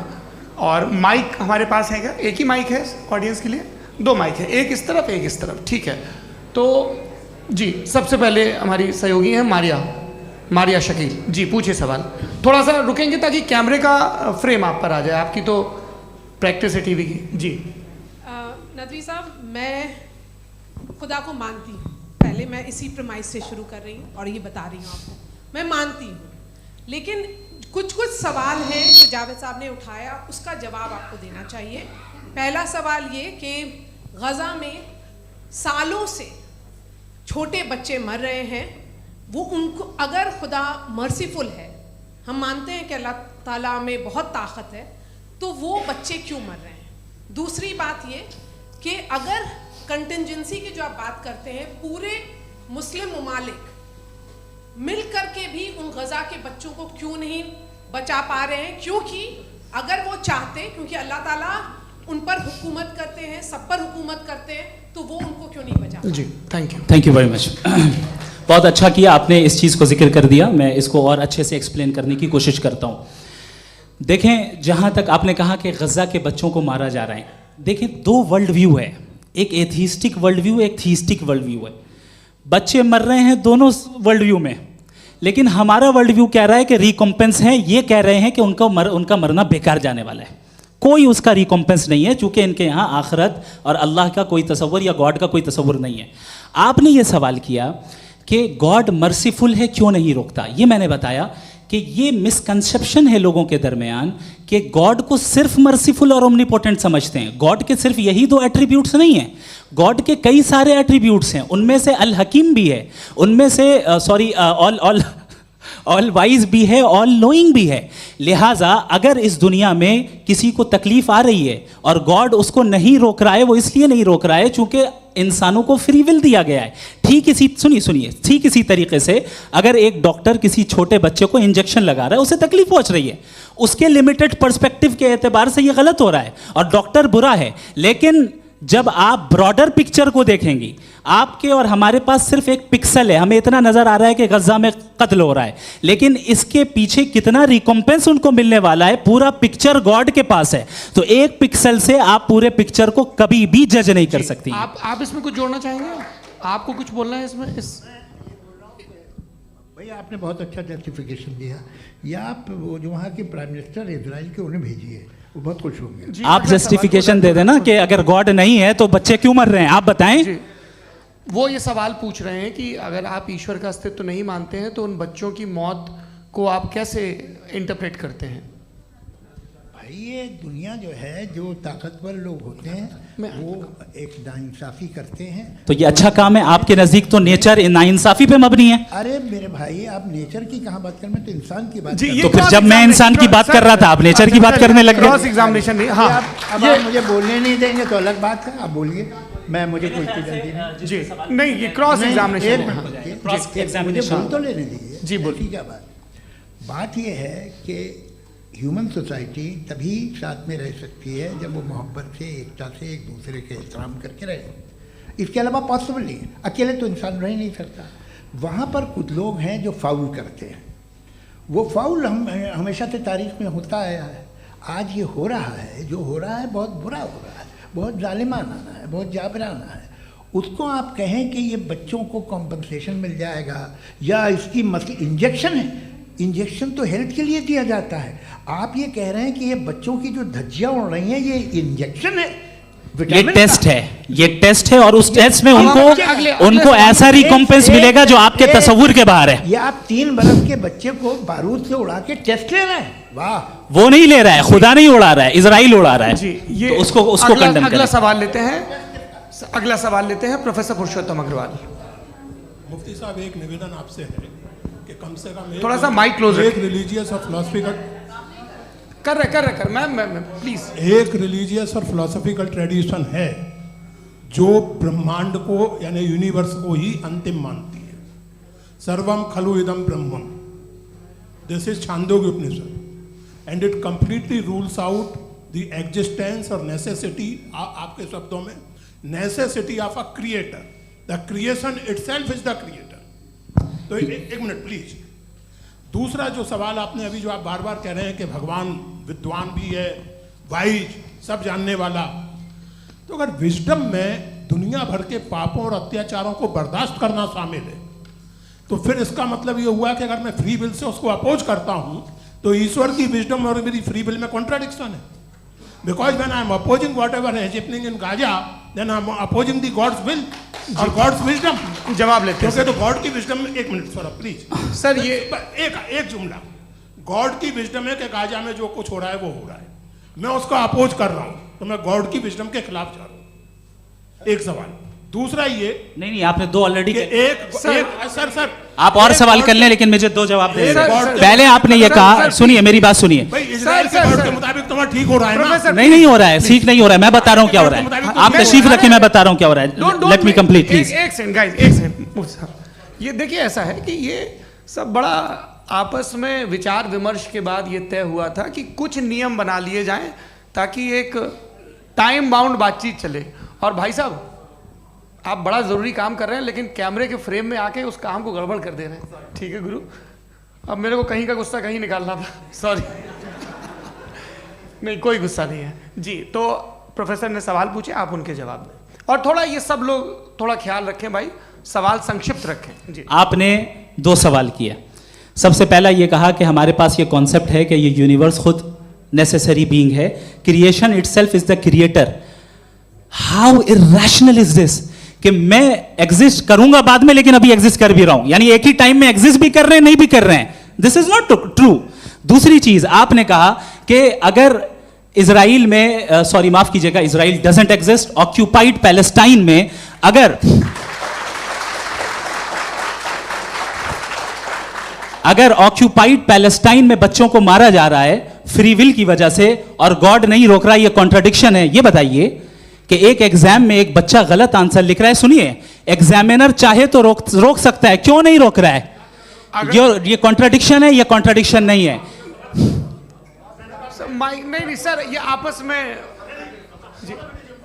और माइक हमारे पास है क्या? एक ही माइक है ऑडियंस के लिए? 2 माइक है, एक इस तरफ एक इस तरफ, ठीक है। तो जी सबसे पहले हमारी सहयोगी हैं मारिया शकील जी, पूछिए सवाल। थोड़ा सा रुकेंगे ताकि कैमरे का फ्रेम आप पर आ जाए, आपकी तो प्रैक्टिस है टीवी की। जी नदवी साहब, मैं खुदा को मानती हूँ, पहले मैं इसी प्रमाइस से शुरू कर रही हूँ और ये बता रही हूँ आपको, मैं मानती हूँ। लेकिन कुछ सवाल हैं जो जावेद साहब ने उठाया, उसका जवाब आपको देना चाहिए। पहला सवाल ये कि गज़ा में सालों से छोटे बच्चे मर रहे हैं, वो उनको, अगर खुदा मर्सीफुल है, हम मानते हैं कि अल्लाह ताला में बहुत ताकत है, तो वो बच्चे क्यों मर रहे हैं? दूसरी बात ये कि अगर कंटिजेंसी की जो आप बात करते हैं, पूरे मुस्लिम ममालिक मिल करके भी उन गज़ा के बच्चों को क्यों नहीं बचा पा रहे हैं? क्योंकि अगर वो चाहते, क्योंकि अल्लाह ताला उन पर हुकूमत करते हैं, सब पर हुकूमत करते हैं, तो वो उनको क्यों नहीं बचा? जी थैंक यू वेरी मच। बहुत अच्छा किया आपने इस चीज़ को जिक्र कर दिया, मैं इसको और अच्छे से एक्सप्लेन करने की कोशिश करता हूँ। देखें, जहाँ तक आपने कहा कि गज़ा के बच्चों को मारा जा रहा है, देखें 2 वर्ल्ड व्यू है, एक एथिस्टिक वर्ल्ड व्यू, एक थीस्टिक वर्ल्ड व्यू है। बच्चे मर रहे हैं दोनों वर्ल्ड व्यू में, लेकिन हमारा वर्ल्ड व्यू कह रहा है कि रिकॉम्पेंस है, ये कह रहे हैं कि उनका मरना बेकार जाने वाला है, कोई उसका रिकॉम्पेंस नहीं है, चूंकि इनके यहाँ आखिरत और अल्लाह का कोई तसव्वुर या गॉड का कोई तसव्वुर नहीं है। आपने ये सवाल किया कि गॉड मर्सीफुल है, क्यों नहीं रोकता? ये मैंने बताया कि ये मिसकंसेप्शन है लोगों के दरमियान कि गॉड को सिर्फ मर्सीफुल और ओमनीपोटेंट समझते हैं। गॉड के सिर्फ यही 2 एट्रीब्यूट्स नहीं हैं, गॉड के कई सारे एट्रीब्यूट्स हैं, उनमें से अल हकीम भी है, उनमें से ऑल वाइज भी है, ऑल नोइंग भी है। लिहाजा अगर इस दुनिया में किसी को तकलीफ आ रही है और गॉड उसको नहीं रोक रहा है, वो इसलिए नहीं रोक रहा है चूंकि इंसानों को फ्री विल दिया गया है। ठीक इसी तरीके से अगर एक डॉक्टर किसी छोटे बच्चे को इंजेक्शन लगा रहा है, उसे तकलीफ पहुंच रही है, उसके लिमिटेड पर्सपेक्टिव के एतबार से ये गलत हो रहा है और डॉक्टर बुरा है, लेकिन जब आप ब्रॉडर पिक्चर को देखेंगी, आपके और हमारे पास सिर्फ एक पिक्सल है, हमें इतना नजर आ रहा है कि गजा में कत्ल हो रहा है, लेकिन इसके पीछे कितना रिकॉम्पेंस उनको मिलने वाला है, पूरा पिक्चर गॉड के पास है। तो एक पिक्सल से आप पूरे पिक्चर को कभी भी जज नहीं कर सकती। आप इसमें कुछ जोड़ना चाहेंगे? आपको कुछ बोलना है इसमें? भैया आपने बहुत अच्छा जस्टिफिकेशन दिया। या आप वो जो वहाँ के प्राइम मिनिस्टर इजराइल के उन्हें भेजिए, वो बहुत खुश होंगे। आप जस्टिफिकेशन दे देना कि अगर गॉड नहीं है तो बच्चे क्यों मर रहे हैं, आप बताएं। वो ये सवाल पूछ रहे हैं कि अगर आप ईश्वर का अस्तित्व नहीं मानते हैं तो उन बच्चों की मौत को आप कैसे इंटरप्रेट करते हैं? भाई ये दुनिया जो है, जो ताकतवर लोग होते हैं वो एक नाइंसाफ़ी करते हैं। तो ये अच्छा काम है आपके नजदीक, तो नेचर नाइंसाफी पे मबनी है। अरे मेरे भाई, आप नेचर की कहाँ बात कर रहे हैं, तो इंसान की बात कर रहे तो फिर जब मैं इंसान की बात कर रहा था, आप नेचर की बात करने लग क्रॉस गए। एग्जामिनेशन नहीं। हाँ, अब आप मुझे बोलने नहीं देंगे तो अलग बात है, आप बोलिए, मैं मुझे कोई जल्दी नहीं। जी नहीं, ये क्रॉस एग्जामिनेशन है। मुझे बोल तो लेने दीजिए। जी, बोलिए। क्या बात ये है कि ह्यूमन सोसाइटी तभी साथ में रह सकती है जब वो मोहब्बत से, एकता से, एक दूसरे के एहतराम करके रहे। इसके अलावा पॉसिबल नहीं है, अकेले तो इंसान रह ही नहीं सकता। वहाँ पर कुछ लोग हैं जो फाउल करते हैं। वो फाउल हमेशा से तारीख में होता आया है। आज ये हो रहा है, जो हो रहा है बहुत बुरा हो रहा है, बहुत जालिमाना है, बहुत जाबराना है। उसको आप कहें कि ये बच्चों को कॉम्पनसेशन मिल जाएगा या इसकी इंजेक्शन है, इंजेक्शन तो हेल्थ के लिए दिया जाता है। आप ये कह रहे हैं कि ये बच्चों की जो धज्जियां उड़ रही हैं ये इंजेक्शन है, ये टेस्ट है, ये टेस्ट है, और उस टेस्ट में उनको ऐसा रिकॉम्पेंस मिलेगा जो आपके तस्वुर के बाहर है। ये आप 3 बरस के बच्चे को बारूद से उड़ा के टेस्ट ले रहे हैं। वाह, वो नहीं ले रहा है, खुदा नहीं उड़ा रहा है, इजराइल उड़ा रहा है। जी, ये तो उसको कंडेम अगला करें। सवाल लेते हैं प्रोफेसर पुरुषोत्तम अग्रवाल। मुफ्ती साहब, एक निवेदन आपसे है कि कम से कम थोड़ा सा माइक क्लोज एक रिलीजियस और फिलोसफिकल कर मैं प्लीज। एक रिलीजियस और फिलोसफिकल ट्रेडिशन है जो ब्रह्मांड को यानी यूनिवर्स को ही अंतिम मानती है। सर्वम खलु इदम ब्रह्मम, this is Chandogya Upanishad, and it completely rules out the existence और नेसेसिटी, आपके शब्दों में necessity of a creator. The creation itself is the creator. तो एक मिनट प्लीज। दूसरा जो सवाल आपने अभी, जो आप बार बार कह रहे हैं कि भगवान विद्वान भी है, वाइज, सब जानने वाला, तो अगर विजडम में दुनिया भर के पापों और अत्याचारों को बर्दाश्त करना शामिल है, तो फिर इसका मतलब ये हुआ कि अगर मैं फ्री विल से उसको अपोज करता हूं तो ईश्वर की विजडम और मेरी फ्री विल में कॉन्ट्राडिक्शन है। Because when I am opposing whatever is happening in Gaza, then I am opposing the God's will और गॉड्स विजडम। जवाब लेते हैं क्योंकि तो गॉड की विजडम में, एक मिनट सर प्लीज सर, ये एक जुमला, गॉड की विजडम है कि गाजा में जो कुछ हो रहा है वो हो रहा है, मैं उसका अपोज कर रहा हूं, तो मैं गॉड की विजडम के खिलाफ जा रहा हूं। एक सवाल। दूसरा ये नहीं, आपने 2 ऑलरेडी। सर आप और सवाल कर लें, लेकिन मुझे 2 जवाब दे दें। पहले आपने ये कहा, सुनिए मेरी बात सुनिए। भाई इजराइल के गॉड के मुताबिक तुम्हारा ठीक हो रहा है ना? नहीं हो रहा है, ठीक नहीं हो रहा है, मैं बता रहा हूँ क्या हो रहा है। आप तशरीफ रखें, मैं बता रहा हूँ क्या हो रहा है। Let me complete please. एक सेकंड गाइस, एक सेकंड। ये देखिए, ऐसा है कि ये सब बड़ा आपस में विचार विमर्श के बाद ये तय हुआ था कि कुछ नियम बना लिए जाएं ताकि एक टाइम बाउंड बातचीत चले। और भाई साहब, आप बड़ा ज़रूरी काम कर रहे हैं, लेकिन कैमरे के फ्रेम में आके उस काम को गड़बड़ कर दे रहे हैं। ठीक है गुरु, अब मेरे को कहीं का गुस्सा कहीं निकालना था, सॉरी। नहीं, कोई गुस्सा नहीं है जी। तो प्रोफेसर ने सवाल पूछे, आप उनके जवाब दें, और थोड़ा ये सब लोग थोड़ा ख्याल रखें भाई, सवाल संक्षिप्त रखें जी। आपने 2 सवाल किया। सबसे पहला ये कहा कि हमारे पास ये कॉन्सेप्ट है कि ये यूनिवर्स खुद नेसेसरी बीइंग है, creation itself is the creator. How irrational is this कि मैं एग्जिस्ट करूंगा बाद में, लेकिन अभी एग्जिस्ट कर भी रहा हूं, यानी एक ही टाइम में एग्जिस्ट भी कर रहे हैं, नहीं भी कर रहे हैं। This is not true. दूसरी चीज, आपने कहा कि अगर इजराइल में, सॉरी माफ कीजिएगा, Israel doesn't exist, occupied Palestine में अगर ऑक्यूपाइड पैलेस्टाइन में बच्चों को मारा जा रहा है फ्री विल की वजह से और गॉड नहीं रोक रहा, ये कॉन्ट्रडिक्शन है। ये बताइए कि एक एग्जाम में एक बच्चा गलत आंसर लिख रहा है, सुनिए, एग्जामिनर चाहे तो रोक सकता है, क्यों नहीं रोक रहा है? ये कॉन्ट्रडिक्शन है, ये कॉन्ट्रडिक्शन नहीं है। नहीं सर, ये आपस में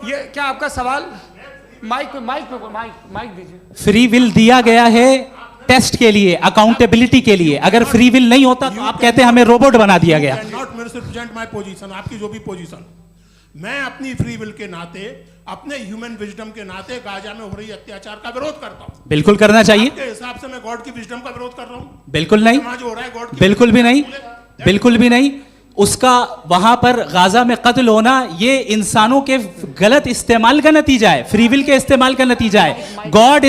ये क्या आपका सवाल? माइक दीजिए। फ्री विल दिया गया है टेस्ट के लिए, अकाउंटेबिलिटी के लिए। अगर फ्री विल नहीं होता तो आप कहते हैं हमें रोबोट बना दिया गया। नॉट मिसरिप्रेजेंट माय पोजीशन, आपकी जो भी पोजीशन, मैं अपनी फ्री विल के नाते, अपने ह्यूमन विजडम के नाते गाजा में हो रही अत्याचार का विरोध करता हूं। बिल्कुल करना चाहिए। आपके हिसाब से मैं गॉड की विजडम का विरोध कर रहा हूं? बिल्कुल नहीं, समाज हो रहा है गॉड की बिल्कुल भी नहीं, बिल्कुल भी नहीं। उसका वहां पर गाजा में कत्ल होना ये इंसानों के गलत इस्तेमाल का नतीजा है, फ्री विल के इस्तेमाल का नतीजा है। गॉड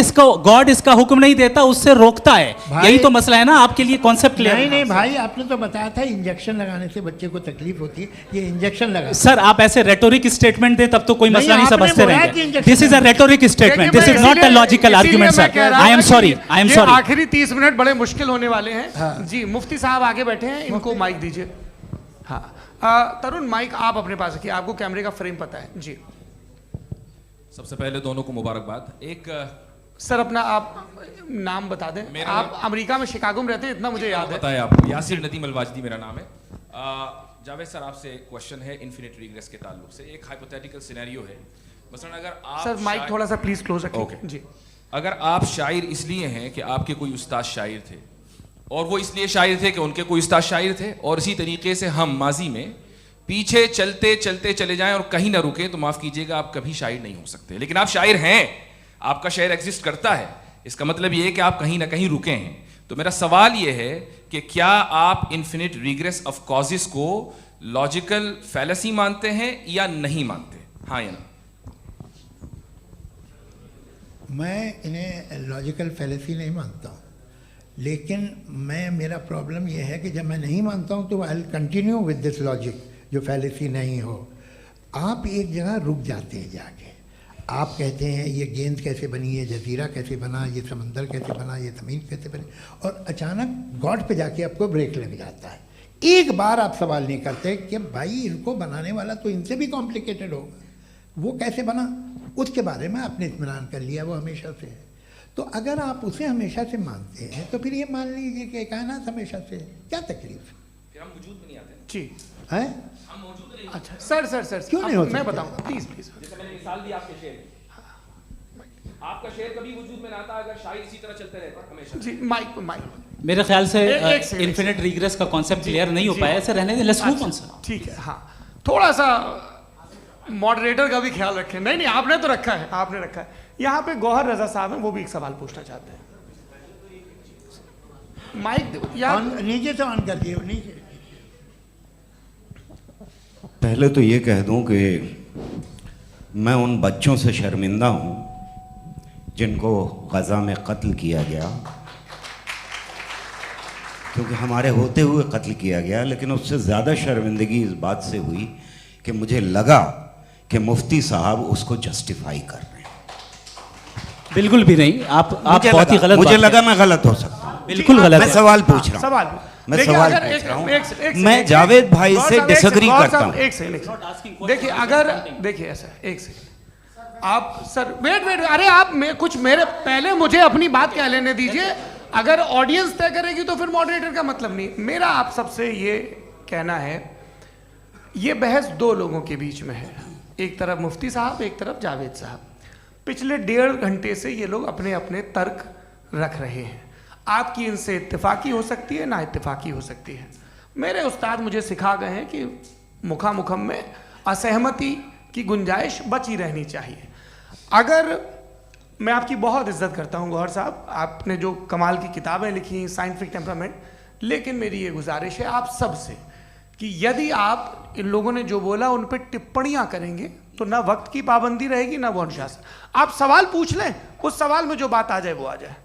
इसका हुक्म नहीं देता, उससे रोकता है। यही तो मसला है ना, आपके लिए कॉन्सेप्ट क्लियर? नहीं भाई, आपने तो बताया था इंजेक्शन लगाने से बच्चे को तकलीफ होती है, ये इंजेक्शन लगा। सर आप ऐसे रेटोरिक स्टेटमेंट दे तब तो कोई मसला नहीं आपने समझते बोला कि रहेंगे। Injection this is a rhetoric statement, this is not a logical argument sir. I am sorry, I am sorry. आखिरी 30 मिनट बड़े मुश्किल होने वाले हैं। जी मुफ्ती साहब आगे बैठे हैं, इनको माइक दीजिए। हाँ तरुण, माइक आप अपने पास रखिए, आपको कैमरे का फ्रेम पता है। जी सबसे पहले दोनों को मुबारकबाद। एक सर अपना आप नाम बता दें। आप अमेरिका में शिकागो में रहते हैं, इतना मुझे याद है। बताया आपको, यासिर नदीम अलवाजदी मेरा नाम है। जावेद सर आपसे क्वेश्चन है इन्फिनिट रिग्रेस के ताल्लुक से। एक हाइपोथेटिकल सिनेरियो है, मसलन अगर आप सर माइक थोड़ा सा प्लीज क्लोज रखिए। ओके जी अगर आप शायर इसलिए हैं कि आपके कोई उस्ताद शायर थे, और वो इसलिए शायर थे कि उनके कोई उस्ताद शायर थे, और इसी तरीके से हम माजी में पीछे चलते चलते चले जाएं और कहीं ना रुके, तो माफ कीजिएगा आप कभी शायर नहीं हो सकते। लेकिन आप शायर हैं, आपका शायर एग्जिस्ट करता है, इसका मतलब ये है कि आप कहीं ना कहीं रुके हैं। तो मेरा सवाल ये है कि क्या आप इन्फिनिट रिग्रेस ऑफ कॉजेस को लॉजिकल फैलेसी मानते हैं या नहीं मानते? हाँ या ना? मैं इन्हें लॉजिकल फैलेसी नहीं मानता हूँ, लेकिन मेरा प्रॉब्लम यह है कि जब मैं नहीं मानता हूँ तो I will continue with this logic जो फैलेसी नहीं हो। आप एक जगह रुक जाते हैं जाके, आप कहते हैं ये गेंद कैसे बनी, ये जजीरा कैसे बना, ये समंदर कैसे बना, ये ज़मीन कैसे बनी, और अचानक गॉड पे जाके आपको ब्रेक लग जाता है। एक बार आप सवाल नहीं करते कि भाई इनको बनाने वाला तो इनसे भी कॉम्प्लिकेटेड होगा, वो कैसे बना, उसके बारे में आपने इत्मीनान कर लिया, वो हमेशा से है। तो अगर आप उसे हमेशा से मानते हैं तो फिर ये मान लीजिए कि कायनात हमेशा से है, क्या तकलीफ? फिर हम वजूद में नहीं आते जी है? हम मौजूद नहीं। अच्छा सर क्यों नहीं हो मैं सकते? बताऊंगा प्लीज। जैसे मैंने मिसाल दी आपके शेर की, आपका शेर कभी वजूद में ना आता अगर शायर इसी तरह चलते रहते हमेशा। जी माइक मेरे ख्याल से एक सेकंड, इन्फिनिट रिग्रेस का कॉन्सेप्ट क्लियर नहीं हो पाया, ऐसे रहने दें, लेट्स मूव ऑन सर। ठीक है। हाँ थोड़ा सा मॉडरेटर का भी ख्याल रखें। नहीं आपने तो रखा है, आपने रखा है। यहाँ पे गौहर रजा साहब हैं, वो भी एक सवाल पूछना चाहते हैं। माइक नीचे से ऑन कर दिए नीचे। पहले तो ये कह दूं कि मैं उन बच्चों से शर्मिंदा हूं जिनको गज़ा में कत्ल किया गया, क्योंकि हमारे होते हुए कत्ल किया गया। लेकिन उससे ज़्यादा शर्मिंदगी इस बात से हुई कि मुझे लगा कि मुफ्ती साहब उसको जस्टिफाई कर रहे हैं। बिल्कुल भी नहीं, आप बहुत ही गलत। मुझे लगा मैं गलत हो सकता हूं। बिल्कुल गलत मैं है। सवाल पूछ रहा हूं, सवाल मैं सवाल पूछ रहा हूं। मैं जावेद भाई से डिसएग्री करता हूं। एक सेकंड देखिए, अगर देखिए ऐसा एक सेकंड आप सर वेट अरे आप कुछ मेरे पहले मुझे अपनी बात कह लेने दीजिए। अगर ऑडियंस तय करेगी तो फिर मॉडरेटर का मतलब नहीं। मेरा आप सबसे ये कहना है, ये बहस दो लोगों के बीच में है, एक तरफ मुफ्ती साहब, एक तरफ जावेद साहब। पिछले 1.5 घंटे से ये लोग अपने अपने तर्क रख रहे हैं। आपकी इनसे इत्तेफाकी हो सकती है, ना इत्तेफाकी हो सकती है। मेरे उस्ताद मुझे सिखा गए हैं कि मुखामुखम में असहमति की गुंजाइश बची रहनी चाहिए। अगर मैं आपकी बहुत इज्जत करता हूं गौहर साहब, आपने जो कमाल की किताबें लिखी, साइंटिफिक टेम्परामेंट, लेकिन मेरी ये गुजारिश है आप सबसे कि यदि आप इन लोगों ने जो बोला उन पर टिप्पणियां करेंगे तो ना वक्त की पाबंदी रहेगी, ना वो अनुशासन। आप सवाल पूछ लें, उस सवाल में जो बात आ जाए वो आ जाए।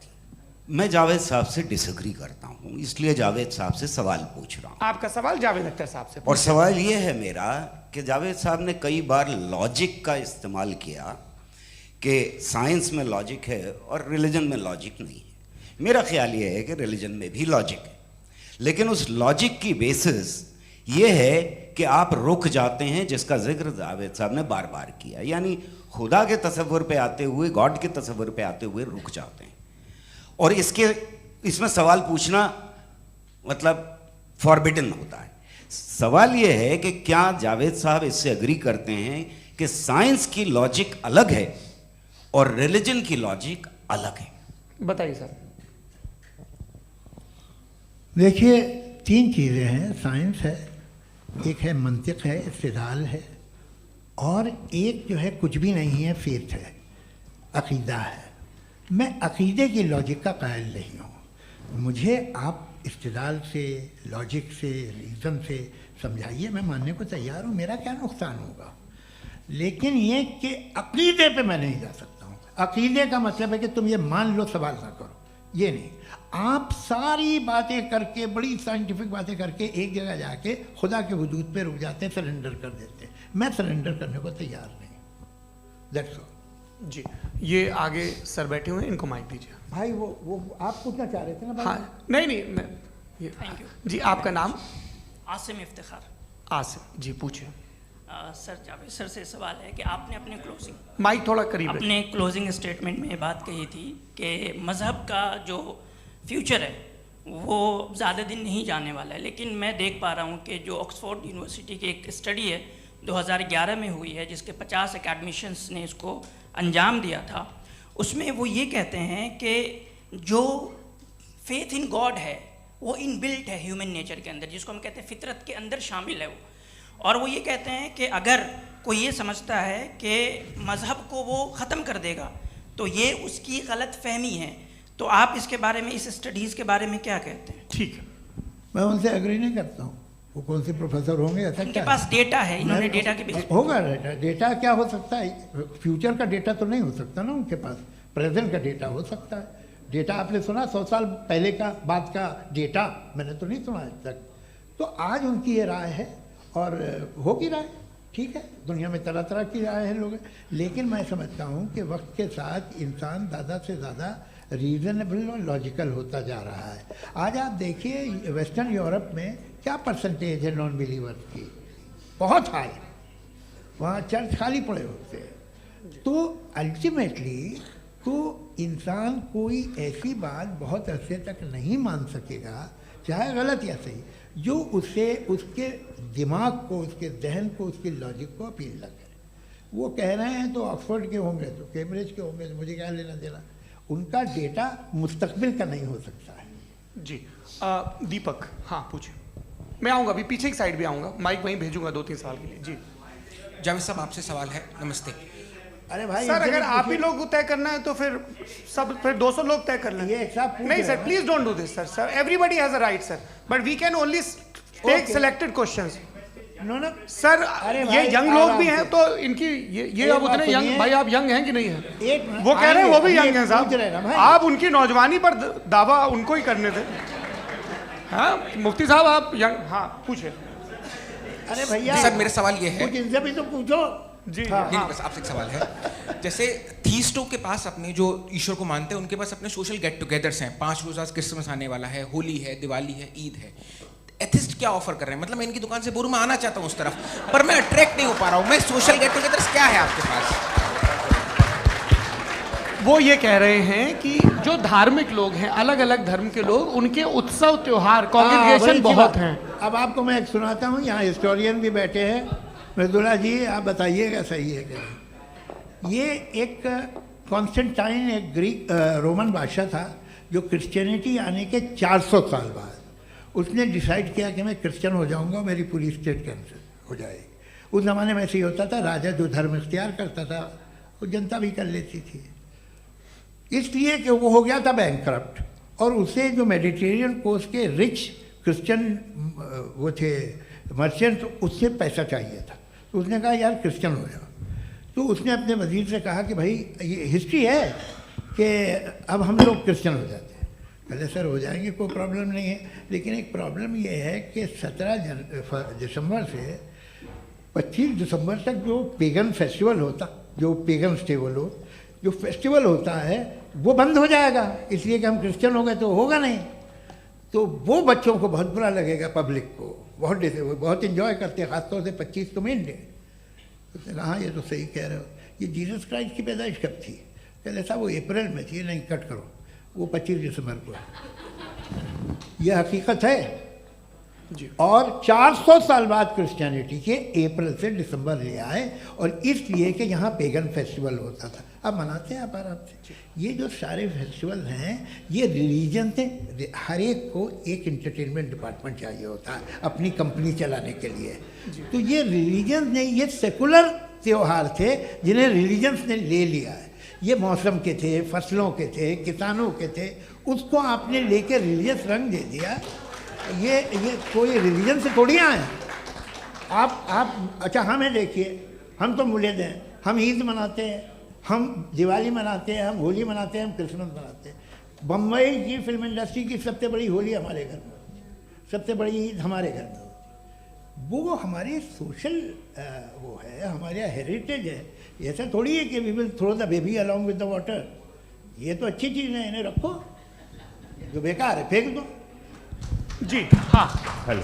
मैं जावेद साहब से डिसएग्री करता हूं, इसलिए जावेद साहब से सवाल पूछ रहा हूं। आपका सवाल जावेद अख्तर साहब से। और सवाल ये है मेरा कि जावेद साहब ने कई बार लॉजिक का इस्तेमाल किया कि साइंस में लॉजिक है और रिलीजन में लॉजिक नहीं है। मेरा ख्याल ये है कि रिलीजन में भी लॉजिक है, लेकिन उस लॉजिक की बेसिस ये है कि आप रुक जाते हैं, जिसका जिक्र जावेद साहब ने बार बार किया, यानी खुदा के तसव्वुर पे आते हुए, गॉड के तसव्वुर पे आते हुए रुक जाते हैं। और इसमें सवाल पूछना मतलब फॉरबिडन होता है। सवाल यह है कि क्या जावेद साहब इससे एग्री करते हैं कि साइंस की लॉजिक अलग है और रिलीजन की लॉजिक अलग है। बताइए सर। देखिए, 3 चीज़ें हैं। साइंस है, एक है मंतिक है, इस्तिदलाल है, और एक जो है कुछ भी नहीं है, फेथ है, अकीदा है। मैं अकीदे की लॉजिक का कायल नहीं हूँ। मुझे आप इस्तिदलाल से, लॉजिक से, रीज़न से समझाइए, मैं मानने को तैयार हूँ, मेरा क्या नुकसान होगा। लेकिन ये कि अकीदे पे मैं नहीं जा सकता हूँ। अकीदे का मतलब है कि तुम ये मान लो, सवाल ना करो, ये नहीं। आप सारी बातें करके, बड़ी साइंटिफिक बातें करके एक जगह जाके खुदा के हुदूद पे रुक जाते हैं, सरेंडर कर देते हैं। मैं सरेंडर करने को तैयार नहीं। That's all. जी, ये आगे सर बैठे हुए हैं, इनको माइक दीजिए। भाई वो आप पूछना चाह रहे थे ना भाई? हाँ, नहीं मैं ये, थैंक यू जी, आपका नाम? आसिम इफ्तिखार। आसिम जी, पूछिए। सर, जावेद सर से सवाल है कि आपने अपने माइक थोड़ा करीब अपने क्लोजिंग स्टेटमेंट में ये बात कही थी कि मज़हब का जो फ्यूचर है वो ज़्यादा दिन नहीं जाने वाला है, लेकिन मैं देख पा रहा हूँ कि जो ऑक्सफोर्ड यूनिवर्सिटी की एक स्टडी है 2011 में हुई है, जिसके 50 एकेडमिशियंस ने इसको अंजाम दिया था, उसमें वो ये कहते हैं कि जो फेथ इन गॉड है वो इनबिल्ट है ह्यूमन नेचर के अंदर, जिसको हम कहते हैं फितरत के अंदर शामिल है वो। और वो ये कहते हैं कि अगर कोई ये समझता है कि मज़हब को वो ख़त्म कर देगा तो ये उसकी गलत फहमी है। तो आप इसके बारे में, इस स्टडीज़ के बारे में क्या कहते हैं? ठीक है, मैं उनसे एग्री नहीं करता हूँ। वो कौन से प्रोफेसर होंगे, ऐसा उनके क्या पास डेटा है, इन्होंने डेटा के बेस होगा। डेटा क्या हो सकता है? फ्यूचर का डेटा तो नहीं हो सकता ना उनके पास, प्रेजेंट का डेटा हो सकता है। डेटा आपने सुना 100 साल पहले का बाद का डेटा? मैंने तो नहीं सुना आज तक। तो आज उनकी ये राय है और होगी राय, ठीक है। दुनिया में तरह तरह की राय है लोग, लेकिन मैं समझता हूँ कि वक्त के साथ इंसान ज़्यादा से ज़्यादा रीज़नेबल और लॉजिकल होता जा रहा है। आज आप देखिए वेस्टर्न यूरोप में क्या परसेंटेज है नॉन बिलीवर्स की, बहुत हाई। वहाँ चर्च खाली पड़े होते हैं। तो अल्टीमेटली तो इंसान कोई ऐसी बात बहुत अरसे तक नहीं मान सकेगा, चाहे गलत या सही, जो उसे, उसके दिमाग को, उसके जहन को, उसकी लॉजिक को अपील न करे। वो कह रहे हैं तो ऑक्सफोर्ड के होंगे तो कैम्ब्रिज के होंगे, तो मुझे क्या लेना देना। उनका डेटा मुस्तकबिल का नहीं हो सकता है। जी, दीपक, हाँ पूछिए। मैं आऊँगा, अभी पीछे की साइड भी आऊँगा, माइक वहीं भेजूंगा 2-3 साल के लिए। जी जावेद साहब, आपसे सवाल है। नमस्ते। अरे भाई सर, अगर आप ही लोग को तय करना है तो फिर 200 लोग तय कर लें। ये सब नहीं sir, please don't do this sir. Everybody has a right sir, but we can only take selected questions. No sir, ये यंग लोग भी हैं तो इनकी ये अब उतने यंग, भाई आप यंग हैं कि नहीं है? वो कह रहे हैं वो भी यंग हैं साहब, आप उनकी नौजवानी पर दावा उनको ही करने थे। हाँ मुफ्ती साहब, आप यंग, हाँ पूछे। अरे भैया सर, मेरा सवाल ये है, कुछ इनसे भी तो पूछो। जी नहीं, बस आपसे एक सवाल है। जैसे थीस्टों के पास, अपने जो ईश्वर को मानते हैं, उनके पास अपने सोशल गेट टुगेदर्स हैं। 5 रोज़ आज क्रिसमस आने वाला है, होली है, दिवाली है, ईद है। एथिस्ट क्या ऑफर कर रहे हैं? मतलब मैं इनकी दुकान से बोलूं, मैं आना चाहता हूं उस तरफ, पर मैं अट्रैक्ट नहीं हो पा रहा हूं। मैं सोशल गेट टुगेदर्स क्या है आपके पास? वो ये कह रहे हैं कि जो धार्मिक लोग हैं, अलग अलग धर्म के लोग, उनके उत्सव त्योहार, कांग्रेगेशन बहुत हैं। अब आपको मैं एक सुनाता हूँ, यहाँ हिस्टोरियन भी बैठे हैं। मृदुला जी, आप बताइएगा सही है क्या? ये एक कॉन्स्टेंटाइन, एक ग्रीक रोमन बादशाह था, जो क्रिश्चियनिटी आने के 400 साल बाद उसने डिसाइड किया कि मैं क्रिश्चियन हो जाऊंगा, मेरी पूरी स्टेट कैंसिल हो जाएगी। उस ज़माने में ऐसे ही होता था, राजा जो धर्म इख्तियार करता था वो जनता भी कर लेती थी। इसलिए कि वो हो गया था बैंकरप्ट, और उसे जो मेडिटेरियन कोस्ट के रिच क्रिश्चियन वो थे मर्चेंट, उससे पैसा चाहिए था। तो उसने कहा यार क्रिश्चियन हो जाओ। तो उसने अपने वजीर से कहा कि भाई ये हिस्ट्री है कि अब हम लोग क्रिश्चियन हो जाते हैं। पहले सर हो जाएंगे, कोई प्रॉब्लम नहीं है, लेकिन एक प्रॉब्लम ये है कि 17 दिसंबर से 25 दिसंबर तक जो पेगन फेस्टिवल होता, जो पेगन जो फेस्टिवल होता है वो बंद हो जाएगा, इसलिए कि हम क्रिश्चियन हो गए तो होगा नहीं। तो वो बच्चों को बहुत बुरा लगेगा, पब्लिक को बहुत इन्जॉय करते हैं, ख़ासतौर से 25 को मेन डे। उसने कहा हाँ ये तो सही कह रहे हो, ये जीसस क्राइस्ट की पैदाइश कब थी? पहले साहब वो अप्रैल में थी। नहीं, कट करो, वो 25 दिसंबर को है। यह हकीकत है, और 400 साल बाद क्रिश्चियनिटी के अप्रैल से दिसंबर ले आए, और इसलिए कि यहाँ पेगन फेस्टिवल होता था। अब मनाते हैं आप आराम से। ये जो सारे फेस्टिवल हैं ये रिलीजन से, हर एक को एक इंटरटेनमेंट डिपार्टमेंट चाहिए होता है अपनी कंपनी चलाने के लिए। तो ये रिलीजन ने, ये सेकुलर त्यौहार थे जिन्हें रिलीजन्स ने ले लिया है। ये मौसम के थे, फसलों के थे, किसानों के थे, उसको आपने लेके रिलीजियस रंग दे दिया। ये कोई रिलीजन से थोड़ी आए आप। अच्छा हमें देखिए, हम तो मुल्द हैं, हम ईद मनाते हैं, हम दिवाली मनाते हैं, हम होली मनाते हैं, हम क्रिसमस मनाते हैं। बम्बई की फिल्म इंडस्ट्री की सबसे बड़ी होली हमारे घर में होती है, सबसे बड़ी ईद हमारे घर में होती है। वो हमारी सोशल वो है, हमारा हेरिटेज है। ऐसा थोड़ी है कि we will throw the baby along with the water. ये तो अच्छी चीज़ है, इन्हें रखो, जो बेकार है फेंक दो। जी हाँ, हेलो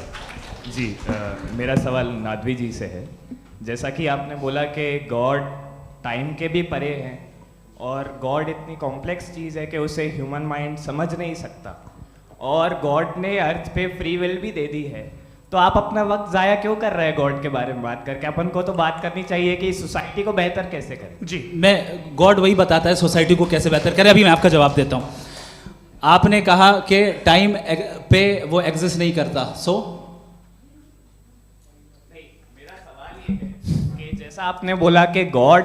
जी, मेरा सवाल नादवी जी से है। जैसा कि आपने बोला कि गॉड टाइम के भी परे हैं और गॉड इतनी कॉम्प्लेक्स चीज़ है कि उसे ह्यूमन माइंड समझ नहीं सकता, और गॉड ने अर्थ पे फ्री विल भी दे दी है, तो आप अपना वक्त ज़ाया क्यों कर रहे हैं गॉड के बारे में बात करके? अपन को तो बात करनी चाहिए कि सोसाइटी को बेहतर कैसे करें। जी, मैं गॉड वही बताता है सोसाइटी को कैसे बेहतर करें। अभी मैं आपका जवाब देता हूँ। आपने कहा कि टाइम पे वो एग्जिस्ट नहीं करता, सो नहीं, मेरा सवाल ये है कि जैसा आपने बोला कि गॉड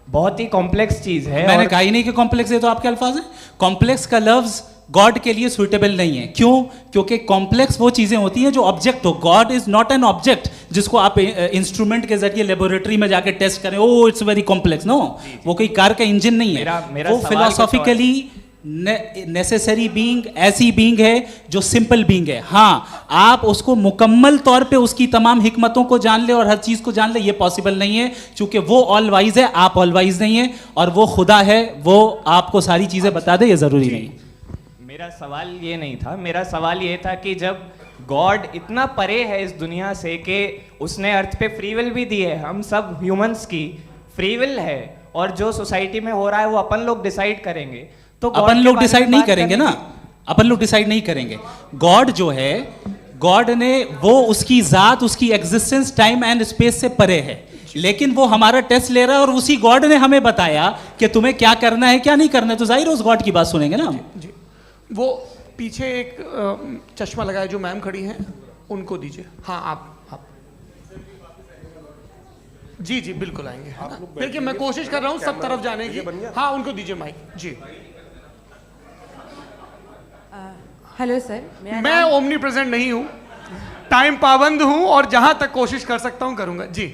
बहुत ही कॉम्प्लेक्स चीज़ है। मैंने कहा ही नहीं कि कॉम्प्लेक्स है, तो आपके अल्फाज हैं। कॉम्प्लेक्स का लफ्ज गॉड के लिए सुइटेबल नहीं है। क्यों? क्योंकि कॉम्प्लेक्स वो चीजें होती हैं जो ऑब्जेक्ट हो। God is not an object जिसको आप इंस्ट्रूमेंट के जरिए लेबोरेटरी में जाके टेस्ट करें, oh it's very complex. No, वो कोई कार का इंजन नहीं है। वो फिलोसॉफिकली नेसेसरी बीइंग ऐसी बीइंग है जो सिंपल बीइंग है। हाँ, आप उसको मुकम्मल तौर पे उसकी तमाम हिकमतों को जान ले और हर चीज को जान ले, ये पॉसिबल नहीं है, क्योंकि वो ऑल वाइज है, आप ऑल वाइज नहीं है, और वो खुदा है, वो आपको सारी चीजें बता दे, ये जरूरी नहीं। मेरा सवाल ये नहीं था, मेरा सवाल ये था कि जब गॉड इतना परे है इस दुनिया से कि उसने अर्थ पे फ्री विल भी दी है, हम सब ह्यूमंस की फ्री विल है, और जो सोसाइटी में हो रहा है वो अपन लोग डिसाइड करेंगे, तो अपन लोग डिसाइड नहीं करेंगे ना, अपन लोग डिसाइड नहीं करेंगे। गॉड जो है, गॉड ने वो उसकी जात, उसकी एग्जिस्टेंस टाइम एंड स्पेस से परे है, लेकिन वो हमारा टेस्ट ले रहा है और उसी गॉड ने हमें बताया कि तुम्हें क्या करना है क्या नहीं करना है, तो जाहिर है उस गॉड की बात सुनेंगे ना हम। जी, वो पीछे एक चश्मा लगाए जो मैम खड़ी हैं, उनको दीजिए। हाँ, आप जी जी बिल्कुल आएंगे। देखिए मैं कोशिश कर रहा हूँ सब तरफ जाने की। हाँ, उनको दीजिए माइक। जी, हेलो सर, मैं ओमनी प्रेजेंट नहीं हूँ, टाइम पाबंद हूँ, और जहाँ तक कोशिश कर सकता हूँ करूँगा। जी,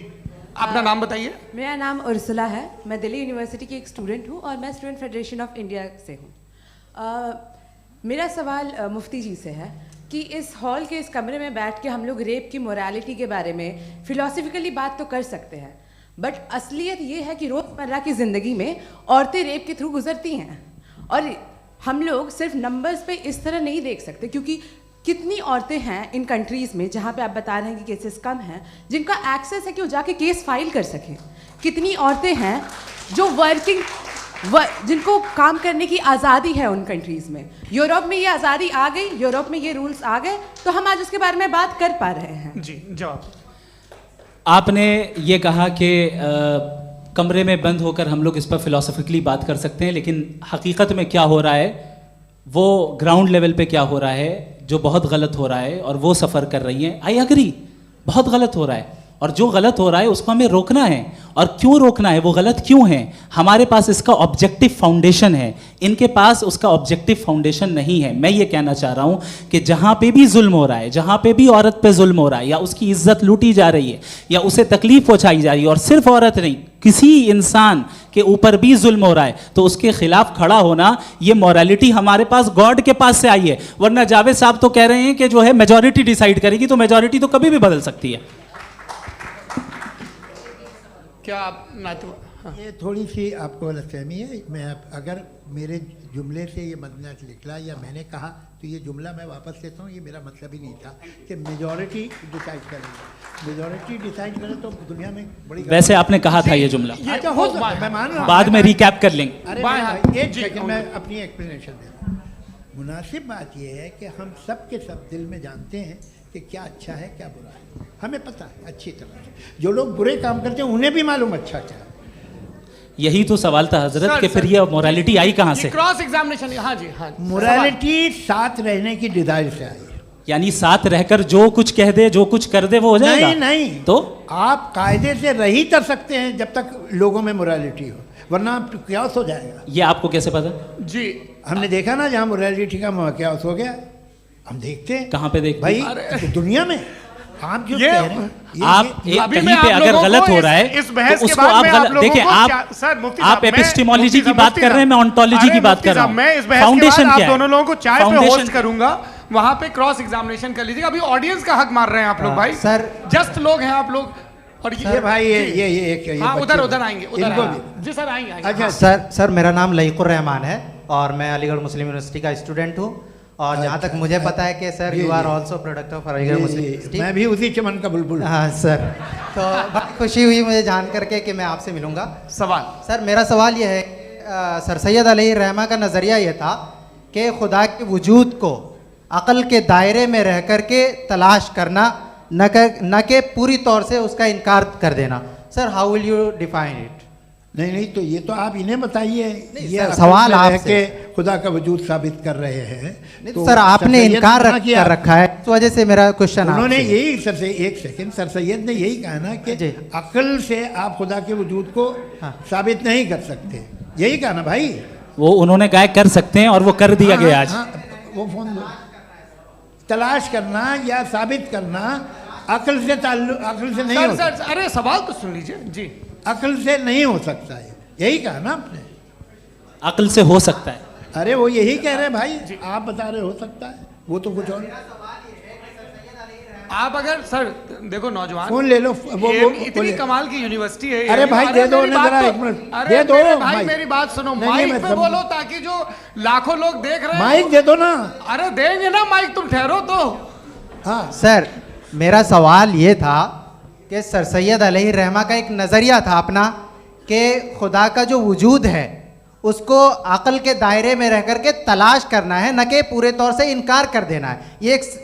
अपना नाम बताइए। मेरा नाम उर्सुला है, मैं दिल्ली यूनिवर्सिटी की एक स्टूडेंट हूँ और मैं स्टूडेंट फेडरेशन ऑफ इंडिया से हूँ। मेरा सवाल मुफ्ती जी से है कि इस हॉल के इस कमरे में बैठ के हम लोग रेप की मोरालिटी के बारे में फिलोसफिकली बात तो कर सकते हैं, बट असलियत ये है कि रोज़मर्रा की ज़िंदगी में औरतें रेप के थ्रू गुजरती हैं, और हम लोग सिर्फ नंबर्स पे इस तरह नहीं देख सकते, क्योंकि कितनी औरतें हैं इन कंट्रीज़ में जहाँ पे आप बता रहे हैं कि केसेस कम हैं, जिनका एक्सेस है कि वो जाके केस फाइल कर सकें। कितनी औरतें हैं जो जिनको काम करने की आज़ादी है उन कंट्रीज़ में। यूरोप में ये आज़ादी आ गई, यूरोप में ये रूल्स आ गए, तो हम आज उसके बारे में बात कर पा रहे हैं। जी, जवाब। आपने ये कहा कि कमरे में बंद होकर हम लोग इस पर फिलोसफिकली बात कर सकते हैं, लेकिन हकीकत में क्या हो रहा है, वो ग्राउंड लेवल पे क्या हो रहा है जो बहुत गलत हो रहा है, और वो सफ़र कर रही हैं। आई एग्री, बहुत गलत हो रहा है, और जो गलत हो रहा है उसको हमें रोकना है। और क्यों रोकना है, वो गलत क्यों है? हमारे पास इसका ऑब्जेक्टिव फाउंडेशन है, इनके पास उसका ऑब्जेक्टिव फाउंडेशन नहीं है। मैं ये कहना चाह रहा हूँ कि जहाँ पे भी जुल्म हो रहा है, जहाँ पे भी औरत पे जुल्म हो रहा है, या उसकी इज्जत लूटी जा रही है, या उसे तकलीफ पहुँचाई जा रही है, और सिर्फ औरत नहीं, किसी इंसान के ऊपर भी जुल्म हो रहा है, तो उसके खिलाफ खड़ा होना, ये मॉरलिटी हमारे पास गॉड के पास से आई है। वरना जावेद साहब तो कह रहे हैं कि जो है मेजॉरिटी डिसाइड करेगी, तो मेजॉरिटी तो कभी भी बदल सकती है। क्या आप हाँ। ये थोड़ी सी आपको गलतफहमी है। मैं अगर मेरे जुमले से ये मदना निकला या मैंने कहा, तो ये जुमला मैं वापस लेता हूँ। ये मेरा मतलब ही नहीं था कि मेजॉरिटी डिसाइड करेगी। मेजॉरिटी डिसाइड करे तो दुनिया में बड़ी, वैसे आपने कहा था ये जुमला। अच्छा, हो सकता है, मैं मान रहा हूँ, बाद में रिकैप कर लेंगे। अरे एक सेकंड, मैं अपनी एक्सप्लेनेशन देता हूँ। मुनासिब बात यह है कि हम सब के सब दिल में जानते हैं कि क्या अच्छा है क्या बुरा है, हमें पता है अच्छी तरह से। जो लोग बुरे काम करते हैं उन्हें भी मालूम अच्छा क्या है। यही तो सवाल था हजरत कि फिर ये मोरालिटी आई कहाँ से? क्रॉस एग्जामिनेशन, हाँ जी हाँ। मोरालिटी साथ रहने की डिजायर से आई, यानी साथ रहकर जो कुछ कह दे जो कुछ कर दे वो हो जाएगा? नहीं नहीं, तो आप कायदे से रह ही कर सकते हैं जब तक लोगों में मोरालिटी हो, वरना क्यास हो जाएगा। ये आपको कैसे पता? जी हमने देखा ना, जहाँ मोरालिटी का क्यास हो गया, हम देखते हैं। कहाँ पे देखते भाई हैं? दुनिया में। आप जो कह रहे हैं आप एक कहीं पे अगर गलत हो रहा है इस बहस तो के उसको बाद आप मैं गलत देखिए। आप एपिस्टेमोलॉजी की बात कर रहे हैं, मैं ऑन्टोलॉजी की बात कर रहा हूँ। मैं इस बहस के बाद आप दोनों लोगों को चाय पे होस्ट करूंगा, वहां पे क्रॉस एग्जामिनेशन कर लीजिएगा। अभी ऑडियंस का हक मार रहे हैं आप लोग भाई, सर जस्ट लोग हैं आप लोग। और ये भाई ये हाँ उधर उधर आएंगे, उधर इनको आएंगे। जी सर आएंगे। अच्छा सर मेरा नाम लईकुर रहमान है और मैं अलीगढ़ मुस्लिम यूनिवर्सिटी का स्टूडेंट हूँ। और जहाँ तक मुझे पता है कि sir you are also product of Aligarh Muslim University. मैं भी उसी चमन का बुलबुल। हाँ सर, तो बहुत खुशी हुई मुझे जान करके कि मैं आपसे मिलूंगा। सवाल सर मेरा सवाल यह है, सर सैयद अलैहिर्रहमा का नज़रिया ये था कि खुदा के वजूद को अक़ल के दायरे में रह कर के तलाश करना, न कि पूरी तौर से उसका इनकार कर देना। Sir how will you define it? नहीं तो ये तो आप इन्हें बताइए। ये सवाल आपसे खुदा का वजूद साबित कर रहे हैं तो सर आपने इनकार कर रखा है, इस वजह से मेरा क्वेश्चन उन्होंने यही सर से एक सेकंड, सर सैयद ने यही कहा ना कि अक्ल से आप खुदा के वजूद को साबित नहीं कर सकते, यही कहा ना भाई। वो उन्होंने कहा कर सकते हैं और वो कर दिया गया आज। वो फोन दो। तलाश करना या साबित करना अक्ल से अक्ल से नहीं हो सकता। अरे सवाल तो सुन लीजिए जी। अक्ल से नहीं हो सकता है, यही कहा ना आपने। अक्ल से हो सकता है। अरे वो यही कह रहे हैं भाई, आप बता रहे हो सकता है, वो तो कुछ और। आप अगर सर देखो नौजवान फोन ले लो, वो इतनी कमाल की यूनिवर्सिटी है। अरे भाई दे दो ना जरा, एक मिनट दे दो भाई, मेरी बात सुनो, माइक पे बोलो ताकि जो लाखों लोग देख रहे हैं। माइक दे दो ना। अरे देंगे ना माइक, तुम ठहरो तो। हाँ सर मेरा सवाल ये था कि सर सैयद अलैहिर्रहमा का एक नज़रिया था अपना कि खुदा का जो वजूद है उसको अक़ल के दायरे में रह कर के तलाश करना है, न कि पूरे तौर से इनकार कर देना है।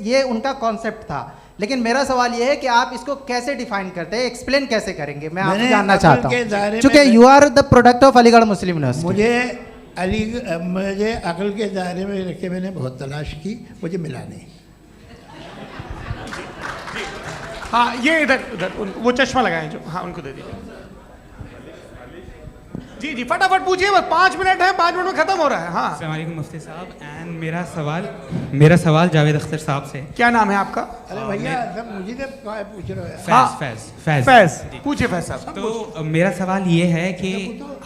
ये उनका कॉन्सेप्ट था। लेकिन मेरा सवाल ये है कि आप इसको कैसे डिफाइन करते हैं, एक्सप्लेन कैसे करेंगे, मैं आपसे जानना चाहता हूँ। चूँकि you are the product of Aligarh Muslim University. मुझे अक़ल के दायरे में रख के मैंने बहुत तलाश की, मुझे मिला नहीं। हाँ ये इधर वो चश्मा लगाए जो, हाँ उनको दे दीजिए। जी जी फटाफट पूछिए, बस 5 मिनट है, 5 मिनट में खत्म हो रहा है। हाँ अस्सलाम वालेकुम मुफ्ती साहब। एंड मेरा सवाल जावेद अख्तर साहब से। क्या नाम है आपका? अरे भैया सब मुझे पूछ रहे हो। फैज पूछिए फैज साहब। तो मेरा सवाल ये है कि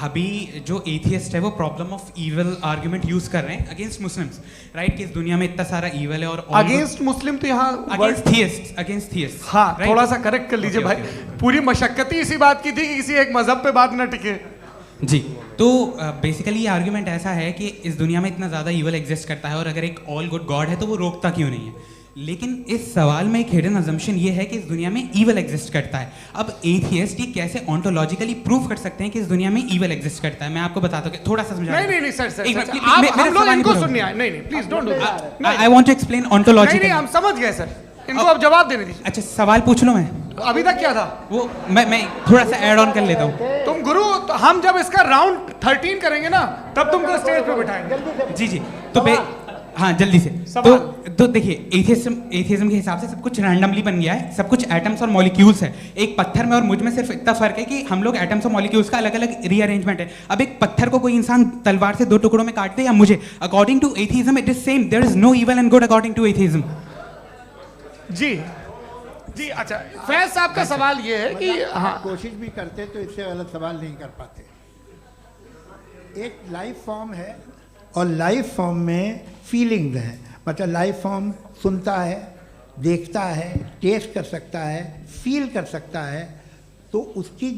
अभी जो एथियस्ट है वो problem of evil argument use कर रहे हैं अगेंस्ट मुस्लिम्स, राइट? कि इस दुनिया में इतना सारा ईविल है और अगेंस्ट मुस्लिम तो यहाँ अगेंस्ट थियस्ट। हाँ थोड़ा सा करेक्ट कर लीजिए भाई। पूरी मशक्कत ही इसी बात की थी कि किसी एक मजहब पे बात न टिके। जी तो बेसिकली ये आर्ग्यूमेंट ऐसा है कि इस दुनिया में इतना ज़्यादा ईवल एग्जिस्ट करता है और अगर एक ऑल गुड गॉड है तो वो रोकता क्यों नहीं है? लेकिन इस सवाल में एक हिडन अजम्पशन ये है कि इस दुनिया में ईवल एग्जिस्ट करता है। अब एथियस्ट ये कैसे ऑन्टोलॉजिकली प्रूव कर सकते हैं कि इस दुनिया में ईवल एग्जिस्ट करता है? मैं आपको बताता हूँ, थोड़ा सा समझा। नहीं सर हम लोग इनको सुनने आए। नहीं please don't do that. I want to explain ontology. नहीं हम समझ गए सर, इनको अब जवाब देने दीजिए। अच्छा सवाल पूछ लो। मैं अभी तक क्या था वो मैं थोड़ा सा ऐड ऑन कर लेता हूँ। तुम गुरु, तो हम जब इसका राउंड 13 करेंगे ना तब तुमको स्टेज पे बिठाएंगे। जी तो हाँ जल्दी से। तो देखिए एथियज्म के हिसाब से सब कुछ रैंडमली बन गया है, सब कुछ एटम्स और मॉलिक्यूल्स है। एक पत्थर में और मुझ में सिर्फ इतना फर्क है कि हम लोग एटम्स और मॉलिक्यूल्स का अलग अलग रीअरेंजमेंट है। अब एक पत्थर को कोई इंसान तलवार से 2 टुकड़ों में काट दे या मुझे, according to atheism it is same. There is no evil and good according to atheism. जी अच्छा फैज साहब का सवाल ये है कि हाँ कोशिश भी करते तो इससे गलत सवाल नहीं कर पाते। एक लाइफ फॉर्म है और लाइफ फॉर्म में फीलिंग्स हैं, मतलब लाइफ फॉर्म सुनता है, देखता है, टेस्ट कर सकता है, फील कर सकता है। तो उसकी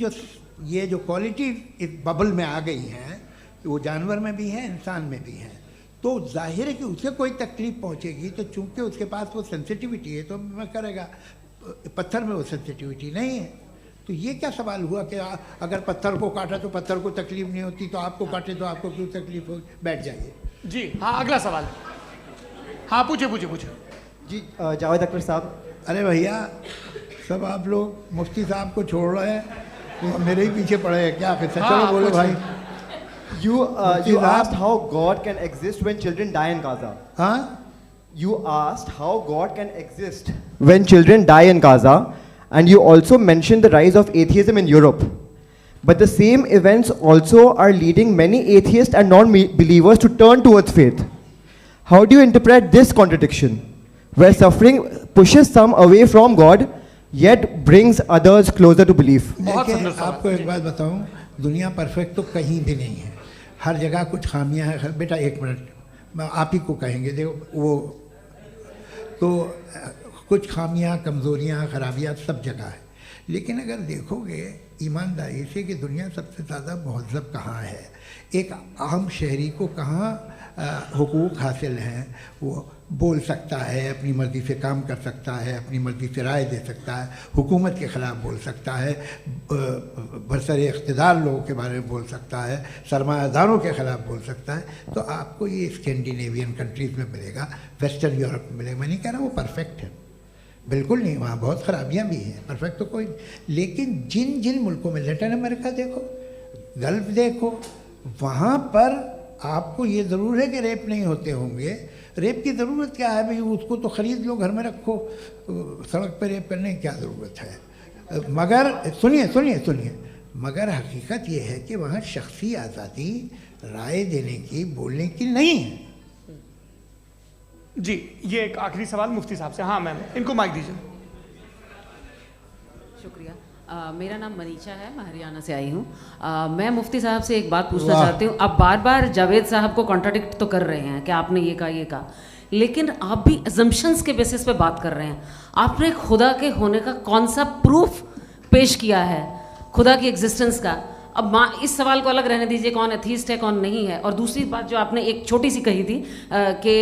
ये जो क्वालिटी इस बबल में आ गई हैं वो जानवर में भी है, इंसान में भी है। तो जाहिर है कि उसे कोई तकलीफ पहुंचेगी, तो चूंकि उसके पास वो सेंसिटिविटी है तो मैं करेगा। पत्थर में वो सेंसिटिविटी नहीं है। तो ये क्या सवाल हुआ कि अगर पत्थर को काटा तो पत्थर को तकलीफ नहीं होती, तो आपको काटे तो आपको क्यों तकलीफ होगी? बैठ जाइए। जी हाँ अगला सवाल। हाँ पूछे। जी जावेद अख्तर साहब, अरे भैया, सब आप लोग मुफ्ती साहब को छोड़ रहे हैं, तो मेरे ही पीछे पड़े हैं क्या? चलो बोलो भाई। You asked how God can exist when children die in Gaza. हाँ? You asked how God can exist when children die in Gaza, and you also mentioned the rise of atheism in Europe. But the same events also are leading many atheists and non-believers to turn towards faith. How do you interpret this contradiction, where suffering pushes some away from God, yet brings others closer to belief? देखिए, आपको एक बात बताऊं, दुनिया perfect तो कहीं भी नहीं है, हर जगह कुछ खामियां हैं। बेटा एक मिनट, मैं आप ही को कहेंगे, देखो वो तो कुछ खामियां, कमज़ोरियां, खराबियां सब जगह है। लेकिन अगर देखोगे ईमानदारी से कि दुनिया सबसे ज़्यादा महज़ब कहाँ है, एक आम शहरी को कहाँ हुकूक हासिल हैं, वो बोल सकता है, अपनी मर्ज़ी से काम कर सकता है, अपनी मर्ज़ी से राय दे सकता है, हुकूमत के ख़िलाफ़ बोल सकता है, बरसर इक़्तिदार लोगों के बारे में बोल सकता है, सरमायादारों के ख़िलाफ़ बोल सकता है। तो आपको ये स्कैंडिनेवियन कंट्रीज़ में मिलेगा, वेस्टर्न यूरोप में मिलेगा। मैं नहीं कह रहा वो परफेक्ट है, बिल्कुल नहीं, वहाँ बहुत ख़राबियाँ भी हैं, परफेक्ट तो कोई। लेकिन जिन जिन मुल्कों में, लैटिन अमेरिका देखो, गल्फ़ देखो, वहाँ पर आपको ये ज़रूर है कि रेप नहीं होते होंगे। रेप की ज़रूरत क्या है भाई? उसको तो ख़रीद लो, घर में रखो, सड़क पर रेप करने की क्या ज़रूरत है? मगर सुनिए सुनिए सुनिए, मगर हकीकत ये है कि वहाँ शख्सी आज़ादी राय देने की, बोलने की नहीं है। जी, ये एक आखिरी सवाल मुफ्ती साहब से। हाँ मैम, इनको माइक दीजिए। शुक्रिया। मेरा नाम मनीषा है, मैं हरियाणा से आई हूँ। मैं मुफ्ती साहब से एक बात पूछना चाहती हूँ। आप बार बार जावेद साहब को कॉन्ट्राडिक्ट तो कर रहे हैं कि आपने ये कहा, लेकिन आप भी अजम्पशंस के बेसिस पे बात कर रहे हैं। आपने खुदा के होने का कौन सा प्रूफ पेश किया है, खुदा की एग्जिस्टेंस का? अब इस सवाल को अलग रहने दीजिए, कौन एथीस्ट है कौन नहीं है। और दूसरी बात जो आपने एक छोटी सी कही थी कि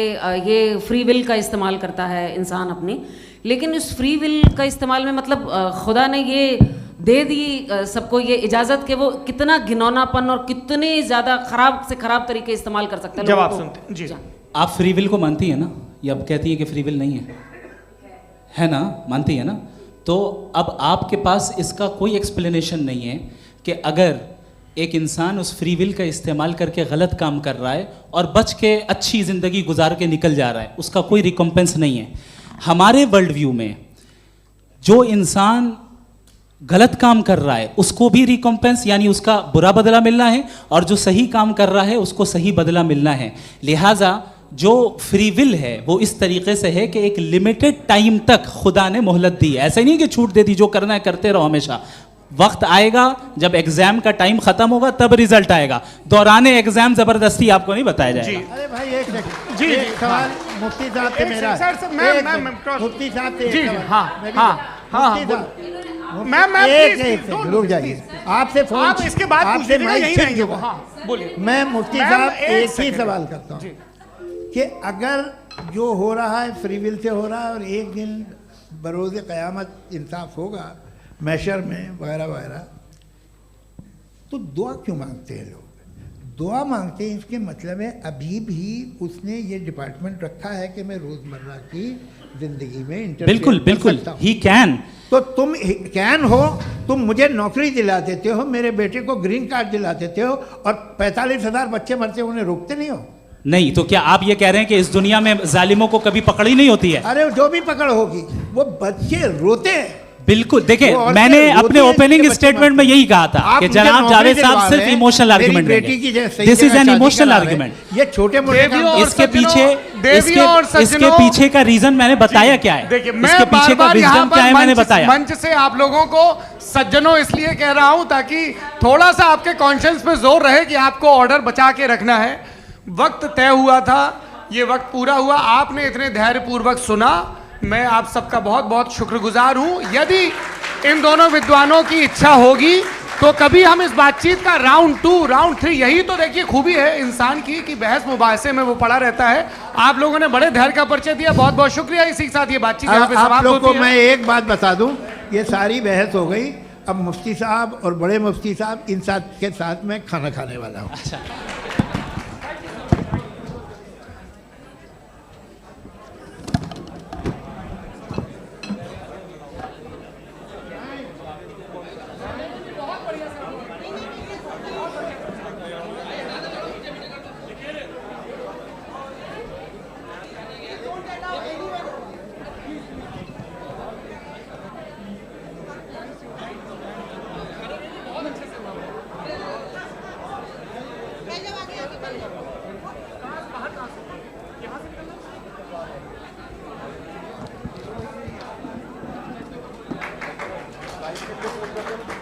ये फ्री विल का इस्तेमाल करता है इंसान अपनी, लेकिन उस फ्री विल का इस्तेमाल में मतलब खुदा ने ये दे दी सबको ये इजाज़त कि वो कितना घिनौनापन और कितने ज़्यादा ख़राब से ख़राब तरीके इस्तेमाल कर सकते हैं। जवाब सुनते जी। आप फ्री विल को मानती है ना, या आप कहती है कि फ्री विल नहीं है ना? मानती है ना? तो अब आपके पास इसका कोई एक्सप्लेनेशन नहीं है कि अगर एक इंसान उस फ्री विल का इस्तेमाल करके गलत काम कर रहा है और बच के अच्छी ज़िंदगी गुजार के निकल जा रहा है, उसका कोई रिकम्पेंस नहीं है। हमारे वर्ल्ड व्यू में जो इंसान गलत काम कर रहा है उसको भी रिकम्पेंस यानी उसका बुरा बदला मिलना है, और जो सही काम कर रहा है उसको सही बदला मिलना है। लिहाजा जो फ्री विल है वो इस तरीके से है कि एक लिमिटेड टाइम तक खुदा ने मोहलत दी है। ऐसा नहीं कि छूट दे दी, जो करना है करते रहो हमेशा। वक्त आएगा जब एग्जाम का टाइम खत्म होगा तब रिजल्ट आएगा, दौराने एग्जाम जबरदस्ती आपको नहीं बताया जाएगा। अरे भाई एक सेकंड, जी सवाल मुफ्ती साहब से मेरा, मुफ्ती साहब से, जी हाँ हाँ मैम रुक जाइए, आपसे फोन, आप इसके बाद आपसे यही बोलिए। मैं मुफ्ती साहब एक ही सवाल करता हूँ कि अगर जो हो रहा है फ्री विल से हो रहा है और एक दिन बरोज़ क़यामत इंसाफ होगा मैशर में वगैरह वगैरह, तो दुआ क्यों मांगते हैं लोग? दुआ मांगते हैं इसके मतलब है अभी भी उसने ये डिपार्टमेंट रखा है कि मैं रोज़मर्रा की ज़िंदगी में बिल्कुल बिल्कुल ही कैन। तो तुम कैन हो, तुम मुझे नौकरी दिला देते हो, मेरे बेटे को ग्रीन कार्ड दिला देते हो, और 45,000 बच्चे मरते उन्हें रोकते नहीं हो। नहीं तो क्या आप ये कह रहे हैं कि इस दुनिया में जालिमों को कभी पकड़ ही नहीं होती है? अरे जो भी पकड़ होगी वो बच्चे रोते हैं। बिल्कुल, देखिए मैंने अपने ओपनिंग स्टेटमेंट में यही कहा था कि जनाब जावेद साहब सिर्फ इमोशनल आर्गुमेंट देंगे। This is an emotional argument. ये छोटे मोटे इसके पीछे का रीजन मैंने बताया क्या है, इसके पीछे का रीजन क्या है मैंने बताया। मंच से आप लोगों को सज्जनों इसलिए कह रहा हूं ताकि थोड़ा सा आपके कॉन्शियंस पे जोर रहे कि आपको ऑर्डर बचा के रखना है। वक्त तय हुआ था, ये वक्त पूरा हुआ, आपने इतने धैर्यपूर्वक सुना, मैं आप सबका बहुत बहुत शुक्रगुजार हूं। यदि इन दोनों विद्वानों की इच्छा होगी तो कभी हम इस बातचीत का राउंड 2, राउंड 3, यही तो देखिए खूबी है इंसान की कि बहस मुबाहसे में वो पड़ा रहता है। आप लोगों ने बड़े धैर्य का परिचय दिया, बहुत बहुत शुक्रिया। इसी के साथ ये बातचीत यहाँ पे समाप्त होती है। आप लोगों को मैं एक बात बता दूं, ये सारी बहस हो गई, अब मुफ्ती साहब और बड़े मुफ्ती साहब इन के साथ मैं खाना खाने वाला हूँ। अच्छा। है।